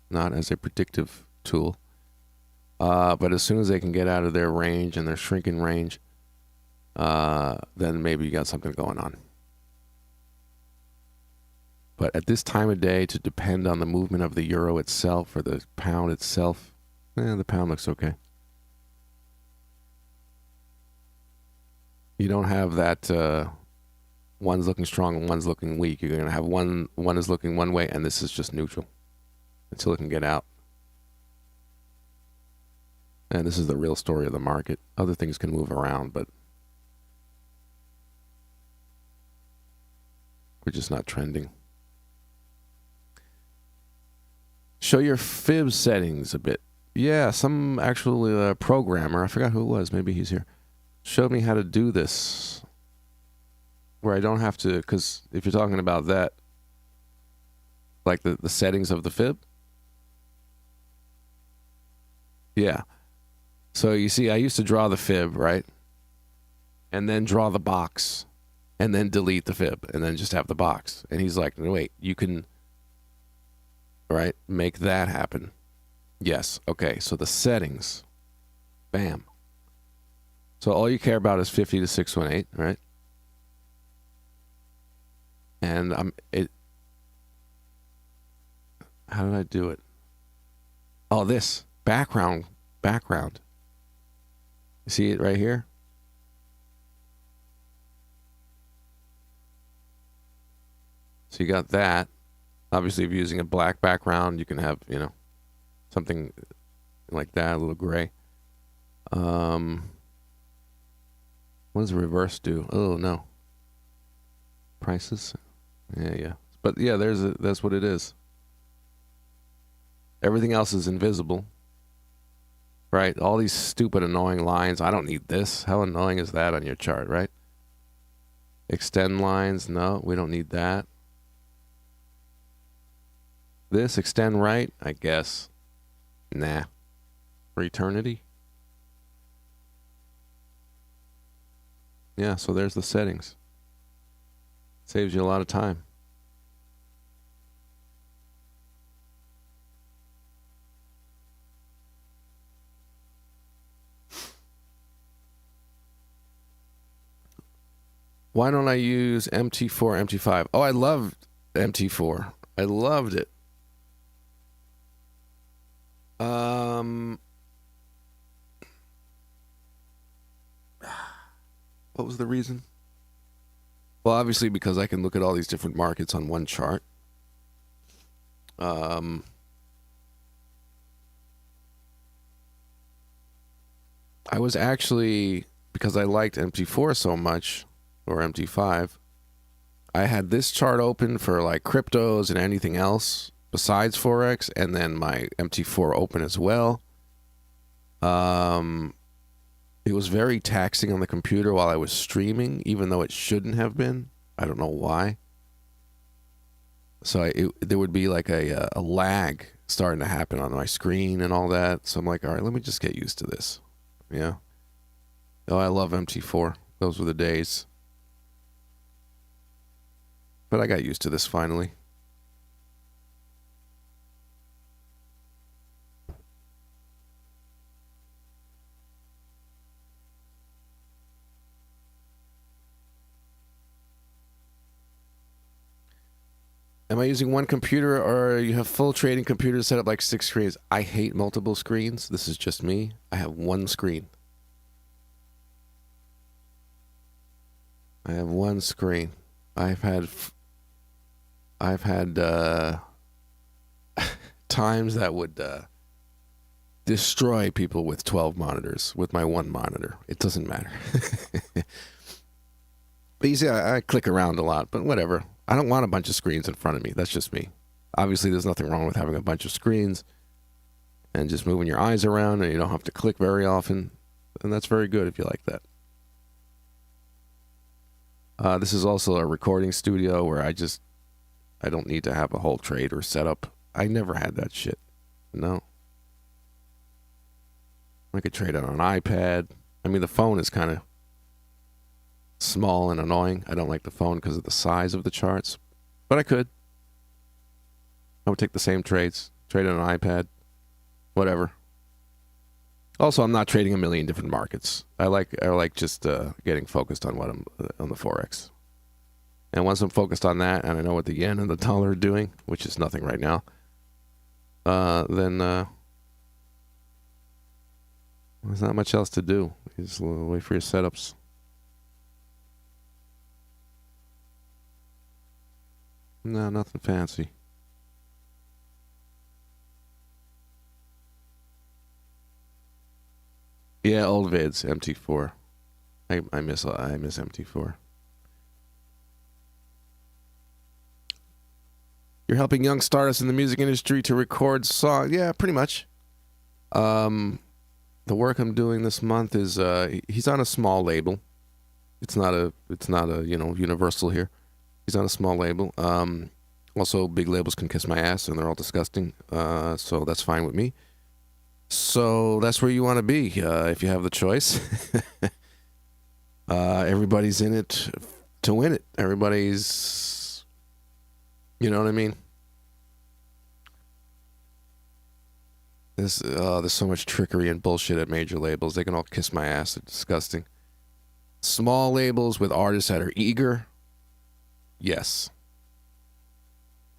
not as a predictive tool, but as soon as they can get out of their range and their shrinking range, then maybe you got something going on. But at this time of day, to depend on the movement of the euro itself or the pound itself, the pound looks okay. You don't have that one's looking strong and one's looking weak. You're going to have one is looking one way, and this is just neutral until it can get out. And this is the real story of the market. Other things can move around, but we're just not trending. Show your fib settings a bit. Yeah, some actual programmer, I forgot who it was, maybe he's here, showed me how to do this. Where I don't have to, because if you're talking about that, like the settings of the fib. Yeah. So you see, I used to draw the fib, right? And then draw the box. And then delete the fib. And then just have the box. And he's like, no, wait, you can, right, make that happen. Yes. Okay. So the settings. Bam. So all you care about is 50 to 618, right? And how did I do it? Oh, this background. You see it right here? So you got that. Obviously, if you're using a black background, you can have, something like that, a little gray. What does the reverse do? Oh, no. Prices? Yeah. But yeah, that's what it is. Everything else is invisible. Right? All these stupid, annoying lines. I don't need this. How annoying is that on your chart, right? Extend lines. No, we don't need that. This, extend right, I guess. Nah. For eternity? Yeah, so there's the settings. Saves you a lot of time. Why don't I use MT4, MT5? Oh, I loved MT4. I loved it. What was the reason? Well, obviously because I can look at all these different markets on one chart. I was actually, because I liked MT4 so much, or MT5, I had this chart open for like cryptos and anything else besides Forex, and then my MT4 open as well. It was very taxing on the computer while I was streaming, even though it shouldn't have been. I don't know why. So there would be like a lag starting to happen on my screen and all that. So I'm like, all right, let me just get used to this. Yeah. Oh, I love MT4. Those were the days. But I got used to this finally. Am I using one computer, or you have full trading computers set up like 6 screens? I hate multiple screens. This is just me. I have one screen. I have one screen. I've had times that would destroy people with 12 monitors with my one monitor. It doesn't matter. But you see, I click around a lot, but whatever. I don't want a bunch of screens in front of me. That's just me. Obviously, there's nothing wrong with having a bunch of screens and just moving your eyes around, and you don't have to click very often. And that's very good if you like that. This is also a recording studio where I don't need to have a whole trader set up. I never had that shit. No. I could trade it on an iPad. I mean, the phone is kind of small and annoying. I don't like the phone because of the size of the charts. But I could. I would take the same trades. Trade it on an iPad. Whatever. Also, I'm not trading a million different markets. I like just getting focused on what I'm on the Forex. And once I'm focused on that, and I know what the yen and the dollar are doing, which is nothing right now, then there's not much else to do. You just wait for your setups. No, nothing fancy. Yeah, old vids, MT4. I miss MT4. You're helping young startups in the music industry to record songs. Yeah, pretty much. The work I'm doing this month is he's on a small label. It's not a universal here. He's on a small label. Also, big labels can kiss my ass, and they're all disgusting. So that's fine with me. So that's where you want to be if you have the choice. Everybody's in it to win it. Everybody's, you know what I mean? There's so much trickery and bullshit at major labels. They can all kiss my ass. They're disgusting. Small labels with artists that are eager, yes.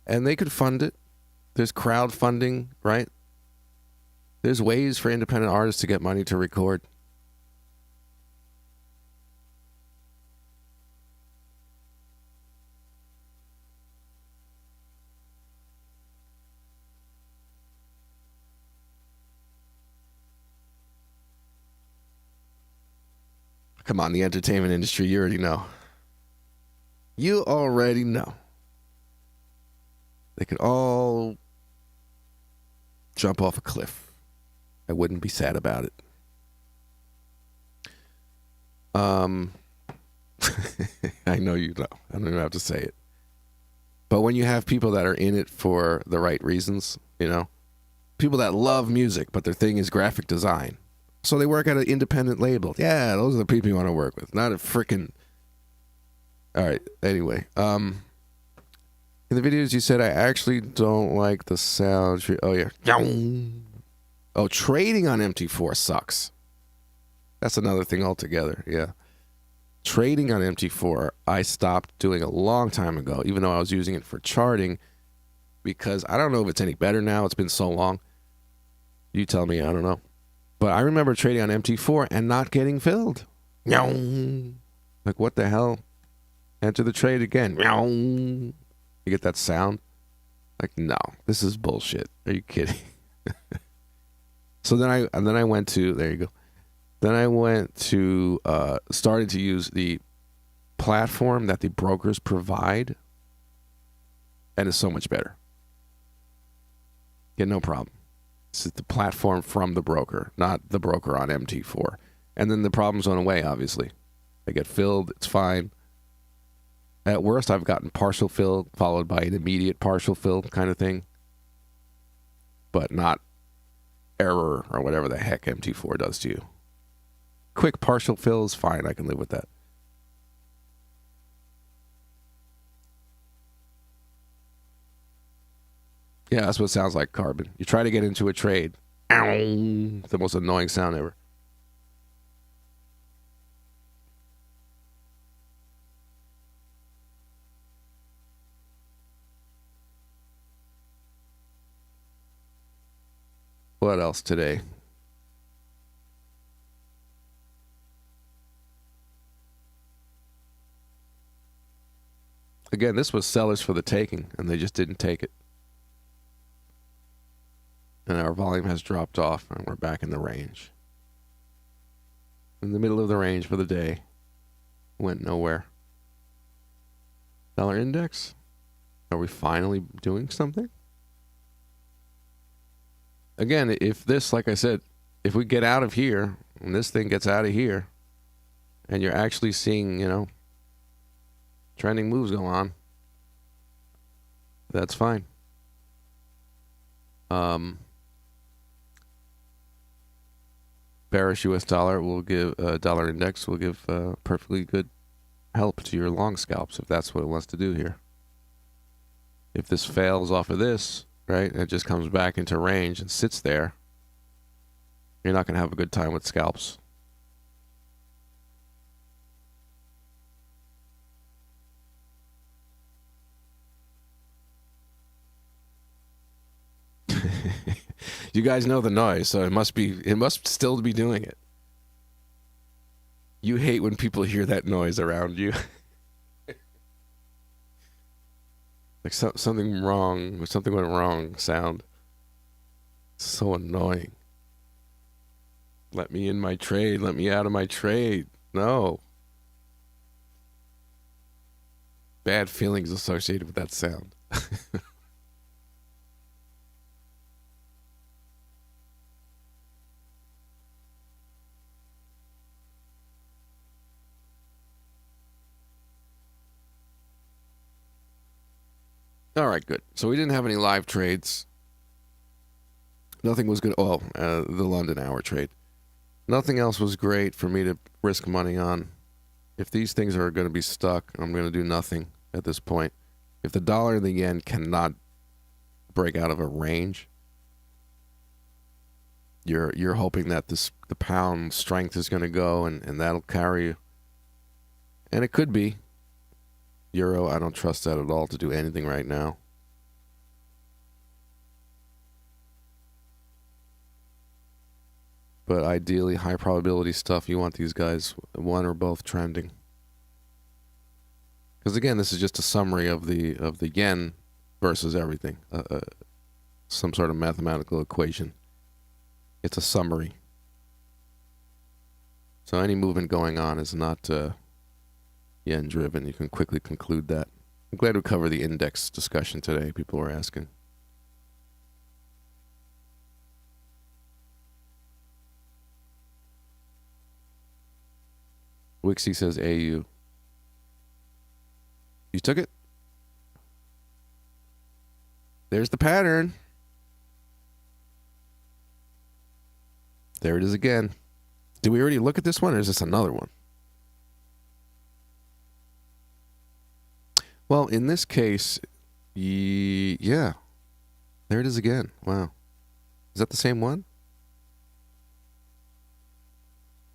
And they could fund it. There's crowdfunding, right? There's ways for independent artists to get money to record. Come on, the entertainment industry, you already know. You already know. They could all jump off a cliff. I wouldn't be sad about it. I know you know. I don't even have to say it. But when you have people that are in it for the right reasons, people that love music, but their thing is graphic design. So they work at an independent label. Yeah, those are the people you want to work with, not a freaking. All right. Anyway, in the videos you said I actually don't like the sound. Oh yeah. Oh, trading on MT4 sucks. That's another thing altogether. Yeah. Trading on MT4, I stopped doing a long time ago, even though I was using it for charting, because I don't know if it's any better now. It's been so long. You tell me, I don't know. But I remember trading on MT4 and not getting filled. Like, what the hell? Enter the trade again. You get that sound? Like, no, this is bullshit. Are you kidding? So then I went to, there you go. Then I went to, started to use the platform that the brokers provide, and it's so much better. Yeah, no problem. This is the platform from the broker, not the broker on MT4. And then the problem's went away, obviously. I get filled, it's fine. At worst, I've gotten partial fill, followed by an immediate partial fill kind of thing. But not error or whatever the heck MT4 does to you. Quick partial fill is fine. I can live with that. Yeah, that's what it sounds like, Carbon. You try to get into a trade. Ow, the most annoying sound ever. What else today? Again, this was sellers for the taking, and they just didn't take it. And our volume has dropped off, and we're back in the range. In the middle of the range for the day. Went nowhere. Dollar index? Are we finally doing something? Again, if this, like I said, if we get out of here, and this thing gets out of here, and you're actually seeing, trending moves go on, that's fine. Bearish US dollar will give, dollar index will give perfectly good help to your long scalps if that's what it wants to do here. If this fails off of this, right, and it just comes back into range and sits there, you're not going to have a good time with scalps. You guys know the noise, so it must still be doing it. You hate when people hear that noise around you. Like something wrong, something went wrong sound. So annoying. Let me in my trade, let me out of my trade. No. Bad feelings associated with that sound. All right, good. So we didn't have any live trades. Nothing was good. Oh, the London hour trade. Nothing else was great for me to risk money on. If these things are going to be stuck, I'm going to do nothing at this point. If the dollar and the yen cannot break out of a range, you're hoping that the pound strength is going to go and that'll carry you. And it could be. Euro, I don't trust that at all to do anything right now. But ideally, high probability stuff, you want these guys, one or both, trending. Because again, this is just a summary of the yen versus everything. Some sort of mathematical equation. It's a summary. So any movement going on is not yen driven. You can quickly conclude that. I'm glad we covered the index discussion today. People were asking. Wixie says AU. You took it? There's the pattern. There it is again. Did we already look at this one, or is this another one? Well, in this case, yeah. There it is again. Wow. Is that the same one?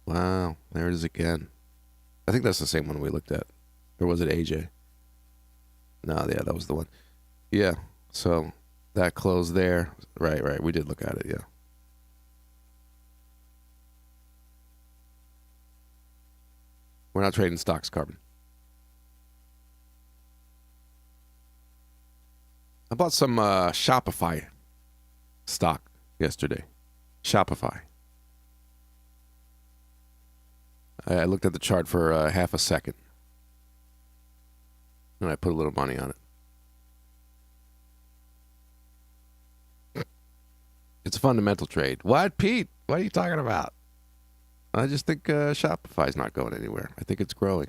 Wow. There it is again. I think that's the same one we looked at. Or was it AJ? No, yeah, that was the one. Yeah. So that closed there. Right. We did look at it, yeah. We're not trading stocks, Carbon. I bought some Shopify stock yesterday. Shopify. I looked at the chart for half a second. And I put a little money on it. It's a fundamental trade. What, Pete? What are you talking about? I just think Shopify's not going anywhere. I think it's growing.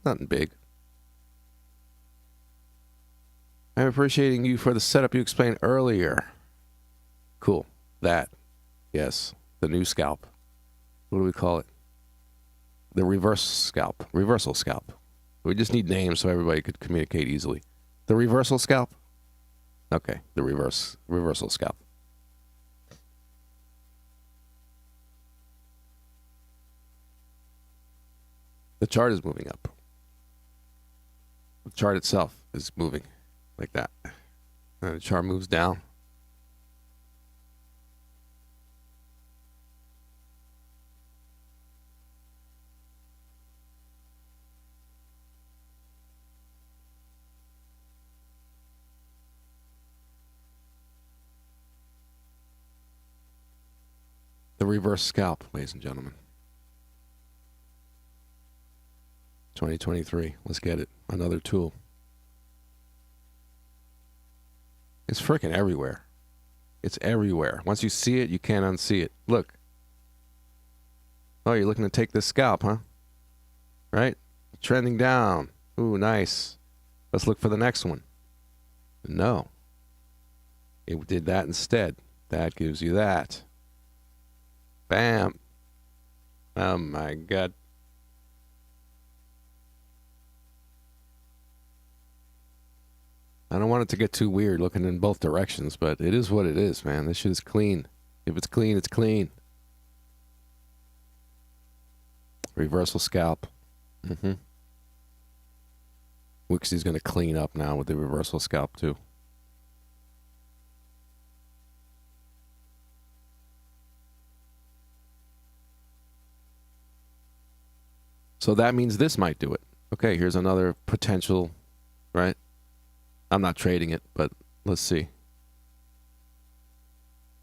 Nothing big. I'm appreciating you for the setup you explained earlier. Cool. That. Yes. The new scalp. What do we call it? The reverse scalp. Reversal scalp. We just need names so everybody could communicate easily. The reversal scalp? Okay. The reversal scalp. The chart is moving up. The chart itself is moving like that. And the chart moves down. The reverse scalp, ladies and gentlemen. 2023. Let's get it. Another tool. It's freaking everywhere. It's everywhere. Once you see it, you can't unsee it. Look. Oh, you're looking to take this scalp, huh? Right? Trending down. Ooh, nice. Let's look for the next one. No. It did that instead. That gives you that. Bam. Oh, my God. I don't want it to get too weird looking in both directions, but it is what it is, man. This shit is clean. If it's clean, it's clean. Reversal scalp. Wixie's going to clean up now with the reversal scalp, too. So that means this might do it. Okay, here's another potential, right? I'm not trading it, but let's see.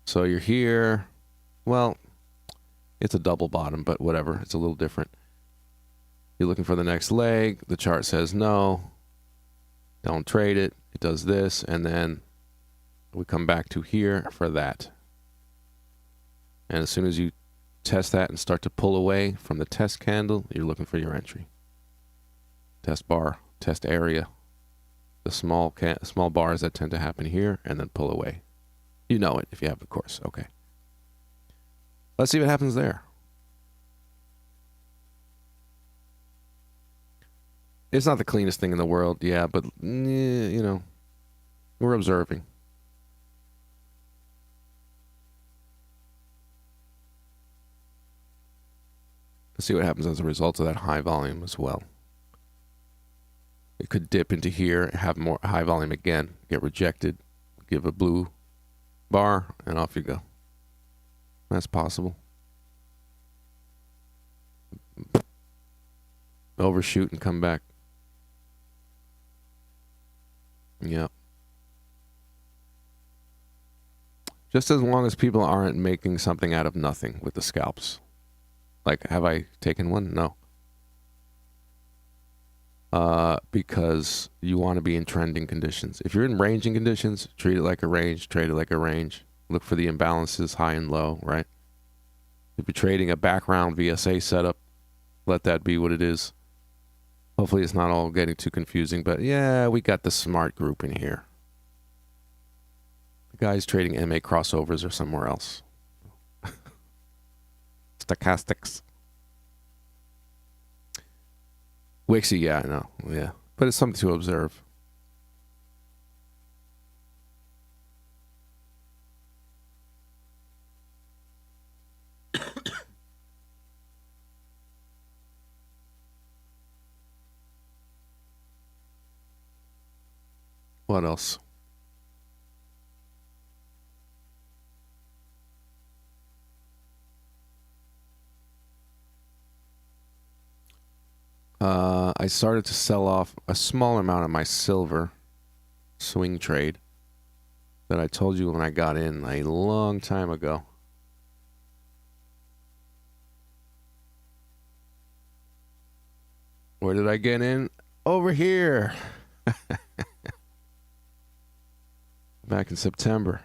So you're here. Well, it's a double bottom, but whatever. It's a little different. You're looking for the next leg. The chart says no. Don't trade it. It does this, and then we come back to here for that. And as soon as you test that and start to pull away from the test candle, you're looking for your entry. Test bar, test area. The small bars that tend to happen here, and then pull away. You know it if you have the course. Okay. Let's see what happens there. It's not the cleanest thing in the world, yeah, but, you know, we're observing. Let's see what happens as a result of that high volume as well. It could dip into here, have more high volume again, get rejected, give a blue bar, and off you go. That's possible. Overshoot and come back. Yep. Just as long as people aren't making something out of nothing with the scalps. Like, have I taken one? No. Because you want to be in trending conditions. If you're in ranging conditions, treat it like a range, trade it like a range. Look for the imbalances, high and low, right? If you're trading a background VSA setup, let that be what it is. Hopefully it's not all getting too confusing, but yeah, we got the smart group in here. We Guys trading MA crossovers or somewhere else. Stochastics. Wixie, yeah, I know. Yeah. But it's something to observe. What else? I started to sell off a small amount of my silver swing trade that I told you when I got in a long time ago. Where did I get in? Over here. Back in September.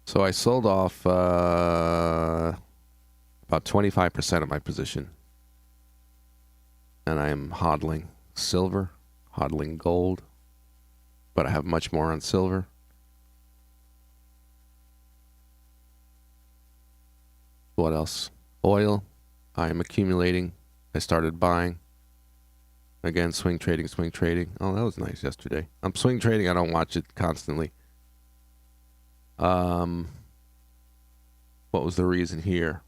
So I sold off about 25% of my position. And I am hodling silver, hodling gold. But I have much more on silver. What else? Oil. I am accumulating. I started buying. Again, swing trading, swing trading. Oh, that was nice yesterday. I'm swing trading. I don't watch it constantly. What was the reason here?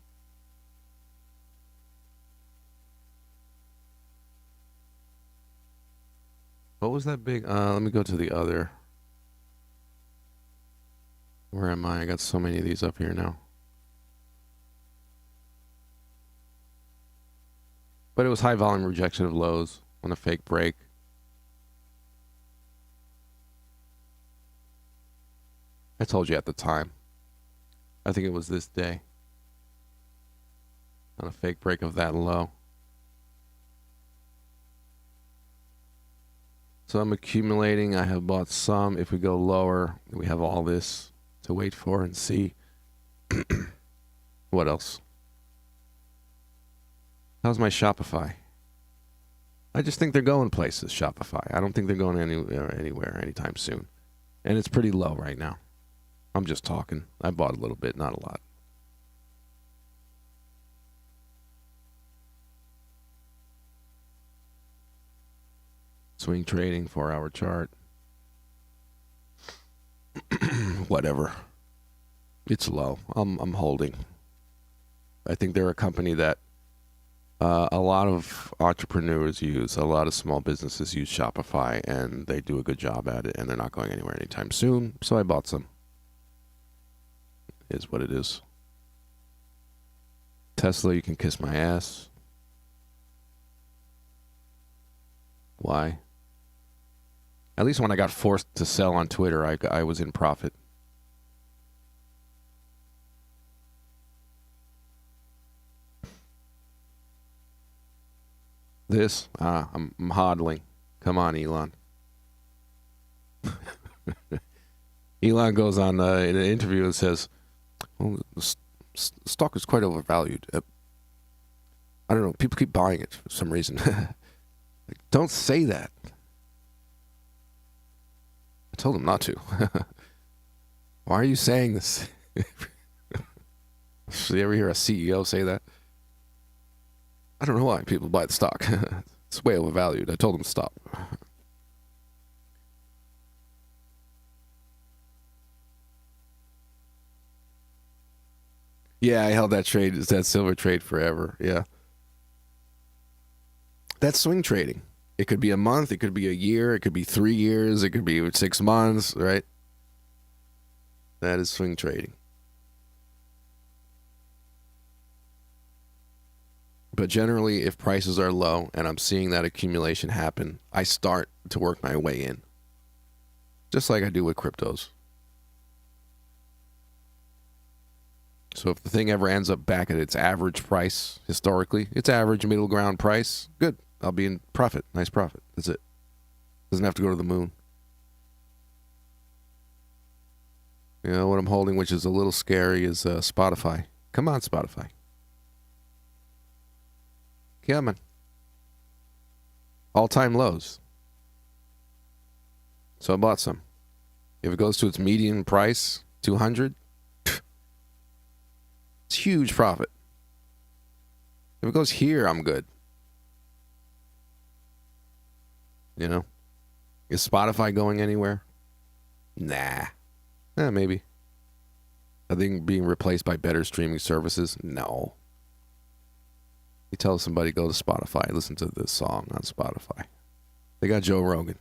What was that big? Let me go to the other. Where am I? I got so many of these up here now. But it was high volume rejection of lows on a fake break. I told you at the time. I think it was this day. On a fake break of that low. So I'm accumulating. I have bought some. If we go lower, we have all this to wait for and see. What else? How's my Shopify? I just think they're going places, Shopify. I don't think they're going anywhere anytime soon. And it's pretty low right now. I'm just talking. I bought a little bit, not a lot. Swing trading, 4-hour chart. Whatever. It's low. I'm holding. I think they're a company that a lot of entrepreneurs use, a lot of small businesses use Shopify, and they do a good job at it, and they're not going anywhere anytime soon, so I bought some. Is what it is. Tesla, you can kiss my ass. Why? At least when I got forced to sell on Twitter, I was in profit. This, I'm hodling. Come on, Elon. Elon goes on in an interview and says, well, the stock is quite overvalued. I don't know. People keep buying it for some reason. Like, don't say that. I told him not to. Why are you saying this? Should you ever hear a CEO say that? I don't know why people buy the stock. It's way overvalued. I told him to stop. Yeah, I held that silver trade forever. Yeah. That's swing trading. It could be a month, it could be a year, it could be 3 years, it could be 6 months, right? That is swing trading. But generally, if prices are low and I'm seeing that accumulation happen, I start to work my way in. Just like I do with cryptos. So if the thing ever ends up back at its average price, historically, its average middle ground price, good. I'll be in profit. Nice profit. That's it. Doesn't have to go to the moon. You know, what I'm holding, which is a little scary, is Spotify. Come on, Spotify. Come on. All-time lows. So I bought some. If it goes to its median price, 200, it's huge profit. If it goes here, I'm good. You know? Is Spotify going anywhere? Nah. Maybe. Are they being replaced by better streaming services? No. You tell somebody, go to Spotify, listen to this song on Spotify. They got Joe Rogan.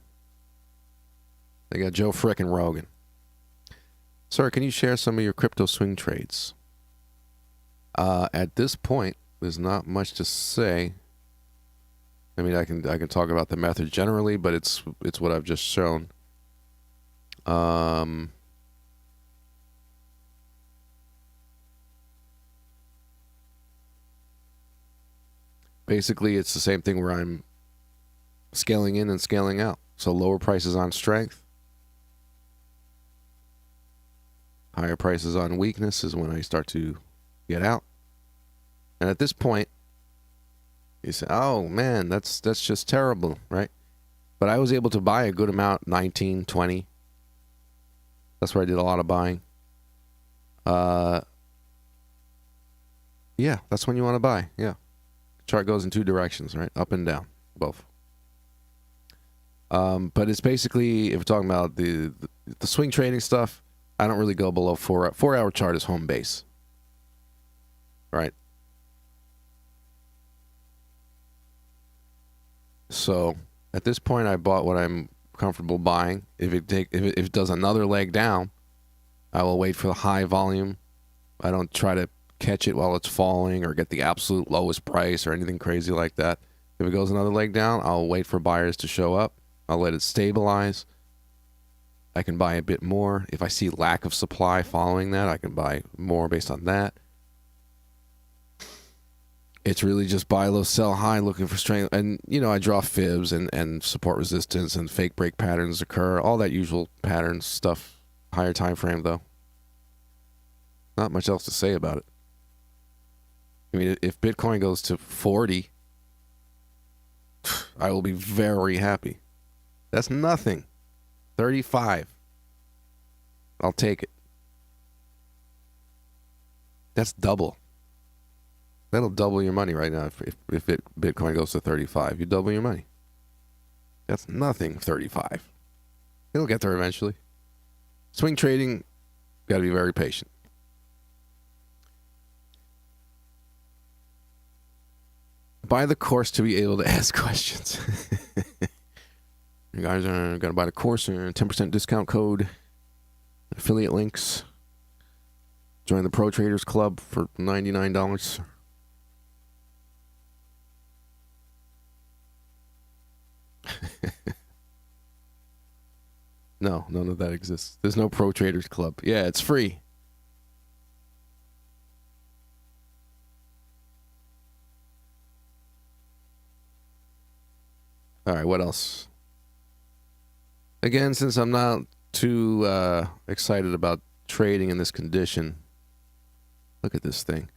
They got Joe frickin' Rogan. Sir, can you share some of your crypto swing trades? At this point, there's not much to say. I mean, I can talk about the method generally, but it's what I've just shown. Basically, it's the same thing where I'm scaling in and scaling out. So lower prices on strength, higher prices on weakness is when I start to get out. And at this point, you say, oh man, that's just terrible, right? But I was able to buy a good amount, 19, 20. That's where I did a lot of buying. Yeah, that's when you want to buy. Yeah. Chart goes in two directions, right? Up and down, both. But it's basically, if we're talking about the swing trading stuff, I don't really go below 4-hour chart is home base, right? So at this point, I bought what I'm comfortable buying. If it does another leg down, I will wait for the high volume. I don't try to catch it while it's falling or get the absolute lowest price or anything crazy like that. If it goes another leg down, I'll wait for buyers to show up. I'll let it stabilize. I can buy a bit more. If I see lack of supply following that, I can buy more based on that. It's really just buy low, sell high, looking for strength. And, I draw fibs and support resistance and fake break patterns occur. All that usual patterns stuff. Higher time frame, though. Not much else to say about it. I mean, if Bitcoin goes to 40, I will be very happy. That's nothing. 35. I'll take it. That's double. That'll double your money right now if Bitcoin goes to 35. You double your money. That's nothing, 35. It'll get there eventually. Swing trading, got to be very patient. Buy the course to be able to ask questions. You guys are going to buy the course and 10% discount code, affiliate links. Join the Pro Traders Club for $99. No, none of that exists. There's no Pro Traders Club. Yeah, it's free. All right, what else? Again, since I'm not too excited about trading in this condition, look at this thing.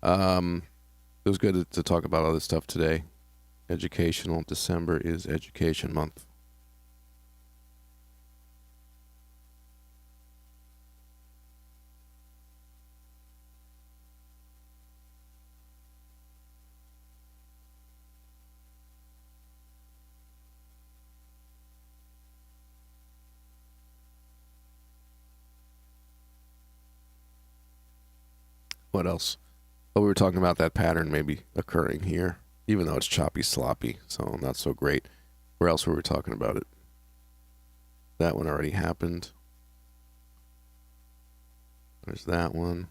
It was good to talk about all this stuff today. Educational. December is Education Month. What else? Oh, we were talking about that pattern maybe occurring here, even though it's choppy, sloppy, so not so great. Where else were we talking about it? That one already happened. There's that one.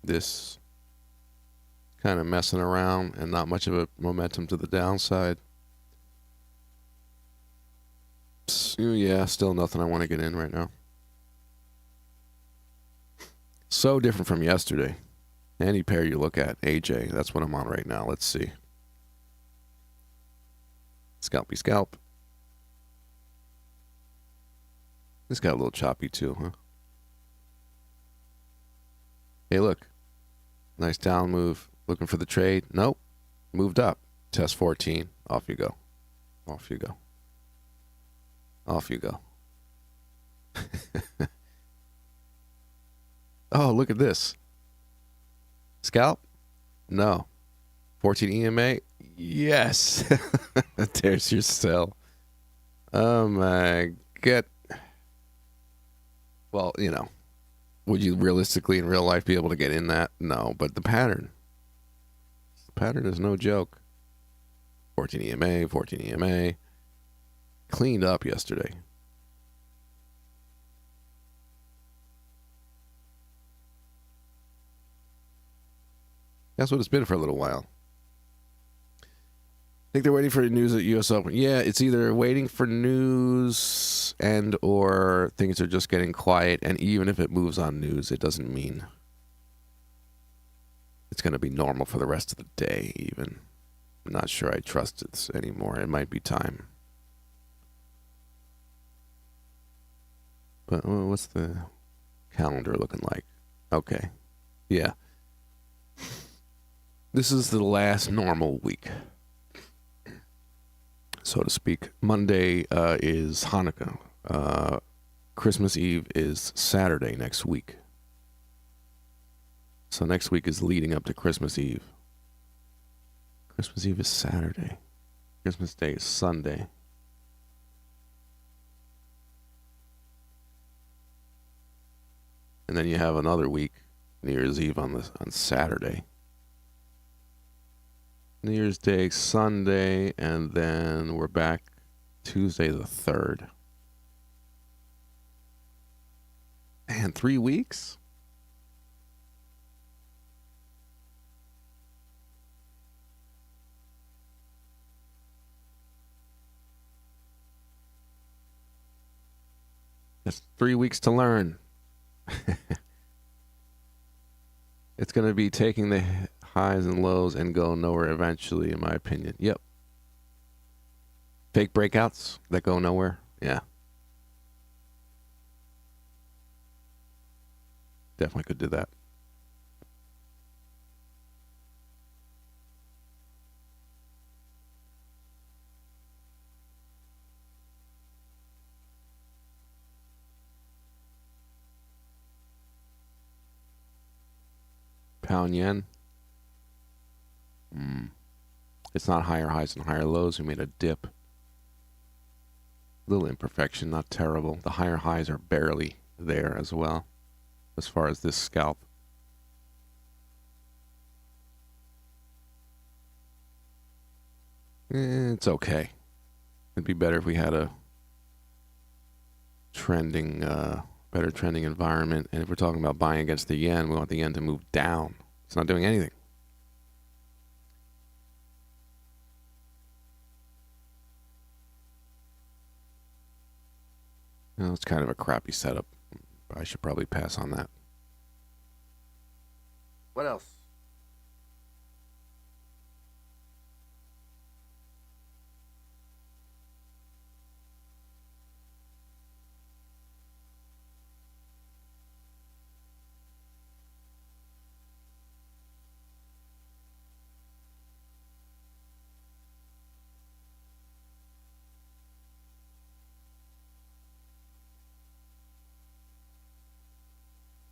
This kind of messing around and not much of a momentum to the downside. Yeah, still nothing I want to get in right now. So different from yesterday. Any pair you look at, AJ, that's what I'm on right now. Let's see. Scalpy scalp. This got a little choppy too, huh? Hey, look. Nice down move. Looking for the trade. Nope. Moved up. Test 14. Off you go. Off you go. Off you go. Oh, look at this. Scalp? No. 14 EMA? Yes. There's your sell. Oh my god. Well, you know, would you realistically in real life be able to get in that? No, but the pattern. The pattern is no joke. 14 EMA, 14 EMA. Cleaned up yesterday. That's what it's been for a little while. Think they're waiting for news at U.S. Open. Yeah, it's either waiting for news and or things are just getting quiet. And even if it moves on news, it doesn't mean it's going to be normal for the rest of the day even. I'm not sure I trust it anymore. It might be time. But what's the calendar looking like? Okay. Yeah. This is the last normal week, so to speak. Monday is Hanukkah. Christmas Eve is Saturday next week. So next week is leading up to Christmas Eve. Christmas Eve is Saturday. Christmas Day is Sunday. And then you have another week, New Year's Eve on Saturday. New Year's Day, Sunday, and then we're back Tuesday the 3rd. And 3 weeks? That's 3 weeks to learn. It's going to be taking the highs and lows and go nowhere eventually, in my opinion. Yep. Fake breakouts that go nowhere. Yeah. Definitely could do that. Pound yen. It's not higher highs and higher lows. We made a dip. Little imperfection, not terrible. The higher highs are barely there as well, as far as this scalp. It's okay. It'd be better if we had a trending, better trending environment. And if we're talking about buying against the yen, we want the yen to move down. It's not doing anything. You know, it's kind of a crappy setup. I should probably pass on that. What else?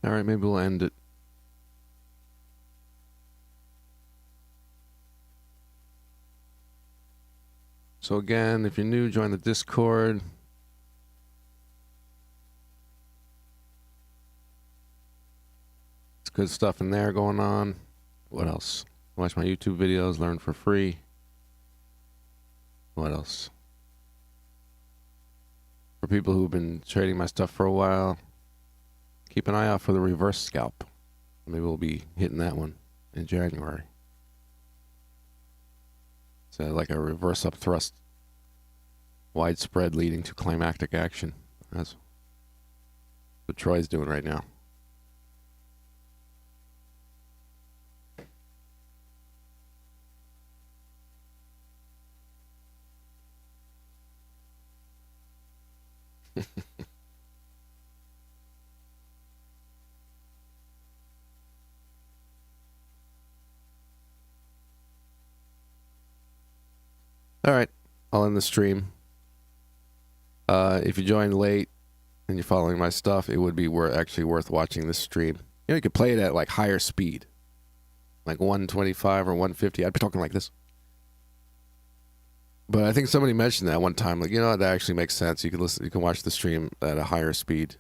All right, maybe we'll end it. So again, if you're new, join the Discord. It's good stuff in there going on. What else? Watch my YouTube videos, learn for free. What else? For people who've been trading my stuff for a while, keep an eye out for the reverse scalp. Maybe we'll be hitting that one in January. So like a reverse up thrust, widespread leading to climactic action. That's what Troy's doing right now. All right, I'll end the stream. If you joined late and you're following my stuff, it would be actually worth watching this stream. You know, you could play it at like higher speed, like 125 or 150. I'd be talking like this. But I think somebody mentioned that one time. Like, you know, that actually makes sense. You can listen. You can watch the stream at a higher speed.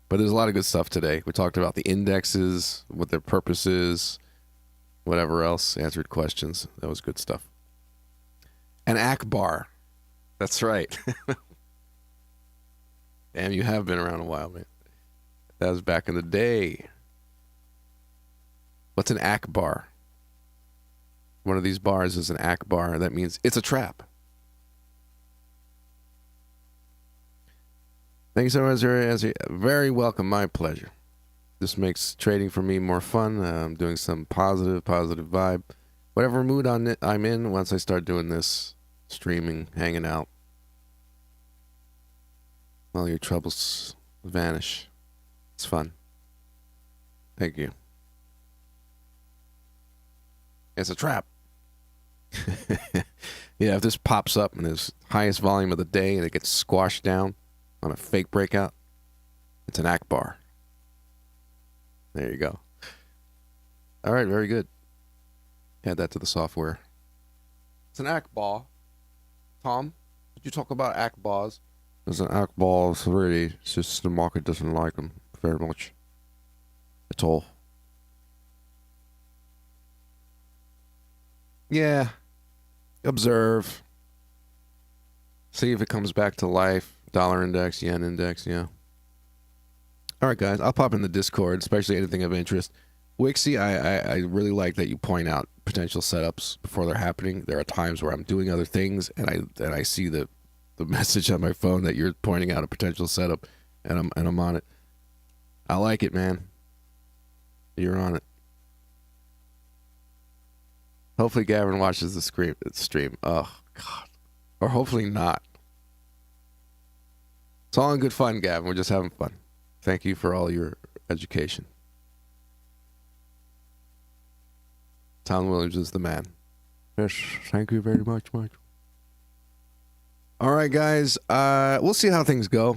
But there's a lot of good stuff today. We talked about the indexes, what their purpose is, whatever else. Answered questions. That was good stuff. And Akbar. That's right. Damn, you have been around a while, man. That was back in the day. What's an Akbar? One of these bars is an Akbar. That means it's a trap. Thank you so much, Ezra. Very welcome. My pleasure. This makes trading for me more fun. I'm doing some positive vibe. Whatever mood I'm in, once I start doing this, streaming, hanging out, all your troubles vanish. It's fun. Thank you. It's a trap. Yeah, if this pops up and it's highest volume of the day and it gets squashed down on a fake breakout, it's an Akbar. There you go. All right, very good. Add that to the software. It's an Akbar. Tom, did you talk about Akbars? It's an Akbar, really. It's just the market doesn't like them very much at all. Yeah. Observe. See if it comes back to life. Dollar index, yen index, yeah. All right, guys. I'll pop in the Discord, especially anything of interest. Wixie, I really like that you point out potential setups before they're happening. There are times where I'm doing other things and I see the message on my phone that you're pointing out a potential setup and I'm on it. I like it, man. You're on it. Hopefully Gavin watches the stream. Oh, God. Or hopefully not. It's all in good fun, Gavin. We're just having fun. Thank you for all your education. Tom Williams is the man. Yes, thank you very much, Mike. All right, guys. We'll see how things go.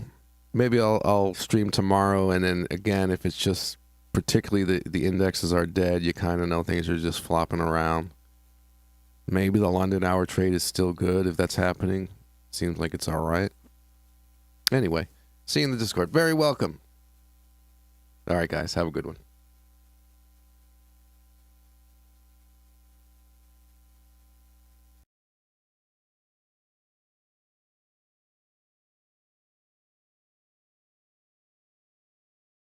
Maybe I'll stream tomorrow, and then again, if it's just particularly the indexes are dead, you kind of know things are just flopping around. Maybe the London hour trade is still good if that's happening. Seems like it's all right. Anyway, see you in the Discord. Very welcome. All right, guys. Have a good one.